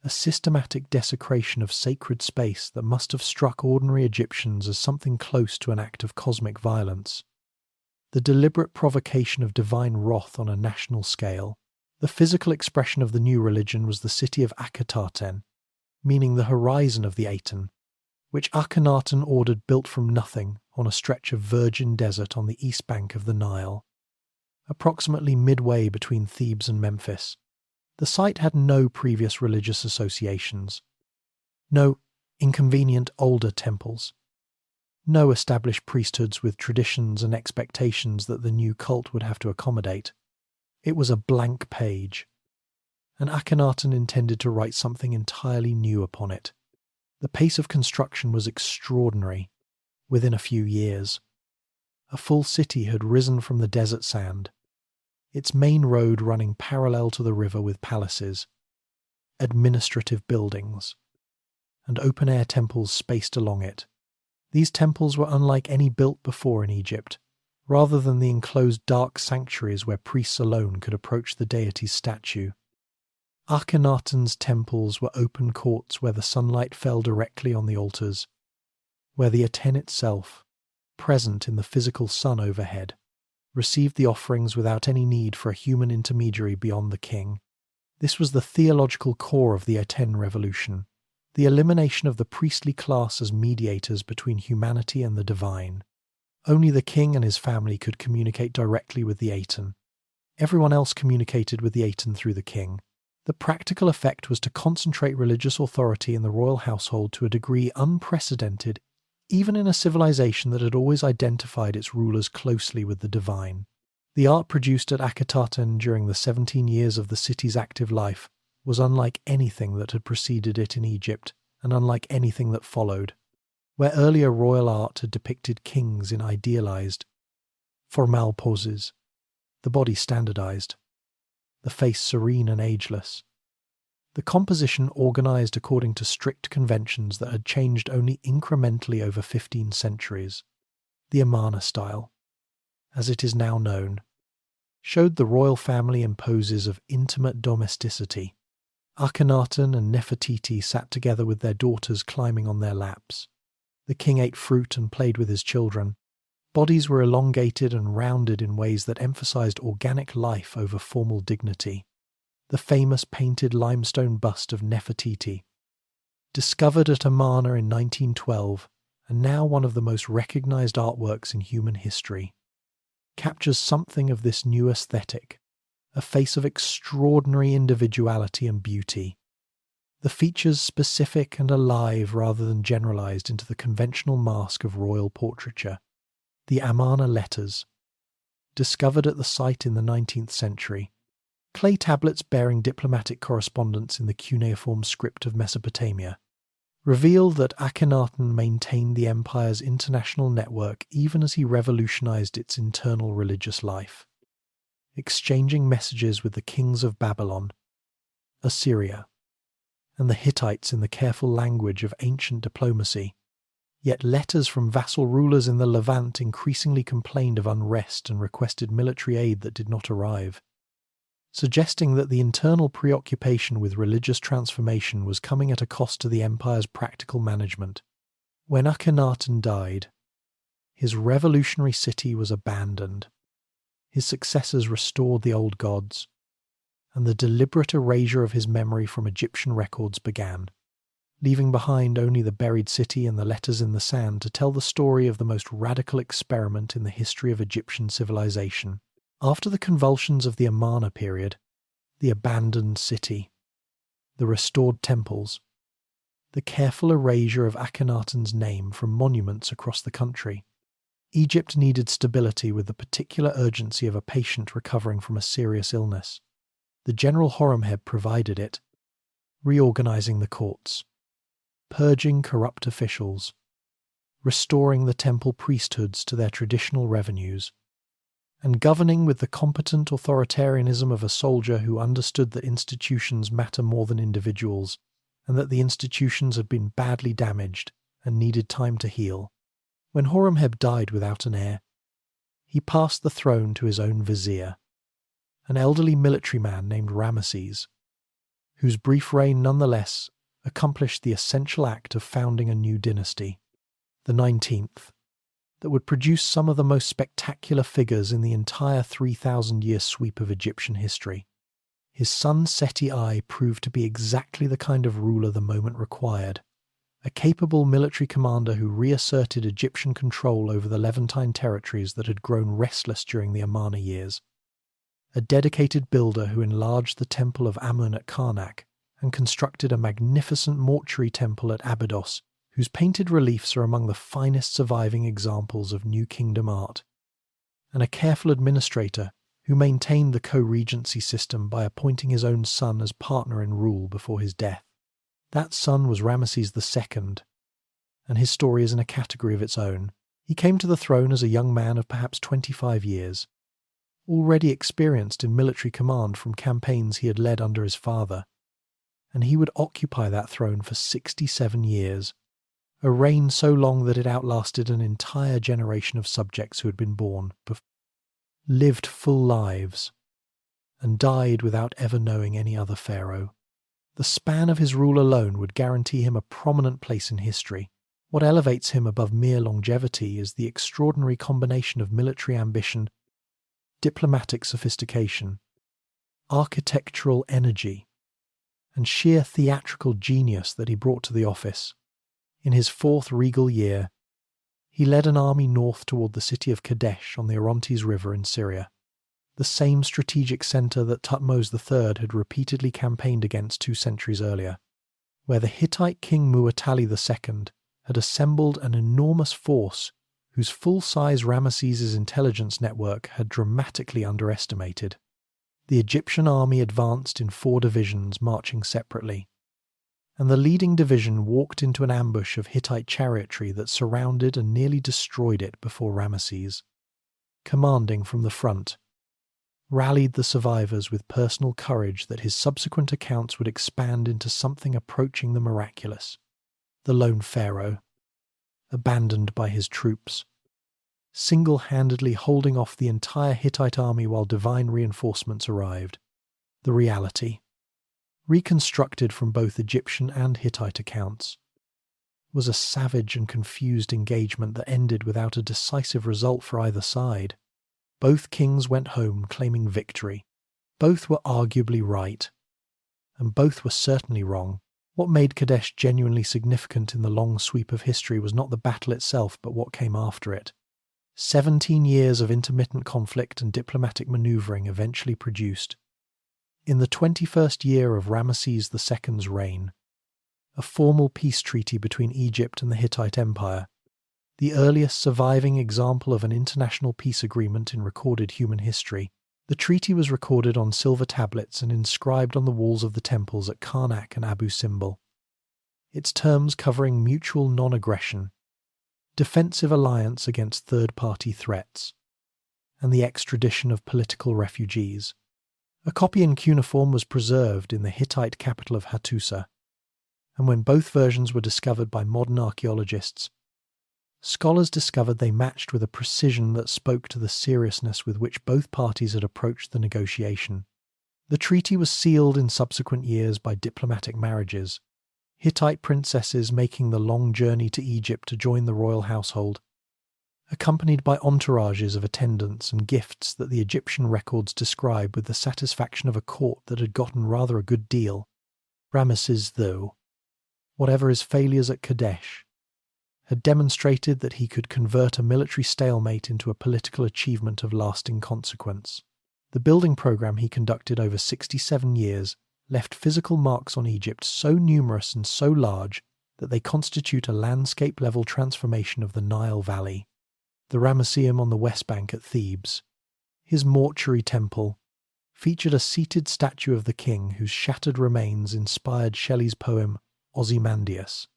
a systematic desecration of sacred space that must have struck ordinary Egyptians as something close to an act of cosmic violence. The deliberate provocation of divine wrath on a national scale. The physical expression of the new religion was the city of Akhetaten, meaning the horizon of the Aten, which Akhenaten ordered built from nothing on a stretch of virgin desert on the east bank of the Nile, approximately midway between Thebes and Memphis. The site had no previous religious associations, no inconvenient older temples, no established priesthoods with traditions and expectations that the new cult would have to accommodate. It was a blank page, and Akhenaten intended to write something entirely new upon it. The pace of construction was extraordinary. Within a few years, a full city had risen from the desert sand, its main road running parallel to the river with palaces, administrative buildings, and open-air temples spaced along it. These temples were unlike any built before in Egypt, rather than the enclosed dark sanctuaries where priests alone could approach the deity's statue. Akhenaten's temples were open courts where the sunlight fell directly on the altars, where the Aten itself, present in the physical sun overhead, received the offerings without any need for a human intermediary beyond the king. This was the theological core of the Aten revolution, the elimination of the priestly class as mediators between humanity and the divine. Only the king and his family could communicate directly with the Aten. Everyone else communicated with the Aten through the king. The practical effect was to concentrate religious authority in the royal household to a degree unprecedented, even in a civilization that had always identified its rulers closely with the divine. The art produced at Akhetaten during the 17 years of the city's active life was unlike anything that had preceded it in Egypt, and unlike anything that followed. Where earlier royal art had depicted kings in idealized, formal poses, the body standardized, the face serene and ageless, the composition organized according to strict conventions that had changed only incrementally over 15 centuries. The Amarna style, as it is now known, showed the royal family in poses of intimate domesticity. Akhenaten and Nefertiti sat together with their daughters climbing on their laps. The king ate fruit and played with his children. Bodies were elongated and rounded in ways that emphasized organic life over formal dignity. The famous painted limestone bust of Nefertiti, discovered at Amarna in 1912 and now one of the most recognized artworks in human history, captures something of this new aesthetic, a face of extraordinary individuality and beauty. The features specific and alive rather than generalized into the conventional mask of royal portraiture. The Amarna letters, discovered at the site in the 19th century, clay tablets bearing diplomatic correspondence in the cuneiform script of Mesopotamia, reveal that Akhenaten maintained the empire's international network even as he revolutionized its internal religious life, exchanging messages with the kings of Babylon, Assyria, and the Hittites in the careful language of ancient diplomacy. Yet letters from vassal rulers in the Levant increasingly complained of unrest and requested military aid that did not arrive, suggesting that the internal preoccupation with religious transformation was coming at a cost to the empire's practical management. When Akhenaten died, his revolutionary city was abandoned. His successors restored the old gods, and the deliberate erasure of his memory from Egyptian records began, leaving behind only the buried city and the letters in the sand to tell the story of the most radical experiment in the history of Egyptian civilization. After the convulsions of the Amarna period, the abandoned city, the restored temples, the careful erasure of Akhenaten's name from monuments across the country, Egypt needed stability with the particular urgency of a patient recovering from a serious illness. The general Horemheb provided it, reorganizing the courts, purging corrupt officials, restoring the temple priesthoods to their traditional revenues, and governing with the competent authoritarianism of a soldier who understood that institutions matter more than individuals, and that the institutions had been badly damaged and needed time to heal. When Horemheb died without an heir, he passed the throne to his own vizier, an elderly military man named Ramesses, whose brief reign nonetheless accomplished the essential act of founding a new dynasty, the 19th, that would produce some of the most spectacular figures in the entire 3,000-year sweep of Egyptian history. His son Seti I proved to be exactly the kind of ruler the moment required, a capable military commander who reasserted Egyptian control over the Levantine territories that had grown restless during the Amarna years, a dedicated builder who enlarged the temple of Amun at Karnak and constructed a magnificent mortuary temple at Abydos, whose painted reliefs are among the finest surviving examples of New Kingdom art, and a careful administrator who maintained the co-regency system by appointing his own son as partner in rule before his death. That son was Ramesses II, and his story is in a category of its own. He came to the throne as a young man of perhaps 25 years, already experienced in military command from campaigns he had led under his father, and he would occupy that throne for 67 years, a reign so long that it outlasted an entire generation of subjects who had been born, lived full lives, and died without ever knowing any other pharaoh. The span of his rule alone would guarantee him a prominent place in history. What elevates him above mere longevity is the extraordinary combination of military ambition, diplomatic sophistication, architectural energy, and sheer theatrical genius that he brought to the office. In his 4th regal year, he led an army north toward the city of Kadesh on the Orontes River in Syria, the same strategic centre that Thutmose III had repeatedly campaigned against 2 centuries earlier, where the Hittite king Muwatalli II had assembled an enormous force whose full-size Ramesses' intelligence network had dramatically underestimated. The Egyptian army advanced in 4 divisions marching separately, and the leading division walked into an ambush of Hittite chariotry that surrounded and nearly destroyed it before Ramesses, commanding from the front, rallied the survivors with personal courage that his subsequent accounts would expand into something approaching the miraculous. The lone pharaoh, abandoned by his troops, single-handedly holding off the entire Hittite army while divine reinforcements arrived. The reality, reconstructed from both Egyptian and Hittite accounts, was a savage and confused engagement that ended without a decisive result for either side. Both kings went home claiming victory. Both were arguably right, and both were certainly wrong. What made Kadesh genuinely significant in the long sweep of history was not the battle itself, but what came after it. 17 years of intermittent conflict and diplomatic maneuvering eventually produced, in the 21st year of Ramesses II's reign, a formal peace treaty between Egypt and the Hittite Empire, the earliest surviving example of an international peace agreement in recorded human history. The treaty was recorded on silver tablets and inscribed on the walls of the temples at Karnak and Abu Simbel. Its terms covering mutual non-aggression, defensive alliance against third-party threats, and the extradition of political refugees. A copy in cuneiform was preserved in the Hittite capital of Hattusa, and when both versions were discovered by modern archaeologists, scholars discovered they matched with a precision that spoke to the seriousness with which both parties had approached the negotiation. The treaty was sealed in subsequent years by diplomatic marriages, Hittite princesses making the long journey to Egypt to join the royal household, accompanied by entourages of attendants and gifts that the Egyptian records describe with the satisfaction of a court that had gotten rather a good deal. Ramesses, though, whatever his failures at Kadesh, had demonstrated that he could convert a military stalemate into a political achievement of lasting consequence. The building program he conducted over 67 years left physical marks on Egypt so numerous and so large that they constitute a landscape-level transformation of the Nile Valley. The Ramesseum on the West Bank at Thebes, his mortuary temple, featured a seated statue of the king whose shattered remains inspired Shelley's poem Ozymandias,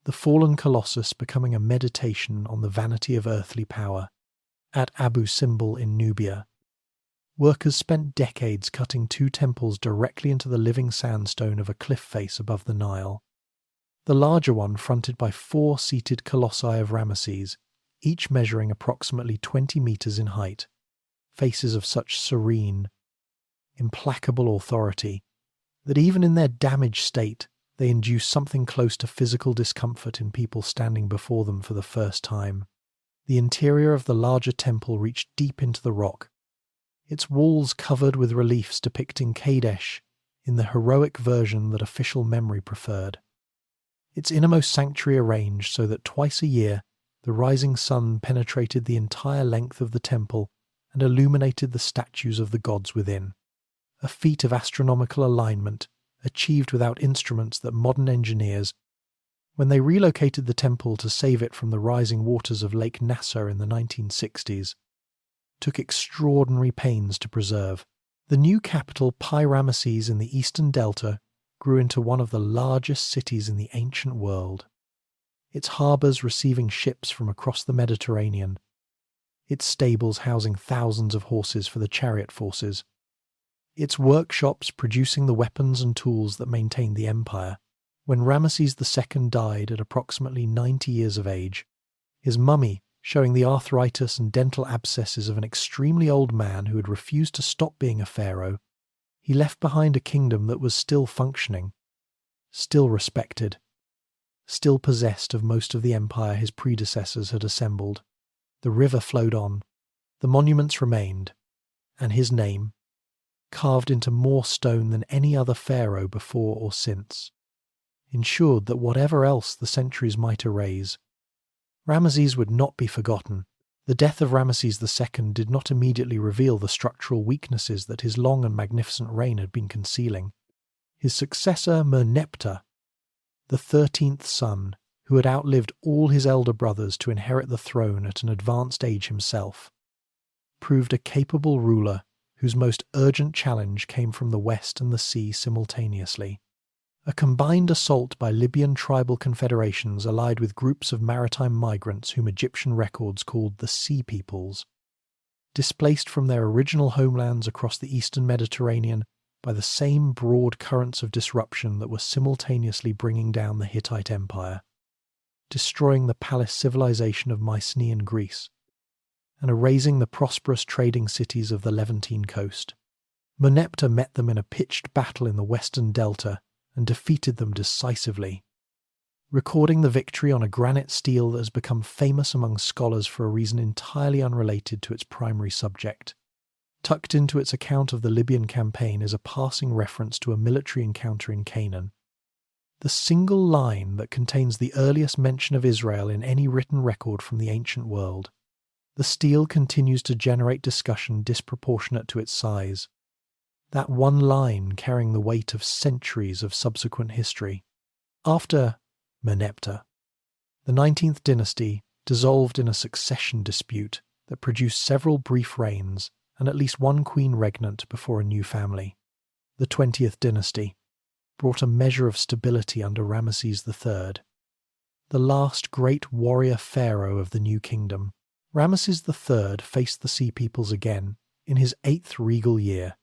the fallen colossus becoming a meditation on the vanity of earthly power. At Abu Simbel in Nubia, workers spent decades cutting two temples directly into the living sandstone of a cliff face above the Nile. The larger one fronted by 4 seated colossi of Ramesses, each measuring approximately 20 meters in height, faces of such serene, implacable authority that even in their damaged state they induce something close to physical discomfort in people standing before them for the first time. The interior of the larger temple reached deep into the rock, its walls covered with reliefs depicting Kadesh in the heroic version that official memory preferred. Its innermost sanctuary arranged so that twice a year the rising sun penetrated the entire length of the temple and illuminated the statues of the gods within, a feat of astronomical alignment achieved without instruments that modern engineers, when they relocated the temple to save it from the rising waters of Lake Nasser in the 1960s, took extraordinary pains to preserve. The new capital, Pi-Ramesses in the eastern delta, grew into one of the largest cities in the ancient world, its harbours receiving ships from across the Mediterranean, its stables housing thousands of horses for the chariot forces, its workshops producing the weapons and tools that maintained the empire. When Ramesses II died at approximately 90 years of age, his mummy, showing the arthritis and dental abscesses of an extremely old man who had refused to stop being a pharaoh, he left behind a kingdom that was still functioning, still respected, still possessed of most of the empire his predecessors had assembled. The river flowed on, the monuments remained, and his name, carved into more stone than any other pharaoh before or since, ensured that whatever else the centuries might erase, Ramesses would not be forgotten. The death of Ramesses II did not immediately reveal the structural weaknesses that his long and magnificent reign had been concealing. His successor Merneptah, the 13th son, who had outlived all his elder brothers to inherit the throne at an advanced age himself, proved a capable ruler whose most urgent challenge came from the west and the sea simultaneously. A combined assault by Libyan tribal confederations allied with groups of maritime migrants whom Egyptian records called the Sea Peoples displaced from their original homelands across the eastern Mediterranean by the same broad currents of disruption that were simultaneously bringing down the Hittite Empire, destroying the palace civilization of Mycenaean Greece, and erasing the prosperous trading cities of the Levantine coast. Merneptah met them in a pitched battle in the western delta and defeated them decisively, recording the victory on a granite stele that has become famous among scholars for a reason entirely unrelated to its primary subject. Tucked into its account of the Libyan campaign is a passing reference to a military encounter in Canaan. The single line that contains the earliest mention of Israel in any written record from the ancient world. The stele continues to generate discussion disproportionate to its size. That one line carrying the weight of centuries of subsequent history. After Merneptah, the 19th dynasty dissolved in a succession dispute that produced several brief reigns and at least one queen regnant before a new family. The 20th dynasty brought a measure of stability under Ramesses III, the last great warrior pharaoh of the new kingdom. Ramesses III faced the Sea Peoples again in his 8th regal year,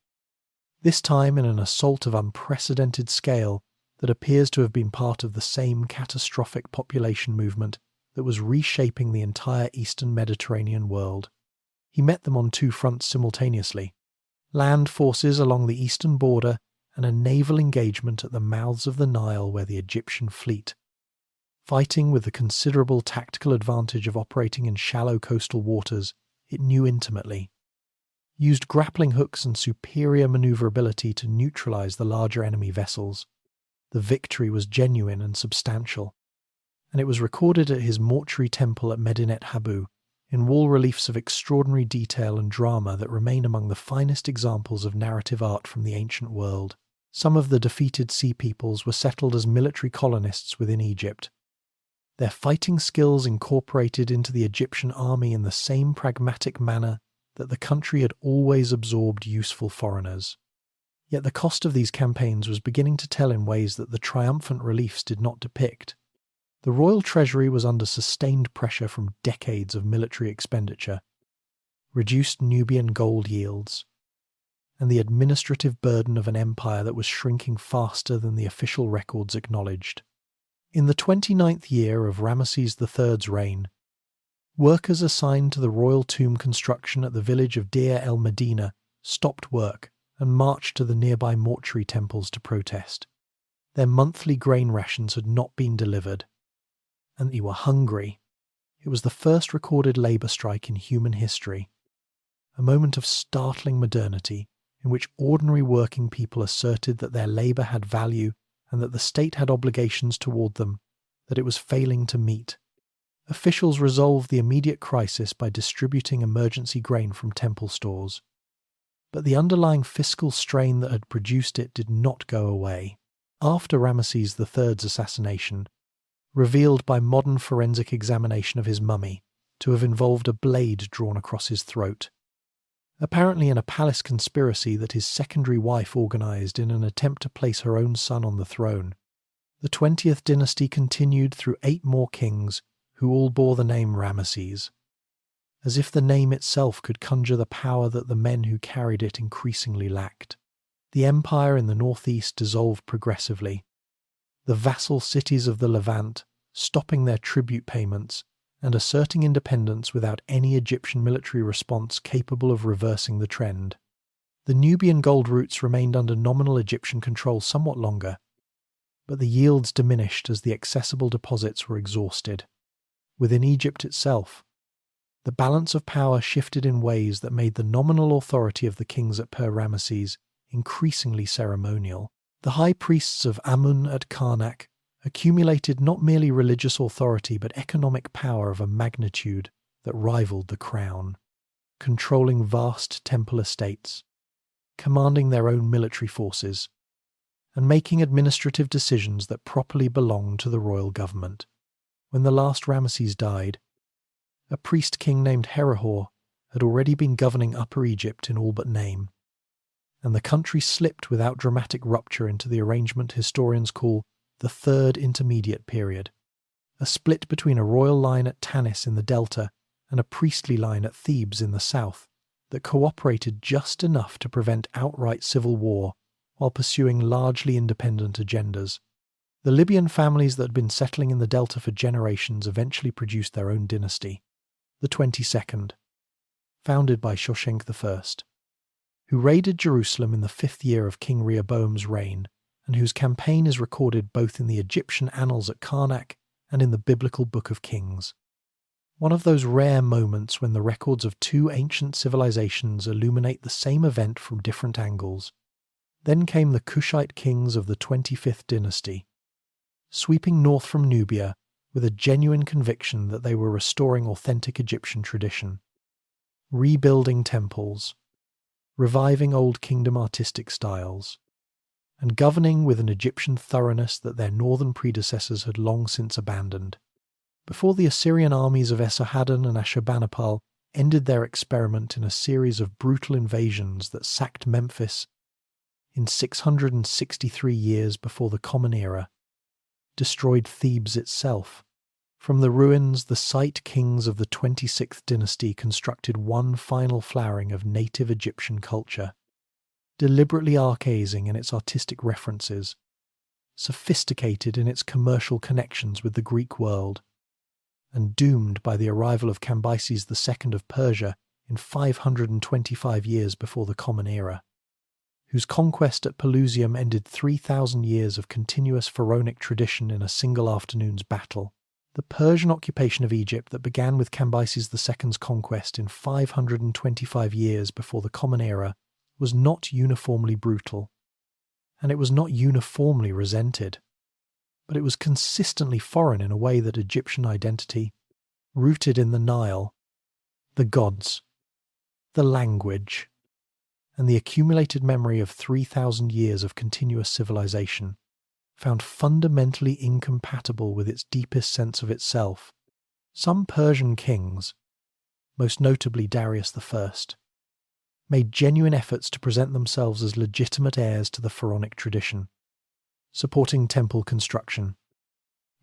this time in an assault of unprecedented scale that appears to have been part of the same catastrophic population movement that was reshaping the entire eastern Mediterranean world. He met them on two fronts simultaneously: land forces along the eastern border and a naval engagement at the mouths of the Nile where the Egyptian fleet, fighting with the considerable tactical advantage of operating in shallow coastal waters it knew intimately, used grappling hooks and superior maneuverability to neutralize the larger enemy vessels. The victory was genuine and substantial, and it was recorded at his mortuary temple at Medinet Habu in wall reliefs of extraordinary detail and drama that remain among the finest examples of narrative art from the ancient world. Some of the defeated Sea Peoples were settled as military colonists within Egypt, their fighting skills incorporated into the Egyptian army in the same pragmatic manner that the country had always absorbed useful foreigners. Yet the cost of these campaigns was beginning to tell in ways that the triumphant reliefs did not depict. The royal treasury was under sustained pressure from decades of military expenditure, reduced Nubian gold yields, and the administrative burden of an empire that was shrinking faster than the official records acknowledged. In the 29th year of Ramesses III's reign, workers assigned to the royal tomb construction at the village of Deir el-Medina stopped work and marched to the nearby mortuary temples to protest. Their monthly grain rations had not been delivered, and they were hungry. It was the first recorded labour strike in human history, a moment of startling modernity in which ordinary working people asserted that their labour had value and that the state had obligations toward them that it was failing to meet. Officials resolved the immediate crisis by distributing emergency grain from temple stores. But the underlying fiscal strain that had produced it did not go away. After Ramesses III's assassination, revealed by modern forensic examination of his mummy to have involved a blade drawn across his throat, apparently in a palace conspiracy that his secondary wife organised in an attempt to place her own son on the throne, the 20th dynasty continued through 8 more kings who all bore the name Ramesses, as if the name itself could conjure the power that the men who carried it increasingly lacked. The empire in the northeast dissolved progressively, the vassal cities of the Levant stopping their tribute payments and asserting independence without any Egyptian military response capable of reversing the trend. The Nubian gold routes remained under nominal Egyptian control somewhat longer, but the yields diminished as the accessible deposits were exhausted. Within Egypt itself, the balance of power shifted in ways that made the nominal authority of the kings at Per Ramesses increasingly ceremonial. The high priests of Amun at Karnak accumulated not merely religious authority but economic power of a magnitude that rivaled the crown, controlling vast temple estates, commanding their own military forces, and making administrative decisions that properly belonged to the royal government. When the last Ramesses died, a priest-king named Herihor had already been governing Upper Egypt in all but name, and the country slipped without dramatic rupture into the arrangement historians call the Third Intermediate Period, a split between a royal line at Tanis in the delta and a priestly line at Thebes in the south, that cooperated just enough to prevent outright civil war while pursuing largely independent agendas. The Libyan families that had been settling in the Delta for generations eventually produced their own dynasty, the 22nd, founded by Shoshenq I, who raided Jerusalem in the 5th year of King Rehoboam's reign, and whose campaign is recorded both in the Egyptian annals at Karnak and in the biblical Book of Kings. One of those rare moments when the records of two ancient civilizations illuminate the same event from different angles. Then came the Kushite kings of the 25th dynasty, sweeping north from Nubia with a genuine conviction that they were restoring authentic Egyptian tradition, rebuilding temples, reviving old kingdom artistic styles, and governing with an Egyptian thoroughness that their northern predecessors had long since abandoned. Before the Assyrian armies of Esarhaddon and Ashurbanipal ended their experiment in a series of brutal invasions that sacked Memphis in 663 years before the Common Era, destroyed Thebes itself. From the ruins, the Site kings of the 26th dynasty constructed one final flowering of native Egyptian culture, deliberately archaising in its artistic references, sophisticated in its commercial connections with the Greek world, and doomed by the arrival of Cambyses II of Persia in 525 years before the Common Era, whose conquest at Pelusium ended 3,000 years of continuous pharaonic tradition in a single afternoon's battle. The Persian occupation of Egypt that began with Cambyses II's conquest in 525 years before the Common Era was not uniformly brutal, and it was not uniformly resented, but it was consistently foreign in a way that Egyptian identity, rooted in the Nile, the gods, the language, and the accumulated memory of 3,000 years of continuous civilization, found fundamentally incompatible with its deepest sense of itself. Some Persian kings, most notably Darius I, made genuine efforts to present themselves as legitimate heirs to the pharaonic tradition, supporting temple construction,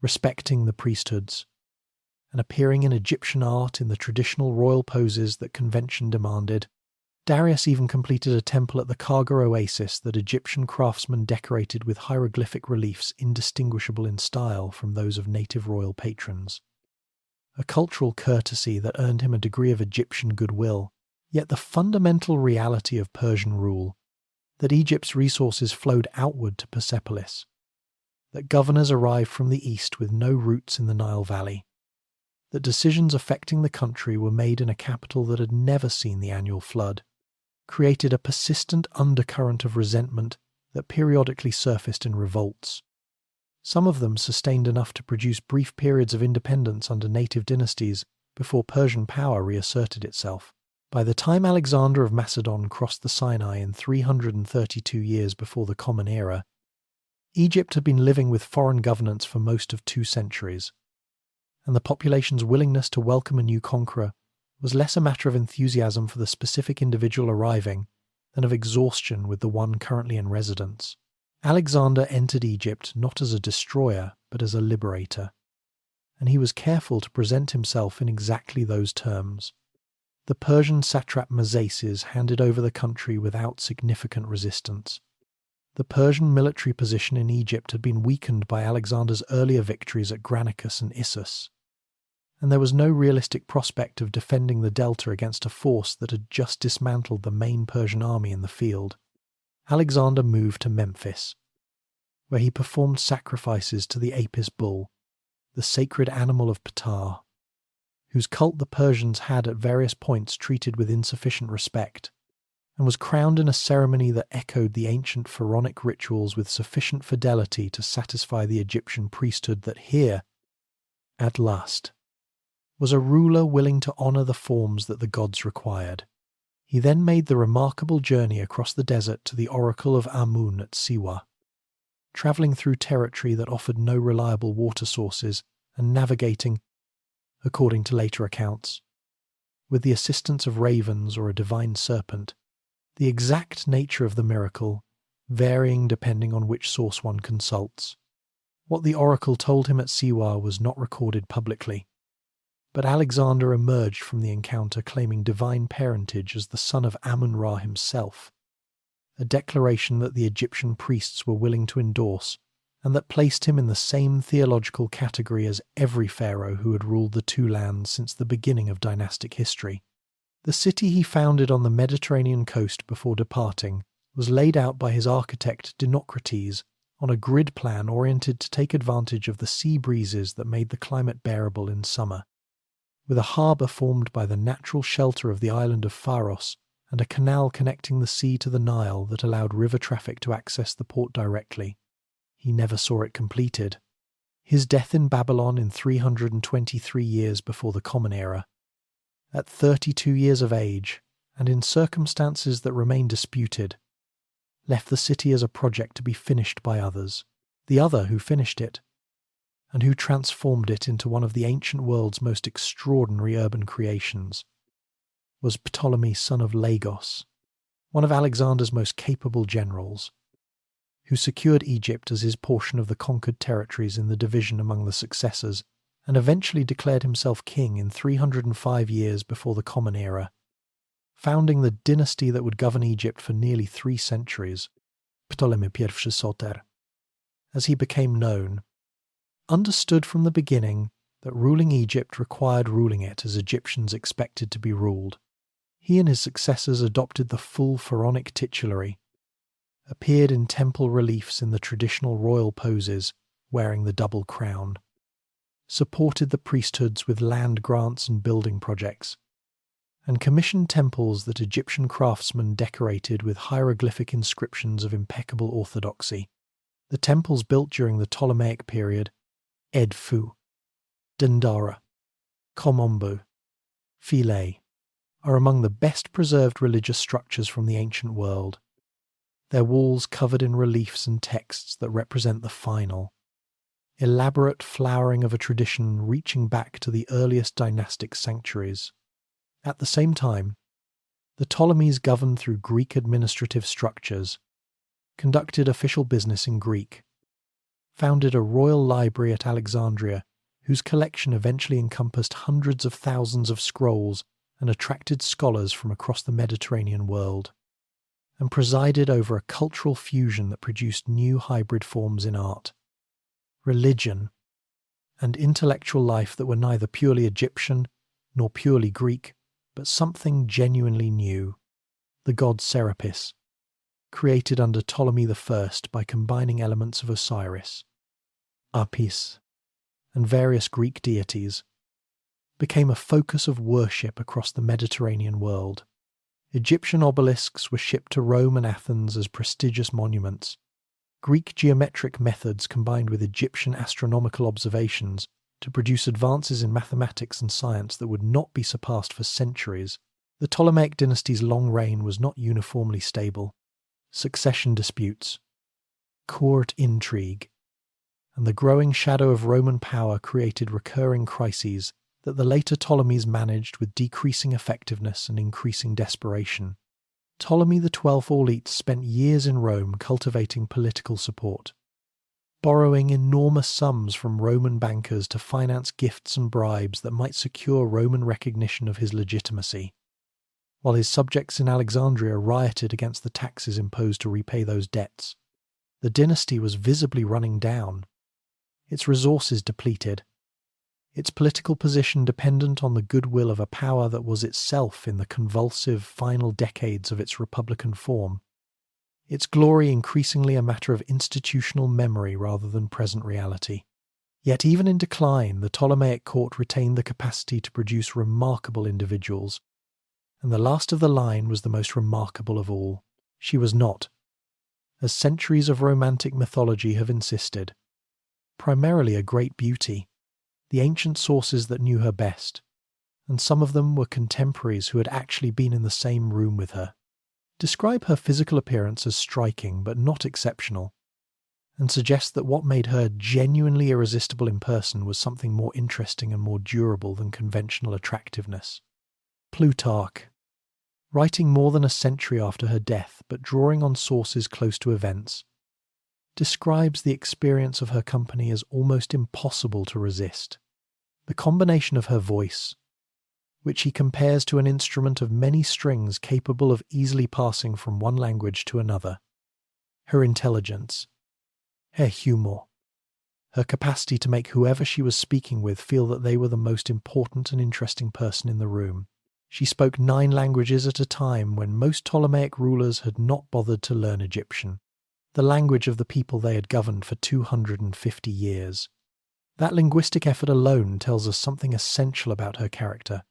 respecting the priesthoods, and appearing in Egyptian art in the traditional royal poses that convention demanded. Darius even completed a temple at the Karga oasis that Egyptian craftsmen decorated with hieroglyphic reliefs indistinguishable in style from those of native royal patrons, a cultural courtesy that earned him a degree of Egyptian goodwill. Yet the fundamental reality of Persian rule, that Egypt's resources flowed outward to Persepolis, that governors arrived from the east with no roots in the Nile Valley, that decisions affecting the country were made in a capital that had never seen the annual flood, created a persistent undercurrent of resentment that periodically surfaced in revolts. Some of them sustained enough to produce brief periods of independence under native dynasties before Persian power reasserted itself. By the time Alexander of Macedon crossed the Sinai in 332 years before the Common Era, Egypt had been living with foreign governance for most of 2 centuries, and the population's willingness to welcome a new conqueror was less a matter of enthusiasm for the specific individual arriving than of exhaustion with the one currently in residence. Alexander entered Egypt not as a destroyer but as a liberator, and he was careful to present himself in exactly those terms. The Persian satrap Mazaces handed over the country without significant resistance. The Persian military position in Egypt had been weakened by Alexander's earlier victories at Granicus and Issus, and there was no realistic prospect of defending the Delta against a force that had just dismantled the main Persian army in the field. Alexander moved to Memphis, where he performed sacrifices to the Apis bull, the sacred animal of Ptah, whose cult the Persians had at various points treated with insufficient respect, and was crowned in a ceremony that echoed the ancient pharaonic rituals with sufficient fidelity to satisfy the Egyptian priesthood that here, at last, was a ruler willing to honour the forms that the gods required. He then made the remarkable journey across the desert to the oracle of Amun at Siwa, travelling through territory that offered no reliable water sources and navigating, according to later accounts, with the assistance of ravens or a divine serpent, the exact nature of the miracle varying depending on which source one consults. What the oracle told him at Siwa was not recorded publicly, But Alexander emerged from the encounter claiming divine parentage as the son of Amun-Ra himself, a declaration that the Egyptian priests were willing to endorse, and that placed him in the same theological category as every pharaoh who had ruled the two lands since the beginning of dynastic history. The city he founded on the Mediterranean coast before departing was laid out by his architect Dinocrates on a grid plan oriented to take advantage of the sea breezes that made the climate bearable in summer. With a harbour formed by the natural shelter of the island of Pharaohs and a canal connecting the sea to the Nile that allowed river traffic to access the port directly, he never saw it completed. His death in Babylon in 323 years before the Common Era, at 32 years of age, and in circumstances that remain disputed, left the city as a project to be finished by others, the other who finished it, and who transformed it into one of the ancient world's most extraordinary urban creations, was Ptolemy, son of Lagos, one of Alexander's most capable generals, who secured Egypt as his portion of the conquered territories in the division among the successors, and eventually declared himself king in 305 years before the Common Era, founding the dynasty that would govern Egypt for nearly 3 centuries, Ptolemy I Soter. As he became known, understood from the beginning that ruling Egypt required ruling it as Egyptians expected to be ruled. He and his successors adopted the full pharaonic titulary, appeared in temple reliefs in the traditional royal poses, wearing the double crown, supported the priesthoods with land grants and building projects, and commissioned temples that Egyptian craftsmen decorated with hieroglyphic inscriptions of impeccable orthodoxy. The temples built during the Ptolemaic period, Edfu, Dendara, Komombo, Philae, are among the best preserved religious structures from the ancient world, their walls covered in reliefs and texts that represent the final, elaborate flowering of a tradition reaching back to the earliest dynastic sanctuaries. At the same time, the Ptolemies governed through Greek administrative structures, conducted official business in Greek, founded a royal library at Alexandria, whose collection eventually encompassed hundreds of thousands of scrolls and attracted scholars from across the Mediterranean world, and presided over a cultural fusion that produced new hybrid forms in art, religion, and intellectual life that were neither purely Egyptian nor purely Greek, but something genuinely new, the god Serapis, created under Ptolemy I by combining elements of Osiris, Apis, and various Greek deities, became a focus of worship across the Mediterranean world. Egyptian obelisks were shipped to Rome and Athens as prestigious monuments. Greek geometric methods combined with Egyptian astronomical observations to produce advances in mathematics and science that would not be surpassed for centuries. The Ptolemaic dynasty's long reign was not uniformly stable. Succession disputes, court intrigue, and the growing shadow of Roman power created recurring crises that the later Ptolemies managed with decreasing effectiveness and increasing desperation. Ptolemy XII Auletes spent years in Rome cultivating political support, borrowing enormous sums from Roman bankers to finance gifts and bribes that might secure Roman recognition of his legitimacy, while his subjects in Alexandria rioted against the taxes imposed to repay those debts. The dynasty was visibly running down, its resources depleted, its political position dependent on the goodwill of a power that was itself in the convulsive final decades of its republican form, its glory increasingly a matter of institutional memory rather than present reality. Yet even in decline, the Ptolemaic court retained the capacity to produce remarkable individuals, and the last of the line was the most remarkable of all. She was not, as centuries of romantic mythology have insisted, primarily a great beauty, the ancient sources that knew her best, and some of them were contemporaries who had actually been in the same room with her, describe her physical appearance as striking but not exceptional, and suggest that what made her genuinely irresistible in person was something more interesting and more durable than conventional attractiveness. Plutarch, writing more than a century after her death but drawing on sources close to events, describes the experience of her company as almost impossible to resist. The combination of her voice, which he compares to an instrument of many strings capable of easily passing from one language to another, her intelligence, her humour, her capacity to make whoever she was speaking with feel that they were the most important and interesting person in the room. She spoke 9 languages at a time when most Ptolemaic rulers had not bothered to learn Egyptian, the language of the people they had governed for 250 years. That linguistic effort alone tells us something essential about her character.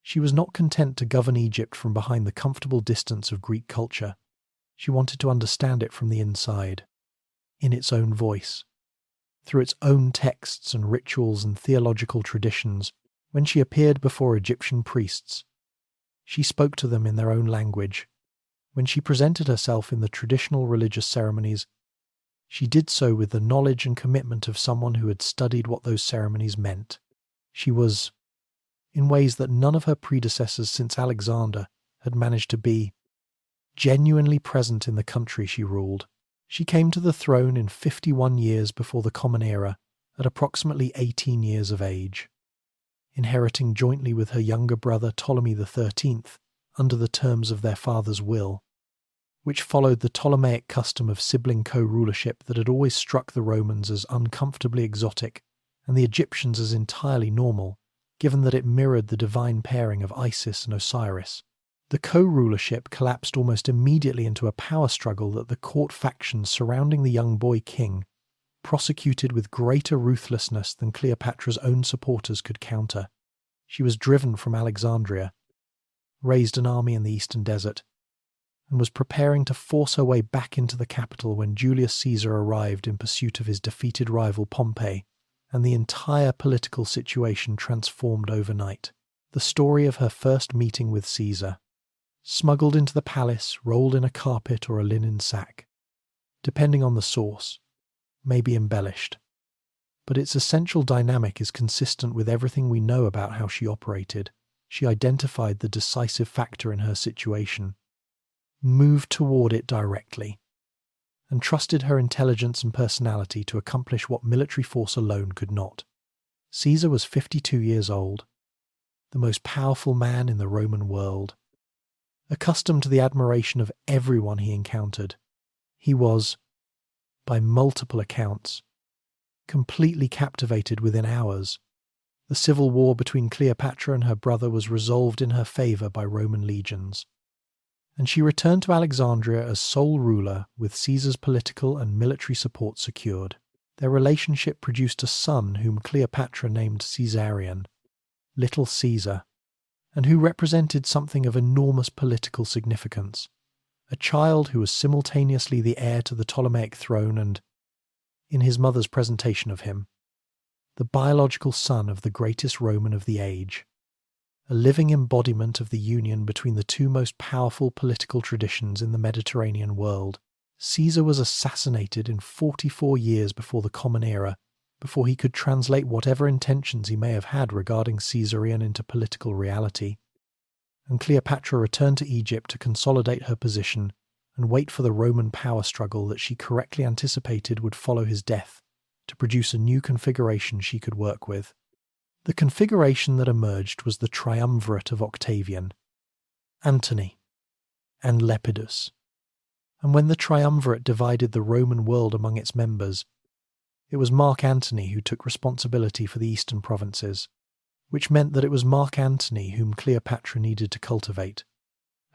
She was not content to govern Egypt from behind the comfortable distance of Greek culture. She wanted to understand it from the inside, in its own voice, through its own texts and rituals and theological traditions. When she appeared before Egyptian priests, she spoke to them in their own language. When she presented herself in the traditional religious ceremonies, she did so with the knowledge and commitment of someone who had studied what those ceremonies meant. She was, in ways that none of her predecessors since Alexander had managed to be, genuinely present in the country she ruled. She came to the throne in 51 years before the Common Era, at approximately 18 years of age, inheriting jointly with her younger brother Ptolemy XIII under the terms of their father's will, which followed the Ptolemaic custom of sibling co-rulership that had always struck the Romans as uncomfortably exotic and the Egyptians as entirely normal, given that it mirrored the divine pairing of Isis and Osiris. The co-rulership collapsed almost immediately into a power struggle that the court factions surrounding the young boy king prosecuted with greater ruthlessness than Cleopatra's own supporters could counter. She was driven from Alexandria, raised an army in the eastern desert, and was preparing to force her way back into the capital when Julius Caesar arrived in pursuit of his defeated rival Pompey, and the entire political situation transformed overnight. The story of her first meeting with Caesar, smuggled into the palace, rolled in a carpet or a linen sack, depending on the source, may be embellished, but its essential dynamic is consistent with everything we know about how she operated. She identified the decisive factor in her situation, moved toward it directly, and trusted her intelligence and personality to accomplish what military force alone could not. Caesar was 52 years old, the most powerful man in the Roman world. Accustomed to the admiration of everyone he encountered, he was, by multiple accounts, completely captivated within hours. The civil war between Cleopatra and her brother was resolved in her favour by Roman legions, and she returned to Alexandria as sole ruler with Caesar's political and military support secured. Their relationship produced a son whom Cleopatra named Caesarion, Little Caesar, and who represented something of enormous political significance, a child who was simultaneously the heir to the Ptolemaic throne and, in his mother's presentation of him, the biological son of the greatest Roman of the age, a living embodiment of the union between the two most powerful political traditions in the Mediterranean world. Caesar was assassinated in 44 years before the Common Era, before he could translate whatever intentions he may have had regarding Caesarion into political reality, and Cleopatra returned to Egypt to consolidate her position and wait for the Roman power struggle that she correctly anticipated would follow his death to produce a new configuration she could work with. The configuration that emerged was the triumvirate of Octavian, Antony, and Lepidus. And when the triumvirate divided the Roman world among its members, it was Mark Antony who took responsibility for the eastern provinces, which meant that it was Mark Antony whom Cleopatra needed to cultivate.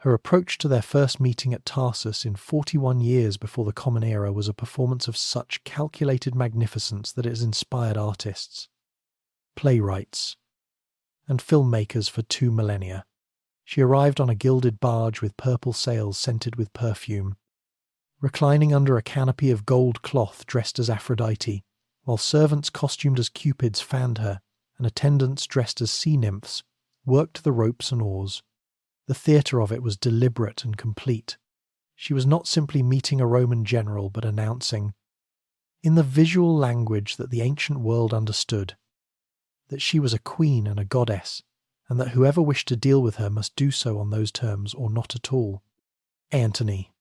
Her approach to their first meeting at Tarsus in 41 years before the Common Era was a performance of such calculated magnificence that it has inspired artists, playwrights, and filmmakers for 2 millennia. She arrived on a gilded barge with purple sails scented with perfume, reclining under a canopy of gold cloth dressed as Aphrodite, while servants costumed as cupids fanned her, and attendants dressed as sea nymphs worked the ropes and oars. The theatre of it was deliberate and complete. She was not simply meeting a Roman general, but announcing, in the visual language that the ancient world understood, that she was a queen and a goddess, and that whoever wished to deal with her must do so on those terms or not at all. Antony,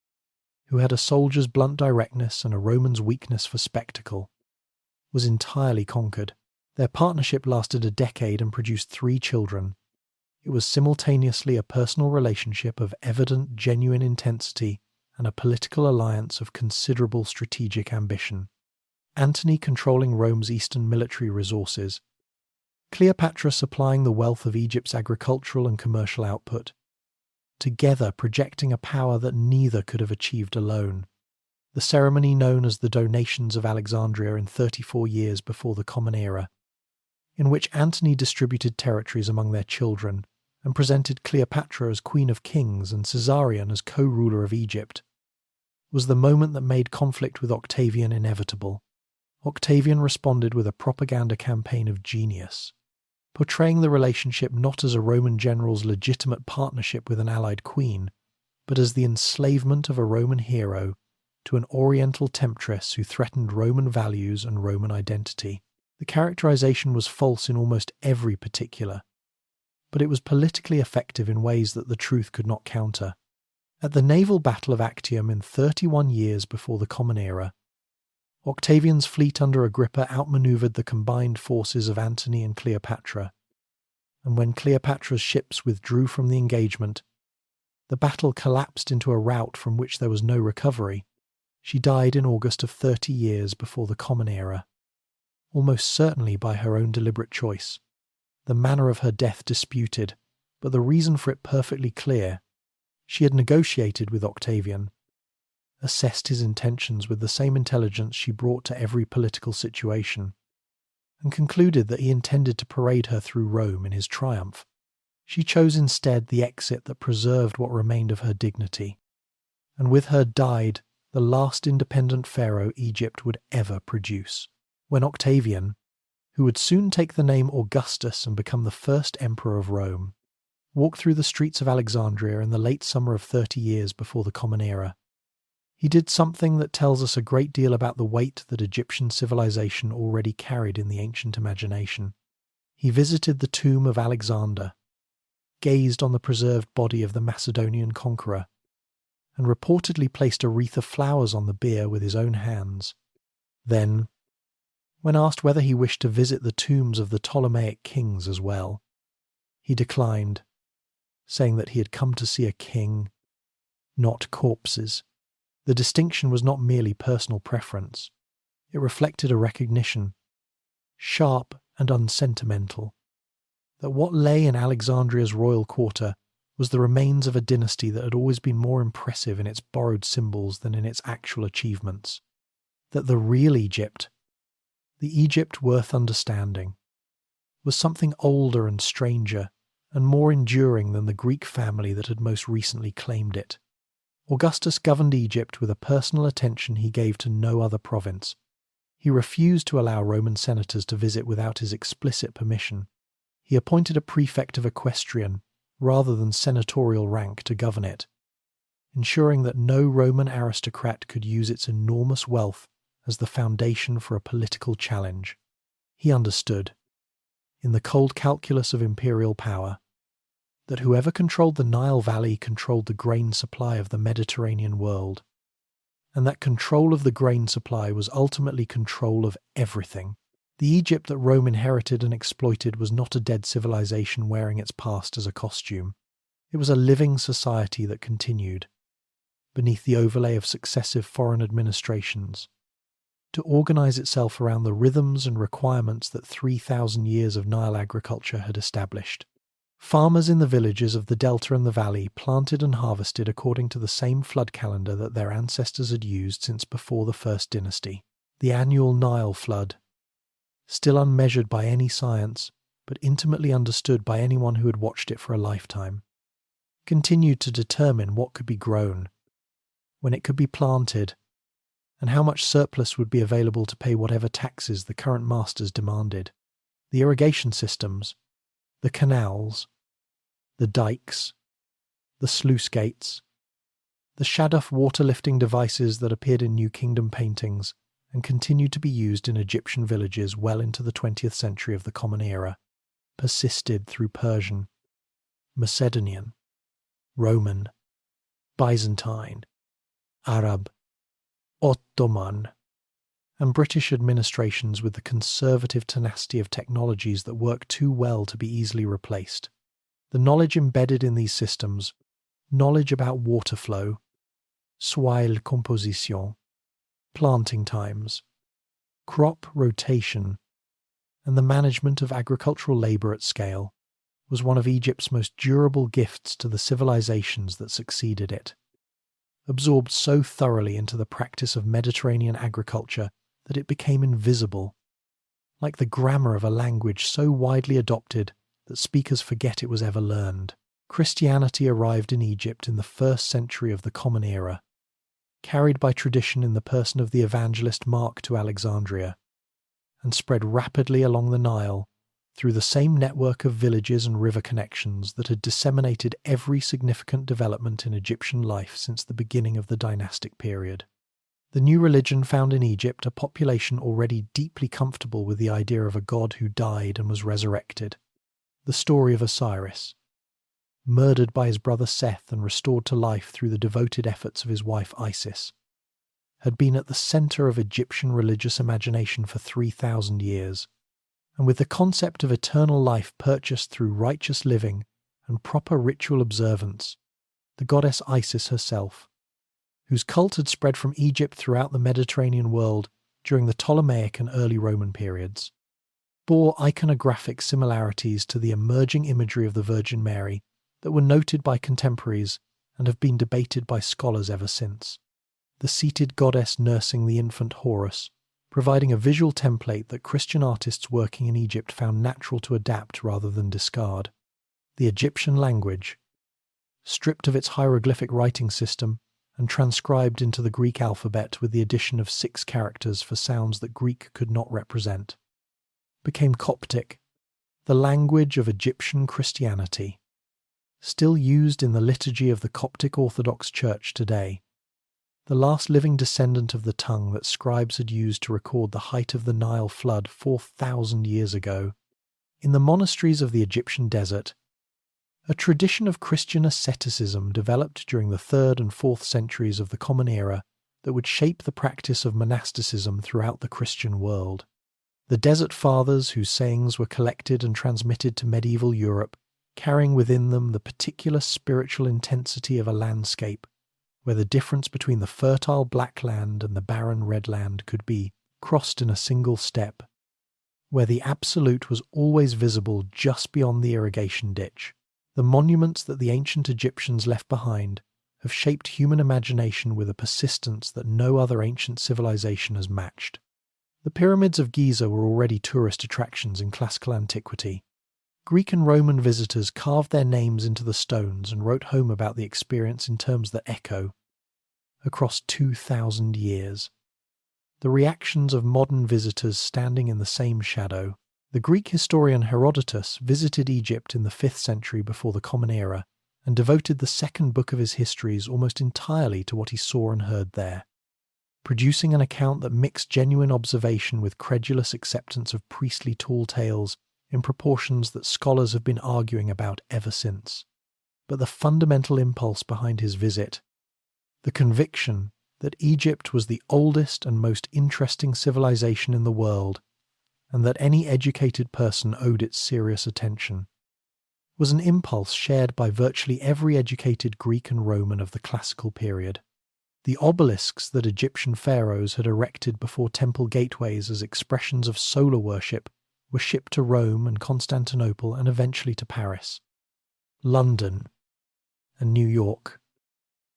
who had a soldier's blunt directness and a Roman's weakness for spectacle, was entirely conquered. Their partnership lasted a decade and produced 3 children. It was simultaneously a personal relationship of evident, genuine intensity and a political alliance of considerable strategic ambition. Antony controlling Rome's eastern military resources, Cleopatra supplying the wealth of Egypt's agricultural and commercial output, together projecting a power that neither could have achieved alone. The ceremony known as the Donations of Alexandria in 34 years before the Common Era, in which Antony distributed territories among their children and presented Cleopatra as Queen of Kings and Caesarion as co-ruler of Egypt, was the moment that made conflict with Octavian inevitable. Octavian responded with a propaganda campaign of genius, portraying the relationship not as a Roman general's legitimate partnership with an allied queen, but as the enslavement of a Roman hero to an Oriental temptress who threatened Roman values and Roman identity. The characterization was false in almost every particular, but it was politically effective in ways that the truth could not counter. At the naval battle of Actium in 31 years before the Common Era, Octavian's fleet under Agrippa outmaneuvered the combined forces of Antony and Cleopatra, and when Cleopatra's ships withdrew from the engagement, the battle collapsed into a rout from which there was no recovery. She died in August of 30 years before the Common Era, almost certainly by her own deliberate choice. The manner of her death disputed, but the reason for it perfectly clear. She had negotiated with Octavian, assessed his intentions with the same intelligence she brought to every political situation, and concluded that he intended to parade her through Rome in his triumph. She chose instead the exit that preserved what remained of her dignity, and with her died the last independent pharaoh Egypt would ever produce. When Octavian, who would soon take the name Augustus and become the first emperor of Rome, walked through the streets of Alexandria in the late summer of 30 years before the Common Era, he did something that tells us a great deal about the weight that Egyptian civilization already carried in the ancient imagination. He visited the tomb of Alexander, gazed on the preserved body of the Macedonian conqueror, and reportedly placed a wreath of flowers on the bier with his own hands. Then, when asked whether he wished to visit the tombs of the Ptolemaic kings as well, he declined, saying that he had come to see a king, not corpses. The distinction was not merely personal preference. It reflected a recognition, sharp and unsentimental, that what lay in Alexandria's royal quarter was the remains of a dynasty that had always been more impressive in its borrowed symbols than in its actual achievements. That the real Egypt, the Egypt worth understanding, was something older and stranger and more enduring than the Greek family that had most recently claimed it. Augustus governed Egypt with a personal attention he gave to no other province. He refused to allow Roman senators to visit without his explicit permission. He appointed a prefect of equestrian rather than senatorial rank to govern it, ensuring that no Roman aristocrat could use its enormous wealth as the foundation for a political challenge. He understood, in the cold calculus of imperial power, that whoever controlled the Nile Valley controlled the grain supply of the Mediterranean world, and that control of the grain supply was ultimately control of everything. The Egypt that Rome inherited and exploited was not a dead civilization wearing its past as a costume. It was a living society that continued, beneath the overlay of successive foreign administrations, to organize itself around the rhythms and requirements that 3,000 years of Nile agriculture had established. Farmers in the villages of the delta and the valley planted and harvested according to the same flood calendar that their ancestors had used since before the first dynasty. The annual Nile flood, still unmeasured by any science, but intimately understood by anyone who had watched it for a lifetime, continued to determine what could be grown, when it could be planted, and how much surplus would be available to pay whatever taxes the current masters demanded. The irrigation systems, the canals, the dikes, the sluice gates, the Shaduf water-lifting devices that appeared in New Kingdom paintings and continued to be used in Egyptian villages well into the 20th century of the Common Era, persisted through Persian, Macedonian, Roman, Byzantine, Arab, Ottoman, and British administrations with the conservative tenacity of technologies that work too well to be easily replaced. The knowledge embedded in these systems, knowledge about water flow, soil composition, planting times, crop rotation, and the management of agricultural labour at scale, was one of Egypt's most durable gifts to the civilizations that succeeded it. Absorbed so thoroughly into the practice of Mediterranean agriculture that it became invisible, like the grammar of a language so widely adopted that speakers forget it was ever learned. Christianity arrived in Egypt in the 1st century of the Common Era, carried by tradition in the person of the evangelist Mark to Alexandria, and spread rapidly along the Nile through the same network of villages and river connections that had disseminated every significant development in Egyptian life since the beginning of the dynastic period. The new religion found in Egypt a population already deeply comfortable with the idea of a god who died and was resurrected. The story of Osiris, murdered by his brother Seth and restored to life through the devoted efforts of his wife Isis, had been at the centre of Egyptian religious imagination for 3,000 years, and with the concept of eternal life purchased through righteous living and proper ritual observance, the goddess Isis herself, whose cult had spread from Egypt throughout the Mediterranean world during the Ptolemaic and early Roman periods, bore iconographic similarities to the emerging imagery of the Virgin Mary that were noted by contemporaries and have been debated by scholars ever since. The seated goddess nursing the infant Horus, providing a visual template that Christian artists working in Egypt found natural to adapt rather than discard. The Egyptian language, stripped of its hieroglyphic writing system and transcribed into the Greek alphabet with the addition of 6 characters for sounds that Greek could not represent, became Coptic, the language of Egyptian Christianity, still used in the liturgy of the Coptic Orthodox Church today, the last living descendant of the tongue that scribes had used to record the height of the Nile flood 4,000 years ago. In the monasteries of the Egyptian desert, a tradition of Christian asceticism developed during the 3rd and 4th centuries of the Common Era that would shape the practice of monasticism throughout the Christian world. The Desert Fathers, whose sayings were collected and transmitted to medieval Europe, carrying within them the particular spiritual intensity of a landscape, where the difference between the fertile black land and the barren red land could be crossed in a single step, where the absolute was always visible just beyond the irrigation ditch. The monuments that the ancient Egyptians left behind have shaped human imagination with a persistence that no other ancient civilization has matched. The pyramids of Giza were already tourist attractions in classical antiquity. Greek and Roman visitors carved their names into the stones and wrote home about the experience in terms that echo across 2,000 years. The reactions of modern visitors standing in the same shadow. The Greek historian Herodotus visited Egypt in the 5th century before the Common Era and devoted the 2nd book of his histories almost entirely to what he saw and heard there, producing an account that mixed genuine observation with credulous acceptance of priestly tall tales in proportions that scholars have been arguing about ever since. But the fundamental impulse behind his visit, the conviction that Egypt was the oldest and most interesting civilization in the world, and that any educated person owed it serious attention, was an impulse shared by virtually every educated Greek and Roman of the classical period. The obelisks that Egyptian pharaohs had erected before temple gateways as expressions of solar worship were shipped to Rome and Constantinople and eventually to Paris, London, and New York,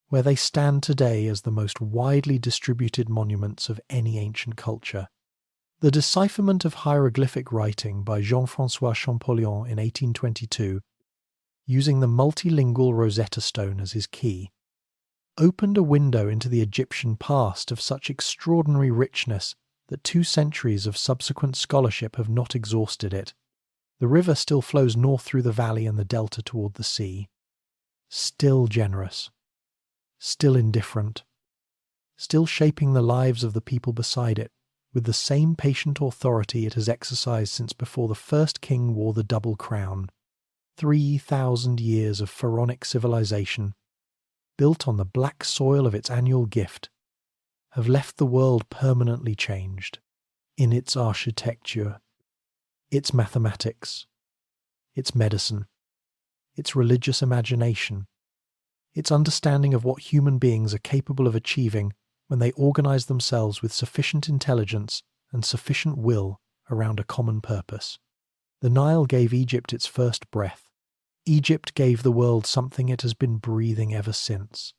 where they stand today as the most widely distributed monuments of any ancient culture. The decipherment of hieroglyphic writing by Jean-François Champollion in 1822, using the multilingual Rosetta Stone as his key, opened a window into the Egyptian past of such extraordinary richness that 2 centuries of subsequent scholarship have not exhausted it. The river still flows north through the valley and the delta toward the sea, still generous, still indifferent, still shaping the lives of the people beside it with the same patient authority it has exercised since before the first king wore the double crown. 3,000 years of pharaonic civilization, built on the black soil of its annual gift, have left the world permanently changed in its architecture, its mathematics, its medicine, its religious imagination, its understanding of what human beings are capable of achieving when they organize themselves with sufficient intelligence and sufficient will around a common purpose. The Nile gave Egypt its first breath. Egypt gave the world something it has been breathing ever since.